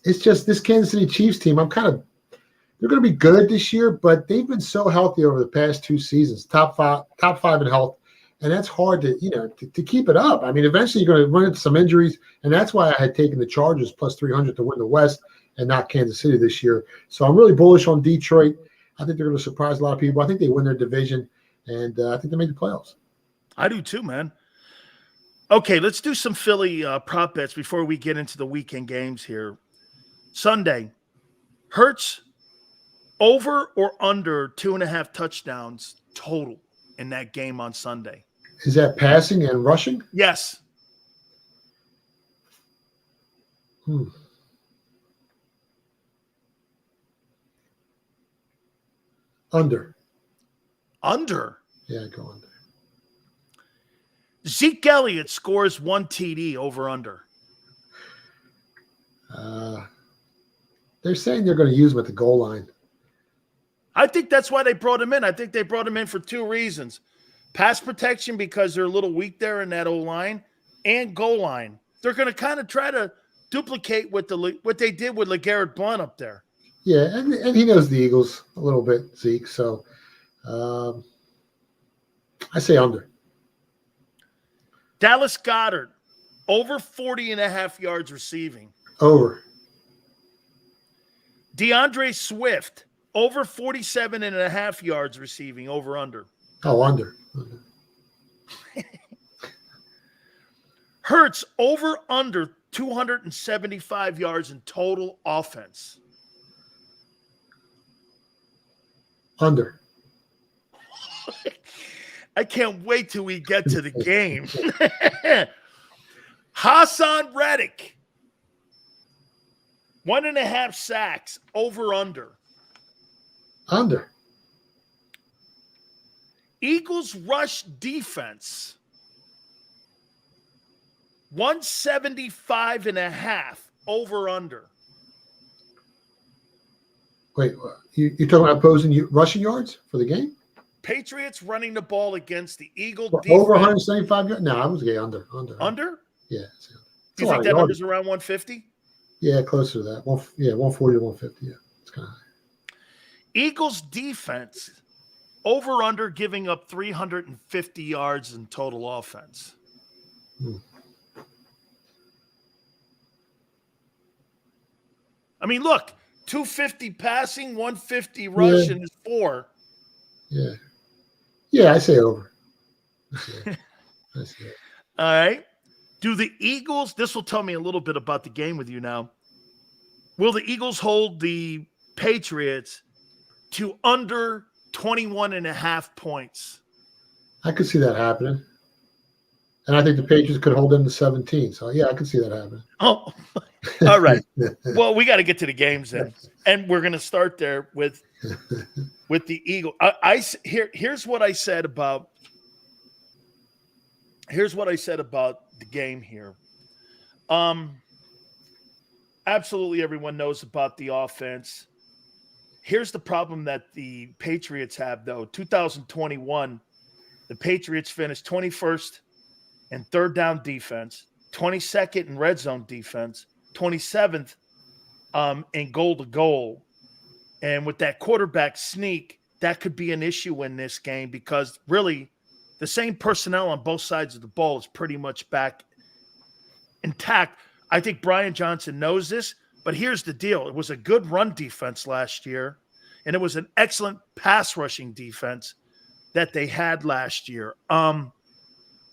It's just this Kansas City Chiefs team, they're going to be good this year, but they've been so healthy over the past 2 seasons, top five in health, and that's hard to keep it up. I mean, eventually you're going to run into some injuries, and that's why I had taken the Chargers +300 to win the West and not Kansas City this year. So I'm really bullish on Detroit. I think they're going to surprise a lot of people. I think they win their division, and I think they make the playoffs. I do too, man. Okay, let's do some Philly prop bets before we get into the weekend games here. Sunday, Hurts over or under 2.5 touchdowns total in that game on Sunday. Is that passing and rushing? Yes. Under. Under? Yeah, go under. Zeke Elliott scores 1 TD over under. They're saying they're going to use him at the goal line. I think that's why they brought him in. I think they brought him in for 2 reasons. Pass protection because they're a little weak there in that O-line, and goal line. They're going to kind of try to duplicate what they did with LeGarrette Blount up there. Yeah, and he knows the Eagles a little bit, Zeke. So I say under. Dallas Goedert, over 40.5 yards receiving. Over. DeAndre Swift, over 47.5 yards receiving, over under. Oh, under. Hurts, over under 275 yards in total offense. Under. I can't wait till we get to the game. Hassan Reddick, 1.5 sacks, over under. Under. Eagles rush defense, 175.5, over under. Wait, you're talking about opposing rushing yards for the game? Patriots running the ball against the Eagle Well, defense. over 175 yards? No, I was going under. Under? Yeah. It's You a lot think of that yardage. number's around 150? Yeah, closer to that. 140 to 150. Yeah, it's kind of high. Eagles defense, over under giving up 350 yards in total offense. I mean, look, 250 passing, 150 rushing is 4. Yeah. Yeah, I say over. I say it. All right. Do the Eagles, this will tell me a little bit about the game with you now. Will the Eagles hold the Patriots to under 21.5 points? I could see that happening. And I think the Patriots could hold them to 17. So, yeah, I could see that happening. Oh, all right. Well, we got to get to the games then. And we're going to start there with the Eagle. Here's what I said about the game here. Absolutely everyone knows about the offense. Here's the problem that the Patriots have, though. 2021, the Patriots finished 21st in third down defense, 22nd in red zone defense, 27th in goal to goal. And with that quarterback sneak, that could be an issue in this game because really the same personnel on both sides of the ball is pretty much back intact. I think Brian Johnson knows this, but here's the deal. It was a good run defense last year, and it was an excellent pass rushing defense that they had last year.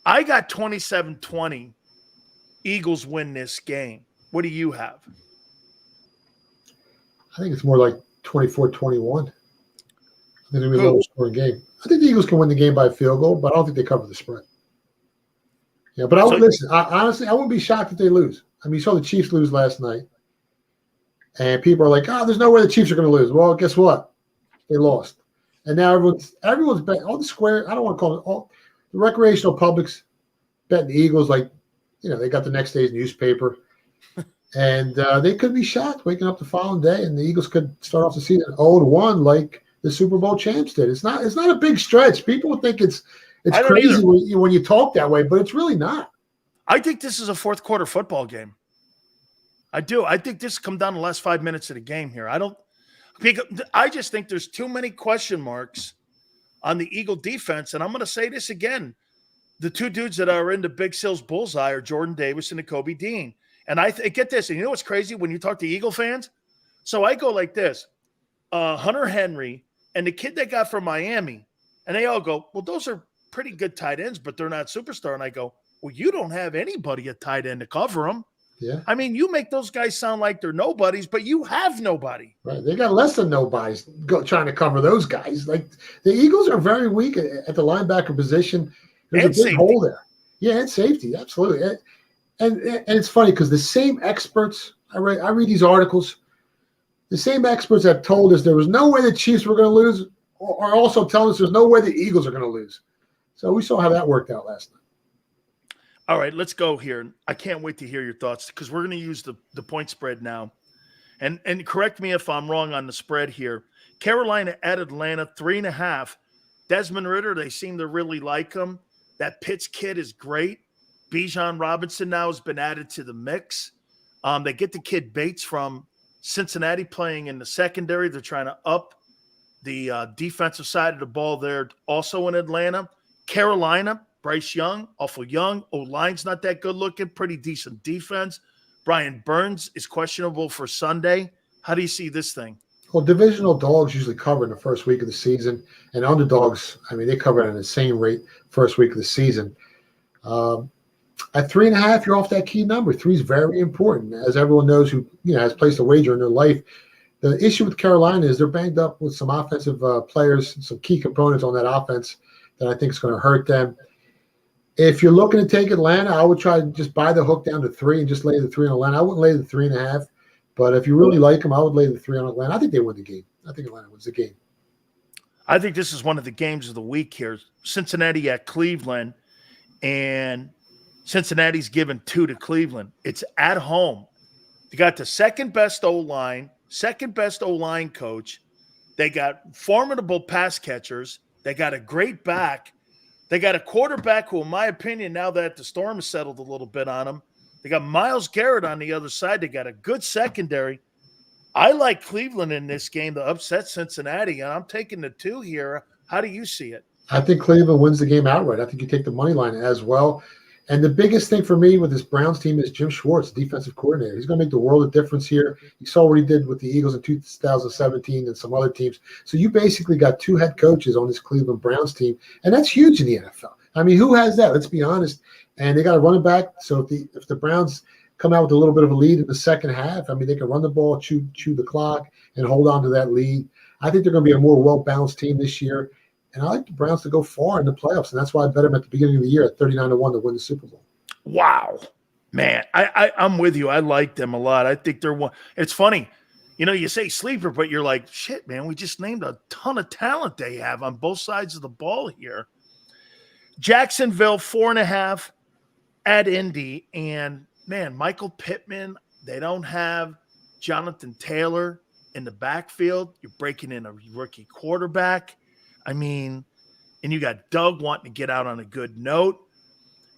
I got 27-20. Eagles win this game. What do you have? I think it's more like 24-21. I think it'll be a lower scoring game. I think the Eagles can win the game by a field goal, but I don't think they cover the spread. Yeah, but listen. Honestly, I wouldn't be shocked if they lose. I mean, you saw the Chiefs lose last night, and people are like, "Oh, there's no way the Chiefs are going to lose." Well, guess what? They lost, and now everyone's betting. All the square. I don't want to call it all the recreational public's betting the Eagles. Like, they got the next day's newspaper, and they could be shocked waking up the following day, and the Eagles could start off the season 0-1 like the Super Bowl champs did. It's not a big stretch. People would think it's crazy when you talk that way, but it's really not. I think this is a fourth quarter football game. I do. I think this comes down to the last 5 minutes of the game here. I just think there's too many question marks on the Eagle defense. And I'm going to say this again. The two dudes that are in the Big Sills bullseye are Jordan Davis and Nakobe Dean. And I get this. And you know what's crazy when you talk to Eagle fans? So I go like this. Hunter Henry and the kid they got from Miami. And they all go, well, those are pretty good tight ends, but they're not superstar. And I go, well, you don't have anybody at tight end to cover them. Yeah. I mean, you make those guys sound like they're nobodies, but you have nobody. Right. They got less than nobodies trying to cover those guys. Like the Eagles are very weak at the linebacker position. There's a big hole there. Yeah, and safety. Absolutely. And it's funny because the same experts, I read these articles, the same experts that told us there was no way the Chiefs were going to lose are also telling us there's no way the Eagles are going to lose. So we saw how that worked out last night. All right, let's go here. I can't wait to hear your thoughts because we're going to use the point spread now. And correct me if I'm wrong on the spread here. Carolina at Atlanta, 3.5. Desmond Ridder, they seem to really like him. That Pitts kid is great. Bijan Robinson now has been added to the mix. They get the kid Bates from Cincinnati playing in the secondary. They're trying to up the defensive side of the ball there also in Atlanta. Carolina, Bryce Young, awful young. O-line's not that good looking. Pretty decent defense. Brian Burns is questionable for Sunday. How do you see this thing? Well, divisional dogs usually cover in the first week of the season, and underdogs, I mean, they cover at an insane rate first week of the season. At 3.5, you're off that key number. 3 is very important, as everyone knows who has placed a wager in their life. The issue with Carolina is they're banged up with some offensive players, some key components on that offense that I think is going to hurt them. If you're looking to take Atlanta, I would try to just buy the hook down to 3 and just lay the 3 on Atlanta. I wouldn't lay the 3.5, but if you really like them, I would lay the 3 on Atlanta. I think they win the game. I think Atlanta wins the game. I think this is one of the games of the week here. Cincinnati at Cleveland, and Cincinnati's given 2 to Cleveland. It's at home. They got the second best O-line coach. They got formidable pass catchers. They got a great back. They got a quarterback who, in my opinion, now that the storm has settled a little bit on him, They got Myles Garrett on the other side. They got a good secondary. I like Cleveland in this game to upset Cincinnati, and I'm taking the 2 here. How do you see it? I think Cleveland wins the game outright. I think you take the money line as well. And the biggest thing for me with this Browns team is Jim Schwartz, defensive coordinator. He's going to make the world of difference here. You saw what he did with the Eagles in 2017 and some other teams. So you basically got 2 head coaches on this Cleveland Browns team, and that's huge in the NFL. I mean, who has that? Let's be honest. And they got a running back. So if the Browns come out with a little bit of a lead in the second half, I mean, they can run the ball, chew the clock, and hold on to that lead. I think they're going to be a more well-balanced team this year. And I like the Browns to go far in the playoffs, and that's why I bet them at the beginning of the year at 39-1 to win the Super Bowl. Wow, man, I'm with you. I like them a lot. I think they're one. It's funny, you say sleeper, but you're like, shit, man. We just named a ton of talent they have on both sides of the ball here. Jacksonville 4.5 at Indy, and man, Michael Pittman. They don't have Jonathan Taylor in the backfield. You're breaking in a rookie quarterback. I mean, and you got Doug wanting to get out on a good note.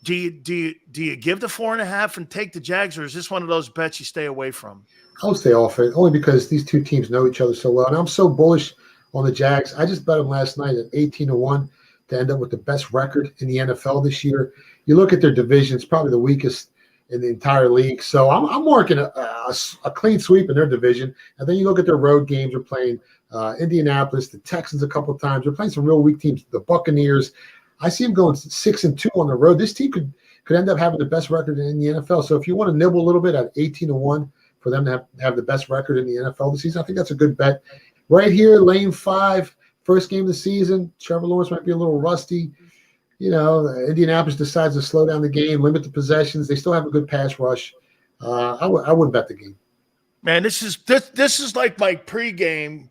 Do you give the 4.5 and take the Jags, or is this one of those bets you stay away from? I would stay off it, only because these 2 teams know each other so well. And I'm so bullish on the Jags. I just bet them last night at 18-1 to end up with the best record in the NFL this year. You look at their division, it's probably the weakest in the entire league. So I'm marking a clean sweep in their division. And then you look at their road games. They're playing Indianapolis, the Texans a couple of times. They're playing some real weak teams, the Buccaneers. I see them going 6-2 on the road. This team could end up having the best record in the NFL. So if you want to nibble a little bit at 18-1 for them to have the best record in the NFL this season, I think that's a good bet. Right here, lane 5, first game of the season. Trevor Lawrence might be a little rusty. Indianapolis decides to slow down the game, limit the possessions. They still have a good pass rush. I wouldn't bet the game. Man, this is like my pregame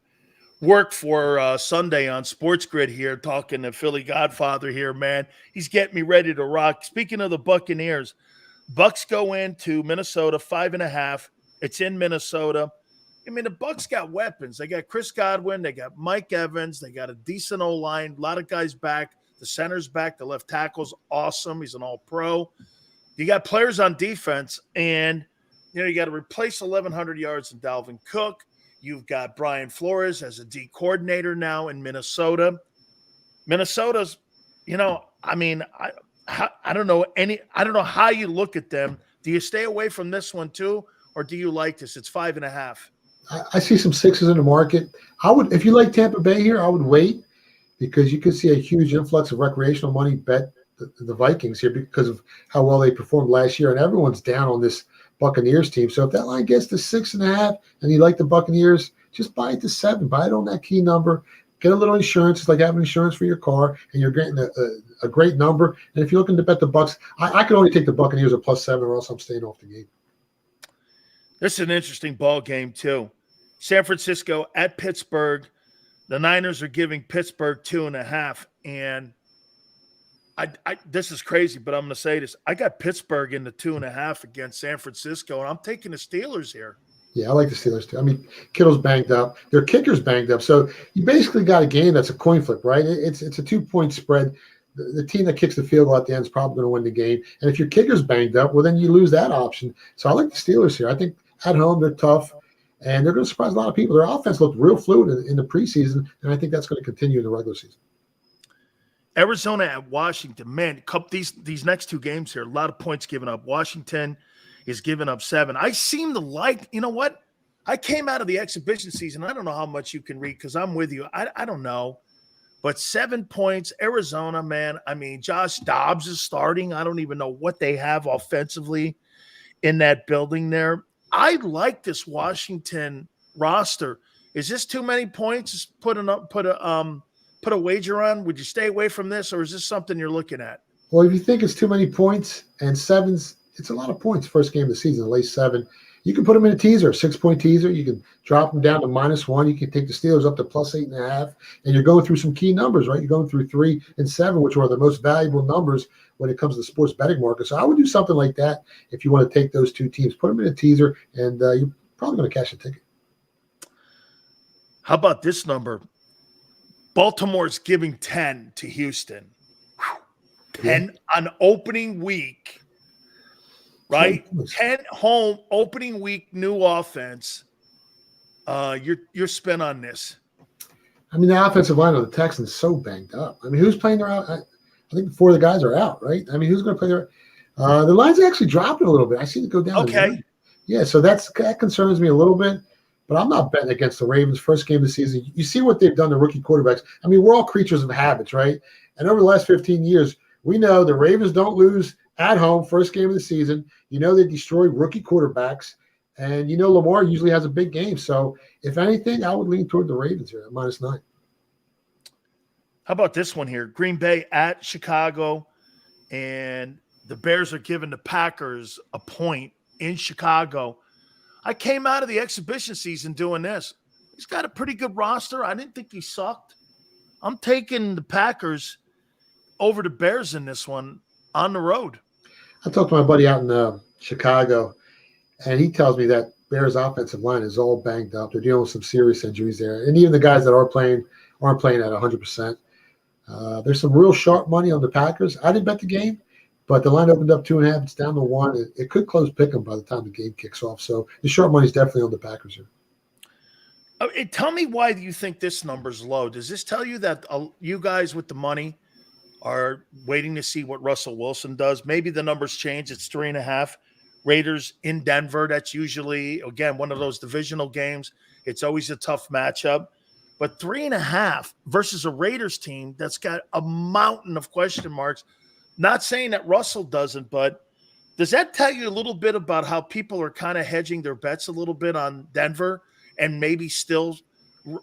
work for Sunday on Sports Grid here, talking to Philly Godfather here, man. He's getting me ready to rock. Speaking of the Buccaneers, Bucks go into Minnesota 5.5. It's in Minnesota. I mean, the Bucks got weapons. They got Chris Godwin. They got Mike Evans. They got a decent O-line. A lot of guys back. The center's back. The left tackle's awesome. He's an all-pro. You got players on defense, and, you got to replace 1,100 yards in Dalvin Cook. You've got Brian Flores as a D coordinator now in Minnesota. Minnesota's, I don't know how you look at them. Do you stay away from this one too, or do you like this? It's 5.5. I see some 6s in the market. If you like Tampa Bay here, I would wait, because you could see a huge influx of recreational money bet the Vikings here because of how well they performed last year, and everyone's down on this Buccaneers team. So if that line gets to 6.5 and you like the Buccaneers, just buy it to 7. Buy it on that key number. Get a little insurance. It's like having insurance for your car, and you're getting a great number. And if you're looking to bet the Bucks, I could only take the Buccaneers at +7, or else I'm staying off the game. This is an interesting ball game too. San Francisco at Pittsburgh. The Niners are giving Pittsburgh 2.5, and this is crazy, but I'm going to say this. I got Pittsburgh in the 2.5 against San Francisco, and I'm taking the Steelers here. Yeah, I like the Steelers too. I mean, Kittle's banged up. Their kicker's banged up. So you basically got a game that's a coin flip, right? It's a 2-point spread. The team that kicks the field goal at the end is probably going to win the game. And if your kicker's banged up, well, then you lose that option. So I like the Steelers here. I think at home they're tough, and they're going to surprise a lot of people. Their offense looked real fluid in the preseason, and I think that's going to continue in the regular season. Arizona at Washington. Man, these next 2 games here, a lot of points given up. Washington is giving up 7. I seem to like, you know what? I came out of the exhibition season. I don't know how much you can read because I'm with you. I don't know. But 7 points, Arizona, man. I mean, Josh Dobbs is starting. I don't even know what they have offensively in that building there. I like this Washington roster. Is this too many points? Just put a wager on? Would you stay away from this, or is this something you're looking at? Well, if you think it's too many points, and 7's, it's a lot of points first game of the season, late 7. You can put them in a teaser, a 6-point teaser. You can drop them down to -1. You can take the Steelers up to +8.5, and you're going through some key numbers, right? You're going through 3 and 7, which are the most valuable numbers when it comes to the sports betting market. So I would do something like that if you want to take those 2 teams. Put them in a teaser, and you're probably going to cash a ticket. How about this number? Baltimore's giving 10 to Houston. 10 on opening week. right? 10 home opening week new offense. Your spin on this. I mean, the offensive line of the Texans is so banged up. I mean, who's playing their out? I think 4 of the guys are out, right? I mean, who's going to play their the line's actually dropping a little bit. I see it go down. Okay. Yeah, so that concerns me a little bit, but I'm not betting against the Ravens first game of the season. You see what they've done to rookie quarterbacks. I mean, we're all creatures of habits, right? And over the last 15 years, we know the Ravens don't lose at home first game of the season. You know they destroy rookie quarterbacks. And you know Lamar usually has a big game. So if anything, I would lean toward the Ravens here at -9. How about this one here? Green Bay at Chicago, and the Bears are giving the Packers a point in Chicago. I came out of the exhibition season doing this. He's got a pretty good roster. I didn't think he sucked. I'm taking the Packers over the Bears in this one on the road. I talked to my buddy out in Chicago, and he tells me that Bears offensive line is all banged up. They're dealing with some serious injuries there. And even the guys that are playing aren't playing at 100%. There's some real sharp money on the Packers. I didn't bet the game, but the line opened up 2.5. It's down to 1. It could close pick'em by the time the game kicks off. So the sharp money is definitely on the Packers here. Tell me why do you think this number's low? Does this tell you that you guys with the money are waiting to see what Russell Wilson does? Maybe the numbers change. It's 3.5. Raiders in Denver. That's usually, again, one of those divisional games. It's always a tough matchup. But 3.5 versus a Raiders team that's got a mountain of question marks. Not saying that Russell doesn't, but does that tell you a little bit about how people are kind of hedging their bets a little bit on Denver and maybe still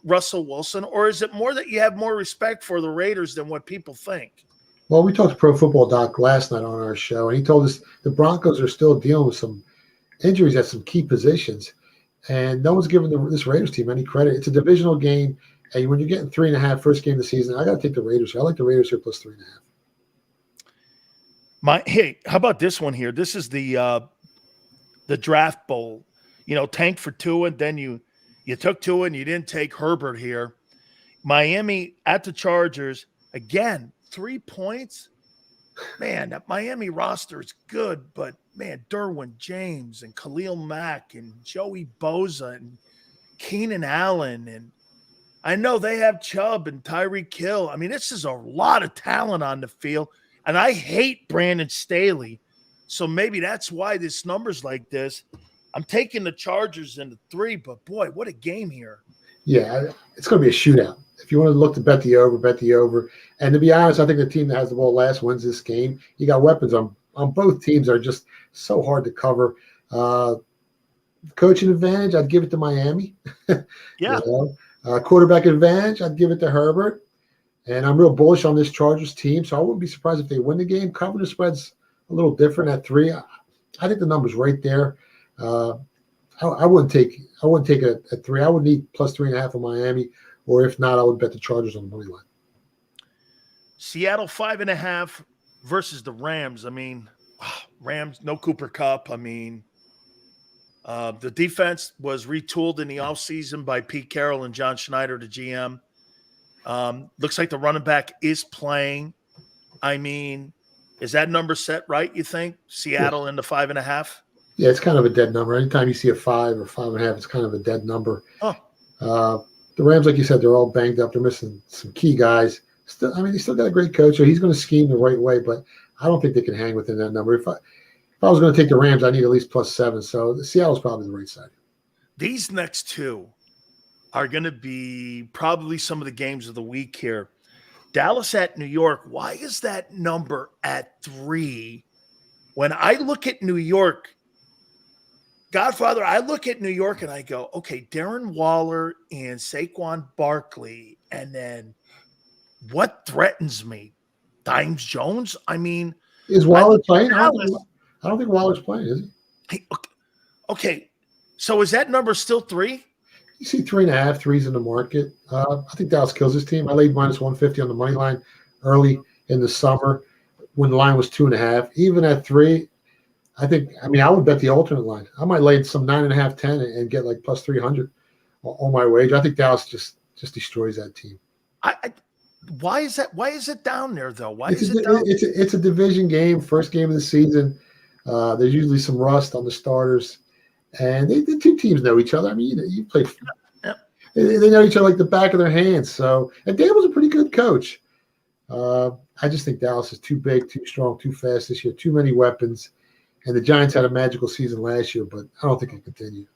Russell Wilson? Or is it more that you have more respect for the Raiders than what people think? Well, we talked to Pro Football Doc last night on our show, and he told us the Broncos are still dealing with some injuries at some key positions, and no one's giving this Raiders team any credit. It's a divisional game, and when you're getting 3.5 first game of the season, I got to take the Raiders here. I like the Raiders here plus 3.5. Hey, how about this one here? This is the draft bowl. You know, tank for Tua, and then you took Tua and you didn't take Herbert here. Miami at the Chargers again. 3 points, man. That Miami roster is good, but man, Derwin James and Khalil Mack and Joey Bosa and Keenan Allen, and I know they have Chubb and Tyreek Hill. I mean, this is a lot of talent on the field, and I hate Brandon Staley, so maybe that's why this number's like this. I'm taking the Chargers in the 3, but boy, what a game here! Yeah, it's going to be a shootout. If you want to look to bet the over, bet the over. And to be honest, I think the team that has the ball last wins this game. You got weapons on both teams that are just so hard to cover. Coaching advantage, I'd give it to Miami. Yeah. Quarterback advantage, I'd give it to Herbert. And I'm real bullish on this Chargers team, so I wouldn't be surprised if they win the game. Cover the spread's a little different at 3. I think the number's right there. I wouldn't take it at 3. I would need plus 3.5 on Miami. Or if not, I would bet the Chargers on the money line. Seattle 5.5 versus the Rams. I mean, Rams, no Cooper Kupp. I mean, the defense was retooled in the offseason by Pete Carroll and John Schneider, the GM. Looks like the running back is playing. I mean, is that number set right, you think? Seattle in the 5.5? Yeah, it's kind of a dead number. Anytime you see a 5 or 5.5, it's kind of a dead number. The Rams, like you said, they're all banged up. They're missing some key guys. Still, I mean, they still got a great coach, so he's going to scheme the right way, but I don't think they can hang within that number. If I was going to take the Rams, I need at least plus 7, so Seattle's probably the right side. These next two are going to be probably some of the games of the week here. Dallas at New York. Why is that number at 3? When I look at New York, Godfather, I look at New York and I go, okay, Darren Waller and Saquon Barkley, and then what threatens me? Dimes Jones? I mean, is Waller playing? I don't think Waller's playing, is he? Okay, so is that number still 3? You see 3.5, 3's in the market. I think Dallas kills his team. I laid minus 150 on the money line early in the summer when the line was 2.5. Even at 3, I would bet the alternate line. I might lay some 9.5, 10 and get like plus 300 on my wage. I think Dallas just destroys that team. Why is that? Why is it down there though? It's a division game, first game of the season. There's usually some rust on the starters, and the two teams know each other. I mean, you play. They know each other like the back of their hands. So, and Dan was a pretty good coach. I just think Dallas is too big, too strong, too fast this year. Too many weapons, and the Giants had a magical season last year, but I don't think it can continue.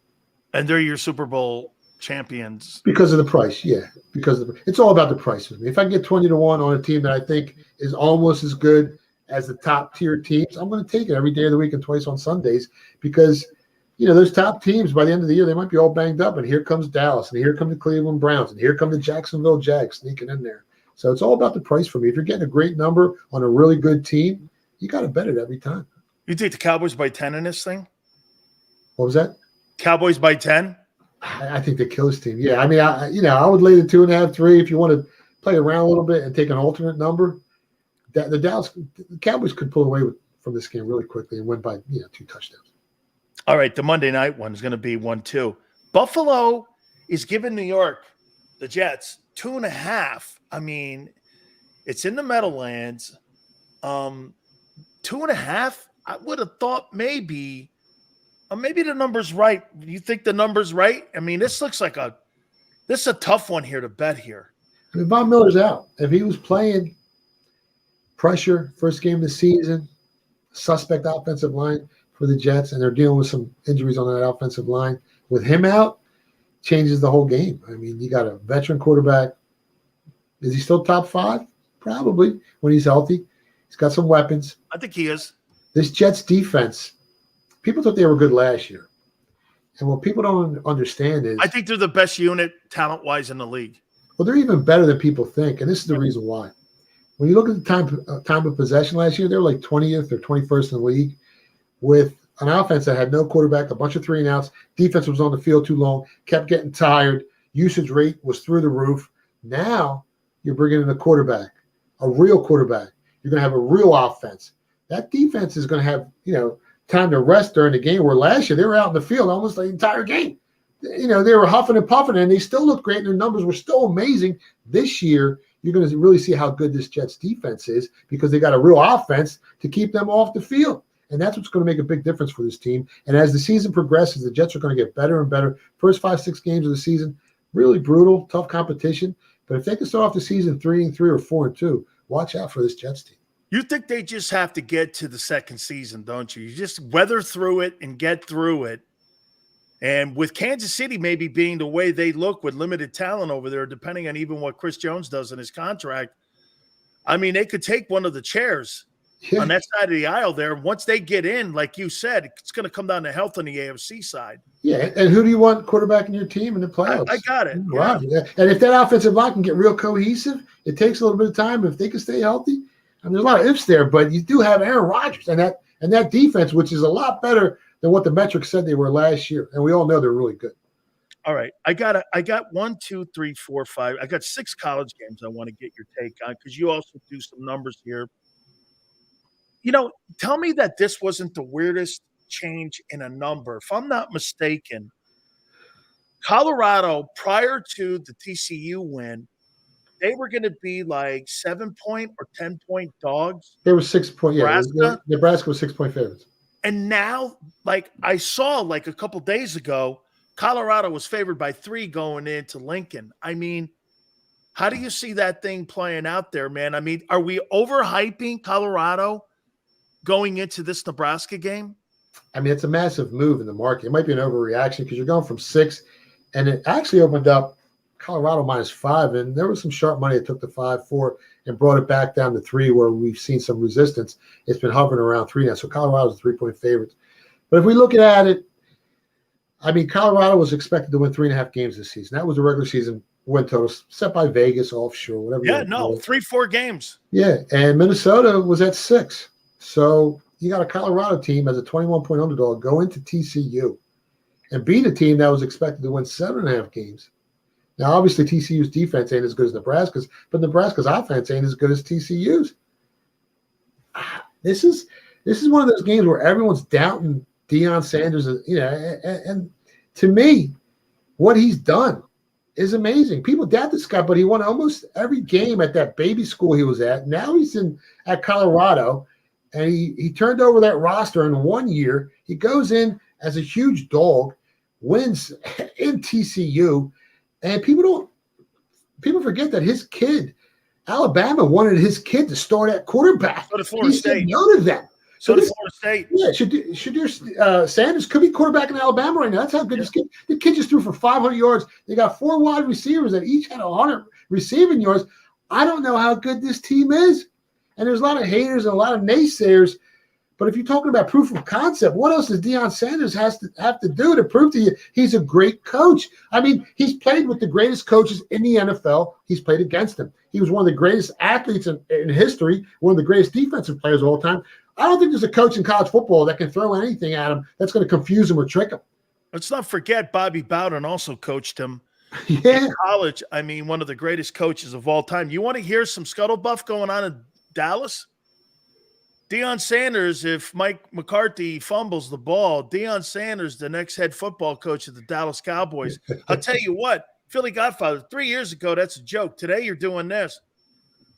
And they're your Super Bowl champions because of the price. Yeah, because it's all about the price with me. If I can get 20-1 on a team that I think is almost as good as the top tier teams, I'm going to take it every day of the week and twice on Sundays because. Those top teams by the end of the year, they might be all banged up. And here comes Dallas, and here come the Cleveland Browns, and here come the Jacksonville Jags sneaking in there. So it's all about the price for me. If you're getting a great number on a really good team, you got to bet it every time. You take the Cowboys by 10 in this thing? What was that? Cowboys by 10? I think they kill this team. Yeah, I mean, I would lay the 2.5, 3 if you want to play around a little bit and take an alternate number. The Cowboys could pull away from this game really quickly and win by 2 touchdowns. All right, the Monday night one is going to be 1-2. Buffalo is giving New York, the Jets, 2.5. I mean, it's in the Meadowlands. 2.5. I would have thought maybe the number's right. You think the number's right? I mean, this looks like this is a tough one here to bet here. I mean, Von Miller's out. If he was playing pressure first game of the season, suspect offensive line for the Jets, and they're dealing with some injuries on that offensive line. With him out, changes the whole game. I mean, you got a veteran quarterback. Is he still top 5? Probably when he's healthy. He's got some weapons. I think he is. This Jets defense, people thought they were good last year. And what people don't understand is I think they're the best unit talent-wise in the league. Well, they're even better than people think, and this is the reason why. When you look at the time of possession last year, they were like 20th or 21st in the league. With an offense that had no quarterback, a bunch of 3-and-outs, defense was on the field too long, kept getting tired, usage rate was through the roof. Now you're bringing in a quarterback, a real quarterback. You're going to have a real offense. That defense is going to have, time to rest during the game, where last year they were out in the field almost the entire game. They were huffing and puffing, and they still looked great, and their numbers were still amazing. This year, you're going to really see how good this Jets defense is because they got a real offense to keep them off the field. And that's what's going to make a big difference for this team. And as the season progresses, the Jets are going to get better and better. First 5-6 games of the season, really brutal, tough competition. But if they can start off the season 3-3 or 4-2, watch out for this Jets team. You think they just have to get to the second season, don't you? You just weather through it and get through it. And with Kansas City maybe being the way they look with limited talent over there, depending on even what Chris Jones does in his contract, I mean, they could take one of the chairs on that side of the aisle there. Once they get in, like you said, it's going to come down to health on the AFC side. Yeah, and who do you want quarterback in your team in the playoffs? I got it. Wow. Yeah. And if that offensive line can get real cohesive, it takes a little bit of time. If they can stay healthy, I mean, there's a lot of ifs there, but you do have Aaron Rodgers and that defense, which is a lot better than what the metrics said they were last year. And we all know they're really good. All right. I got 1, 2, 3, 4, 5. I got 6 college games I want to get your take on because you also do some numbers here. Tell me that this wasn't the weirdest change in a number. If I'm not mistaken, Colorado, prior to the TCU win, they were going to be like 7-point or 10-point dogs. They were 6-point. Yeah, Nebraska was 6-point favorites. And now, like I saw like a couple days ago, Colorado was favored by 3 going into Lincoln. I mean, how do you see that thing playing out there, man? I mean, are we overhyping Colorado going into this Nebraska game? I mean, it's a massive move in the market. It might be an overreaction because you're going from 6, and it actually opened up Colorado -5, and there was some sharp money that took the 5-4 and brought it back down to 3, where we've seen some resistance. It's been hovering around 3 now, so Colorado's a 3-point favorite. But if we look at it, I mean, Colorado was expected to win 3.5 games this season. That was the regular season win total set by Vegas, offshore, whatever. Yeah, no, 3-4 games. Yeah, and Minnesota was at 6. So you got a Colorado team as a 21-point underdog go into TCU and beat a team that was expected to win 7.5 games. Now, obviously, TCU's defense ain't as good as Nebraska's, but Nebraska's offense ain't as good as TCU's. This is one of those games where everyone's doubting Deion Sanders, and to me, what he's done is amazing. People doubt this guy, but he won almost every game at that baby school he was at. Now he's at Colorado, and he turned over that roster in 1 year. He goes in as a huge dog, wins in TCU, and people forget that his kid, Alabama, wanted his kid to start at quarterback. So did Florida State. None of them. So did Florida State. Yeah, Shadir Sanders could be quarterback in Alabama right now. That's how good this kid. The kid just threw for 500 yards. They got 4 wide receivers that each had 100 receiving yards. I don't know how good this team is. And there's a lot of haters and a lot of naysayers. But if you're talking about proof of concept, what else does Deion Sanders have to do to prove to you he's a great coach? I mean, he's played with the greatest coaches in the NFL. He's played against them. He was one of the greatest athletes in history, one of the greatest defensive players of all time. I don't think there's a coach in college football that can throw anything at him that's going to confuse him or trick him. Let's not forget Bobby Bowden also coached him in college. I mean, one of the greatest coaches of all time. You want to hear some scuttlebuff going on in Dallas? Deion Sanders, if Mike McCarthy fumbles the ball, Deion Sanders, the next head football coach of the Dallas Cowboys. I'll tell you what, Philly Godfather, 3 years ago, that's a joke. Today you're doing this.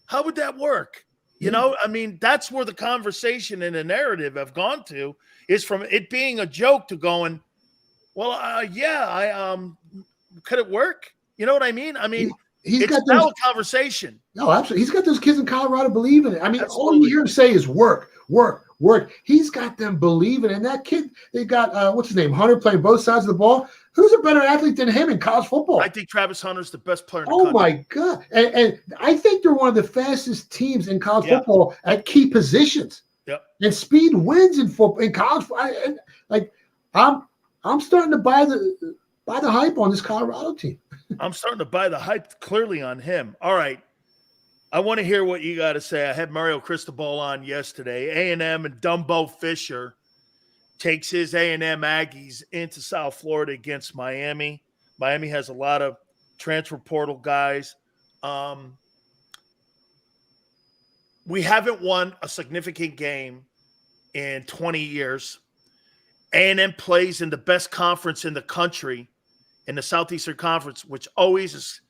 How would that work? You know, I mean, that's where the conversation and the narrative have gone to, is from it being a joke to going, well, could it work? You know what I mean? I mean, it's now a conversation. No, absolutely. He's got those kids in Colorado believing it. I mean, all you hear him say is work, work, work. He's got them believing. And that kid, they got, what's his name, Hunter, playing both sides of the ball. Who's a better athlete than him in college football? I think Travis Hunter's the best player in the country. Oh, my God. And I think they're one of the fastest teams in college football at key positions. Yep. And speed wins in football, in college. I'm starting to buy the hype on this Colorado team. I'm starting to buy the hype clearly on him. All right. I want to hear what you got to say. I had Mario Cristobal on yesterday. A&M and Dumbo Fisher takes his A&M Aggies into South Florida against Miami. Miami has a lot of transfer portal guys. We haven't won a significant game in 20 years. A&M plays in the best conference in the country, in the Southeastern Conference, which always is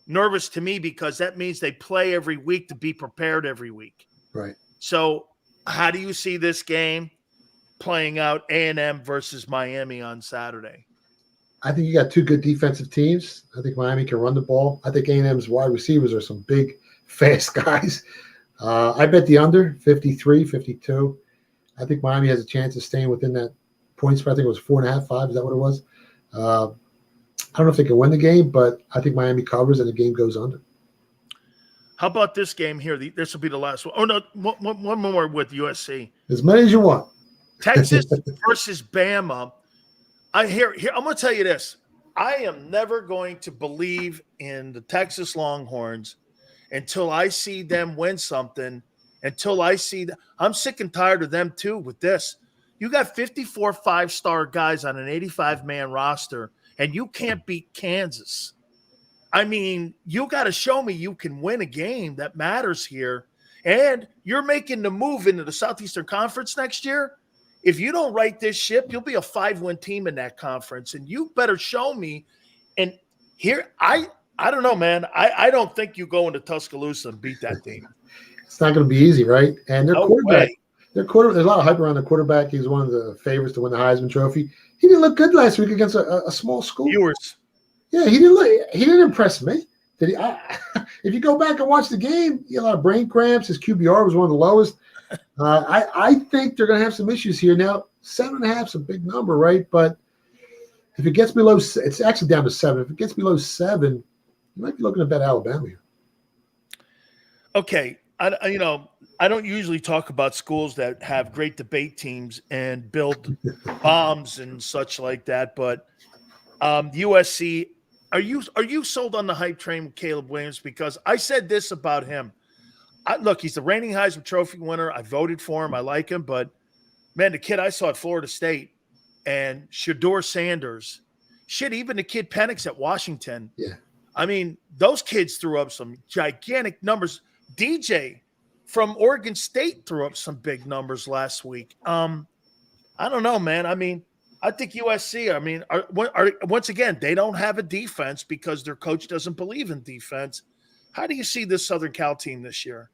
nervous to me because that means they play every week to be prepared every week. Right. So how do you see this game playing out, A&M versus Miami on Saturday? I think you got two good defensive teams. I think Miami can run the ball. I think A&M's wide receivers are some big, fast guys. I bet the under, 53, 52. I think Miami has a chance of staying within that point spread. I think it was 4.5, 5. Is that what it was? I don't know if they can win the game, but I think Miami covers and the game goes under. How about this game here? This will be the last one. Oh, no, one more with USC. As many as you want. Texas versus Bama. I'm going to tell you this. I am never going to believe in the Texas Longhorns until I see them win something, until I see – I'm sick and tired of them too with this. You got 54 five-star guys on an 85-man roster, and you can't beat Kansas. I mean, you got to show me you can win a game that matters here. And you're making the move into the Southeastern Conference next year. If you don't right this ship, you'll be a 5-win team in that conference. And you better show me. And here, I don't know, man. I don't think you go into Tuscaloosa and beat that team. It's not going to be easy, right? And their quarterback. Way. There's a lot of hype around their quarterback. He's one of the favorites to win the Heisman Trophy. He didn't look good last week against a small school. Viewers. Yeah, he didn't impress me. Did he? If you go back and watch the game, he had a lot of brain cramps. His QBR was one of the lowest. I think they're going to have some issues here. Now, 7.5 is a big number, right? But if it gets below, it's actually down to 7. If it gets below 7, you might be looking to bet Alabama here. Okay, I don't usually talk about schools that have great debate teams and build bombs and such like that, but USC, are you sold on the hype train with Caleb Williams? Because I said this about him. Look, he's the reigning Heisman Trophy winner. I voted for him. I like him, but man, the kid I saw at Florida State and Shedeur Sanders, even the kid Penix at Washington. Yeah. I mean, those kids threw up some gigantic numbers. DJ from Oregon State threw up some big numbers last week. I don't know, man. I mean, I think USC, once again, they don't have a defense because their coach doesn't believe in defense. How do you see this Southern Cal team this year?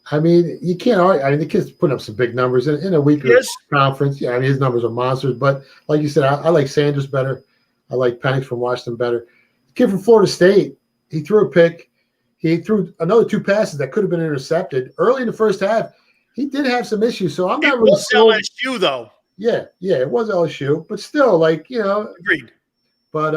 I mean, you can't argue. I mean, the kid's putting up some big numbers in a weaker conference. Yeah, I mean, his numbers are monsters. But like you said, I like Sanders better. I like Penix from Washington better. The kid from Florida State, he threw a pick. He threw another 2 passes that could have been intercepted early in the first half. He did have some issues, so I'm not really sold. LSU though. Yeah, it was LSU, but still, like, you know, agreed. But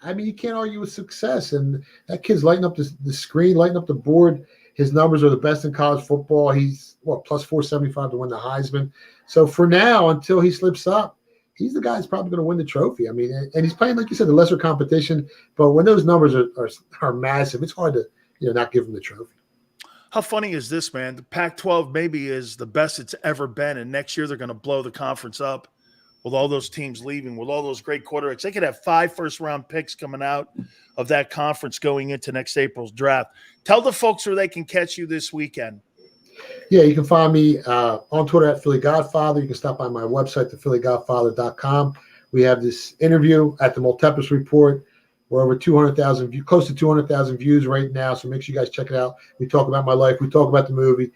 I mean, you can't argue with success, and that kid's lighting up the screen, lighting up the board. His numbers are the best in college football. He's plus 475 to win the Heisman. So for now, until he slips up, he's the guy that's probably going to win the trophy. I mean, and he's playing, like you said, the lesser competition. But when those numbers are massive, it's hard to not give him the trophy. How funny is this, man? The Pac-12 maybe is the best it's ever been, and next year they're going to blow the conference up with all those teams leaving, with all those great quarterbacks. They could have 5 first-round picks coming out of that conference going into next April's draft. Tell the folks where they can catch you this weekend. Yeah, you can find me on Twitter at Philly Godfather. You can stop by my website, thephillygodfather.com. We have this interview at the Multipus Report. We're over 200,000 views, close to 200,000 views right now. So make sure you guys check it out. We talk about my life. We talk about the movie.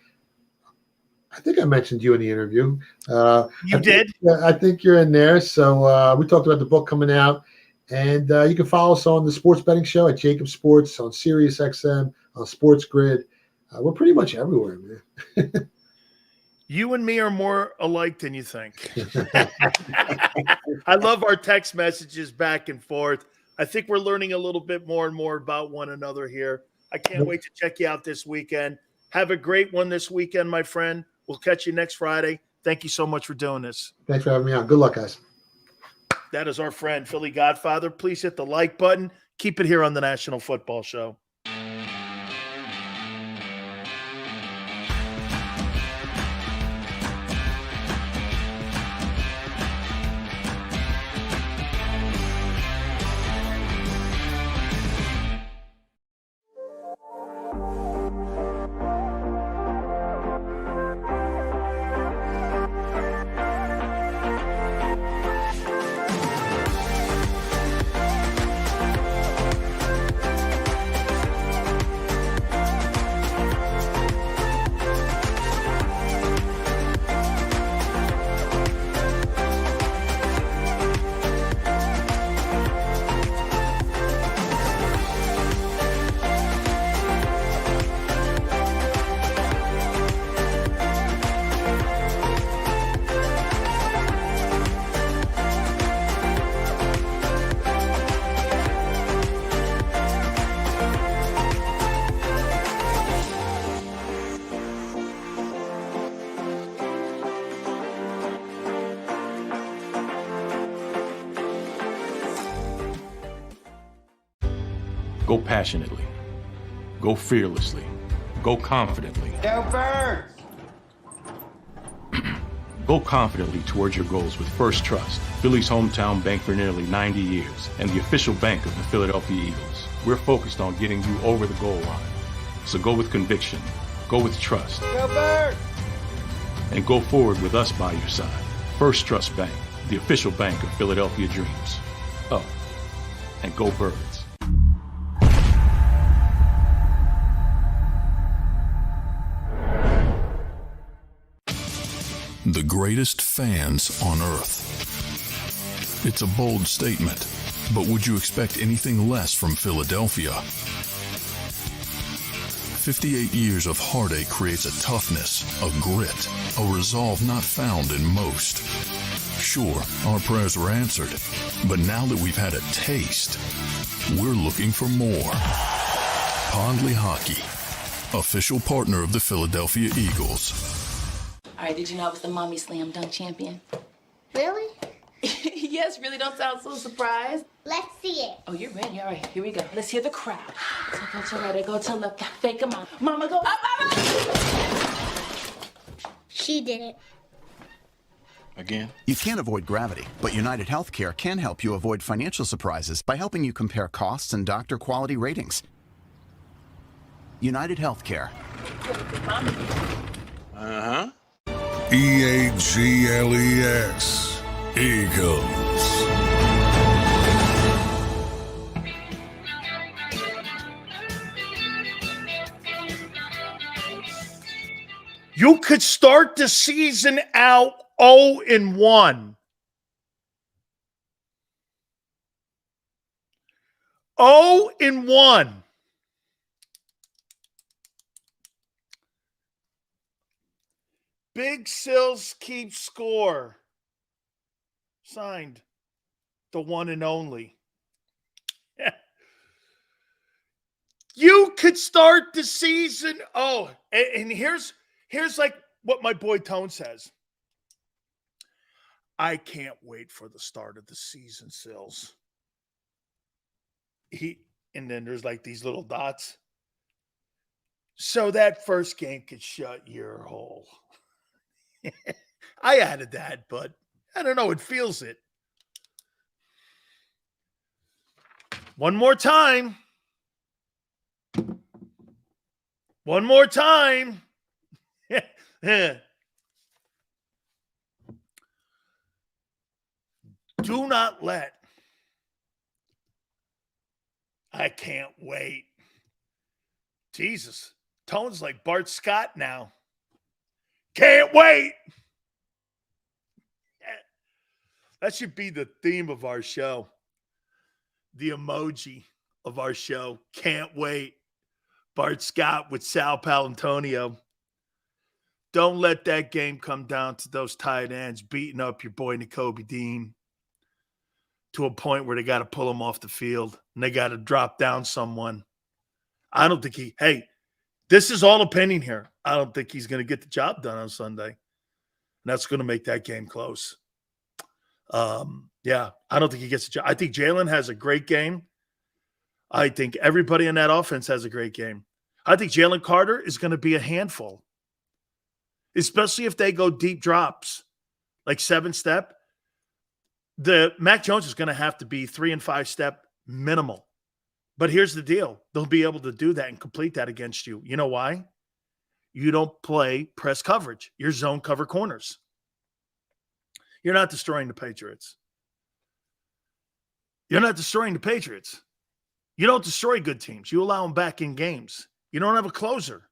I think I mentioned you in the interview. You did? I think you're in there. So we talked about the book coming out. And you can follow us on the sports betting show at JAKIB Sports, on SiriusXM, on Sports Grid. We're pretty much everywhere, man. You and me are more alike than you think. I love our text messages back and forth. I think we're learning a little bit more and more about one another here. I can't wait to check you out this weekend. Have a great one this weekend, my friend. We'll catch you next Friday. Thank you so much for doing this. Thanks for having me on. Good luck, guys. That is our friend, Philly Godfather. Please hit the like button. Keep it here on the National Football Show. Go passionately. Go fearlessly. Go confidently. Go Birds! Go confidently towards your goals with First Trust, Philly's hometown bank for nearly 90 years and the official bank of the Philadelphia Eagles. We're focused on getting you over the goal line. So go with conviction. Go with trust. Go Birds! And go forward with us by your side. First Trust Bank, the official bank of Philadelphia dreams. Oh, and go Birds. The greatest fans on earth. It's a bold statement, but would you expect anything less from Philadelphia? 58 years of heartache creates a toughness, a grit, a resolve not found in most. Sure, our prayers were answered, but now that we've had a taste, we're looking for more. Pondley Hockey, official partner of the Philadelphia Eagles. All right, did you know I was the mommy slam dunk champion? Really? Yes, really, don't sound so surprised. Let's see it. Oh, you're ready. All right, here we go. Let's hear the crowd. So go to right, I go to left, fake 'em out. Mama, go up, mama! She did it. Again? You can't avoid gravity, but United Healthcare can help you avoid financial surprises by helping you compare costs and doctor quality ratings. United Healthcare. Uh-huh. EAGLES. Eagles. You could start the season out 0-1. 0-1. Big Sills keeps score. Signed, the one and only. You could start the season. Oh, and here's like what my boy Tone says. I can't wait for the start of the season, Sills. And then there's like these little dots. So that first game could shut your hole. I added that, but I don't know. It feels it. One more time. One more time. Do not let. I can't wait. Jesus. Tone's like Bart Scott now. Can't wait. That should be the theme of our show. The emoji of our show. Can't wait. Bart Scott with Sal Palantonio. Don't let that game come down to those tight ends beating up your boy Nakobe Dean to a point where they got to pull him off the field and they got to drop down someone. I don't think this is all opinion here. I don't think he's going to get the job done on Sunday. And that's going to make that game close. Yeah, I don't think he gets a job. I think Jalen has a great game. I think everybody in that offense has a great game. I think Jalen Carter is going to be a handful, especially if they go deep drops, like 7-step. The Mac Jones is going to have to be 3- and 5-step minimal. But here's the deal. They'll be able to do that and complete that against you. You know why? You don't play press coverage. You're zone cover corners. You're not destroying the Patriots. You're not destroying the Patriots. You don't destroy good teams. You allow them back in games. You don't have a closer.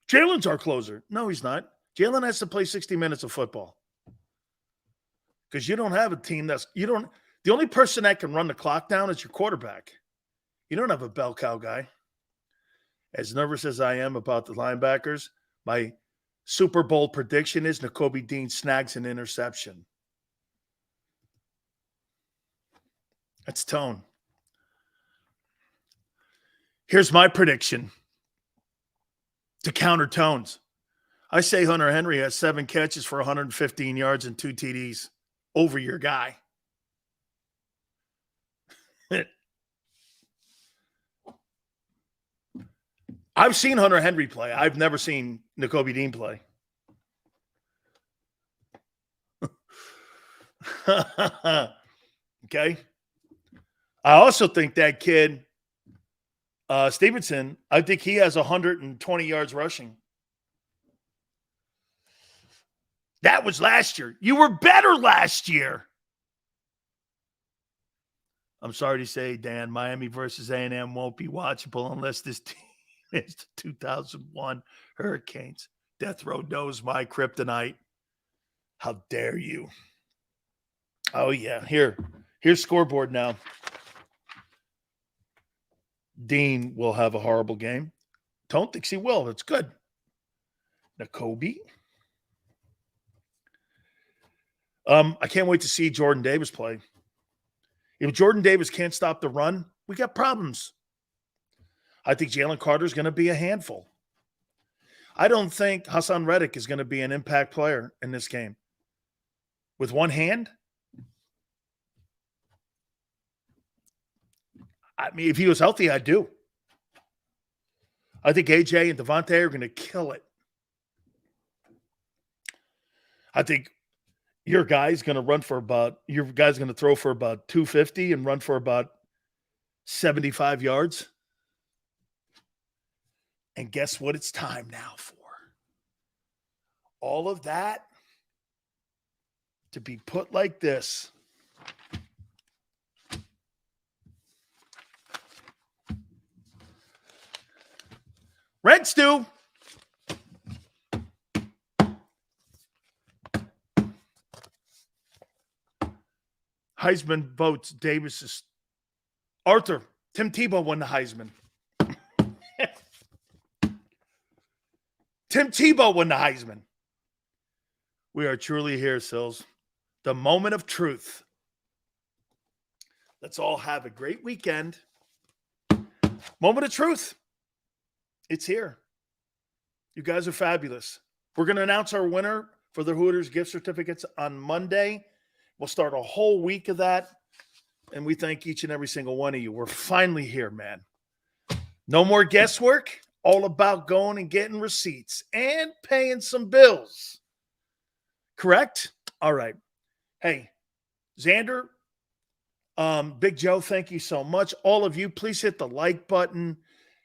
Jalen's our closer. No, he's not. Jalen has to play 60 minutes of football. Because you don't have a team the only person that can run the clock down is your quarterback. You don't have a bell cow guy. As nervous as I am about the linebackers, my Super Bowl prediction is Nakobe Dean snags an interception. That's Tone. Here's my prediction to counter Tones. I say Hunter Henry has 7 catches for 115 yards and 2 TDs over your guy. I've seen Hunter Henry play. I've never seen Nakobe Dean play. Okay. I also think that kid, Stevenson, I think he has 120 yards rushing. That was last year. You were better last year. I'm sorry to say, Dan, Miami versus A&M won't be watchable unless this team is the 2001 Hurricanes. Death Row knows my kryptonite. How dare you? Oh, yeah. Here's scoreboard now. Dean will have a horrible game. Don't think he will. That's good. Nakobe. I can't wait to see Jordan Davis play. If Jordan Davis can't stop the run, we got problems. I think Jalen Carter is going to be a handful. I don't think Hassan Reddick is going to be an impact player in this game. With one hand, I mean, if he was healthy, I do. I think AJ and Devontae are going to kill it. I think your guy's going to throw for about 250 and run for about 75 yards. And guess what it's time now for? All of that to be put like this. Red Stew. Heisman votes. Davis is Arthur. Tim Tebow won the Heisman. Tim Tebow won the Heisman. We are truly here, Sills. The moment of truth. Let's all have a great weekend. Moment of truth. It's here. You guys are fabulous. We're going to announce our winner for the Hooters gift certificates on Monday. We'll start a whole week of that. And we thank each and every single one of you. We're finally here, man. No more guesswork. All about going and getting receipts and paying some bills. Correct? All right. Hey, Xander, Big Joe, thank you so much. All of you, please hit the like button.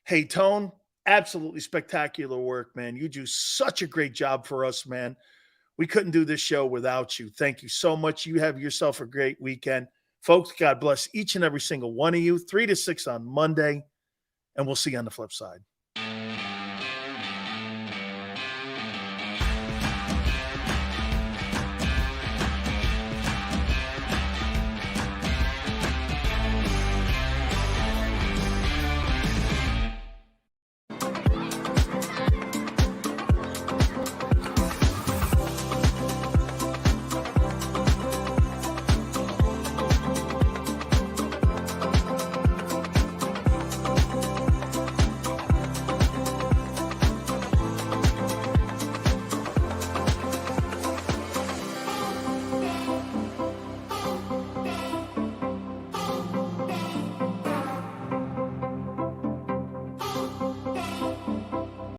Hey, Tone, absolutely spectacular work, man. You do such a great job for us, man. We couldn't do this show without you. Thank you so much. You have yourself a great weekend. Folks, God bless each and every single one of you. 3 to 6 on Monday, and we'll see you on the flip side.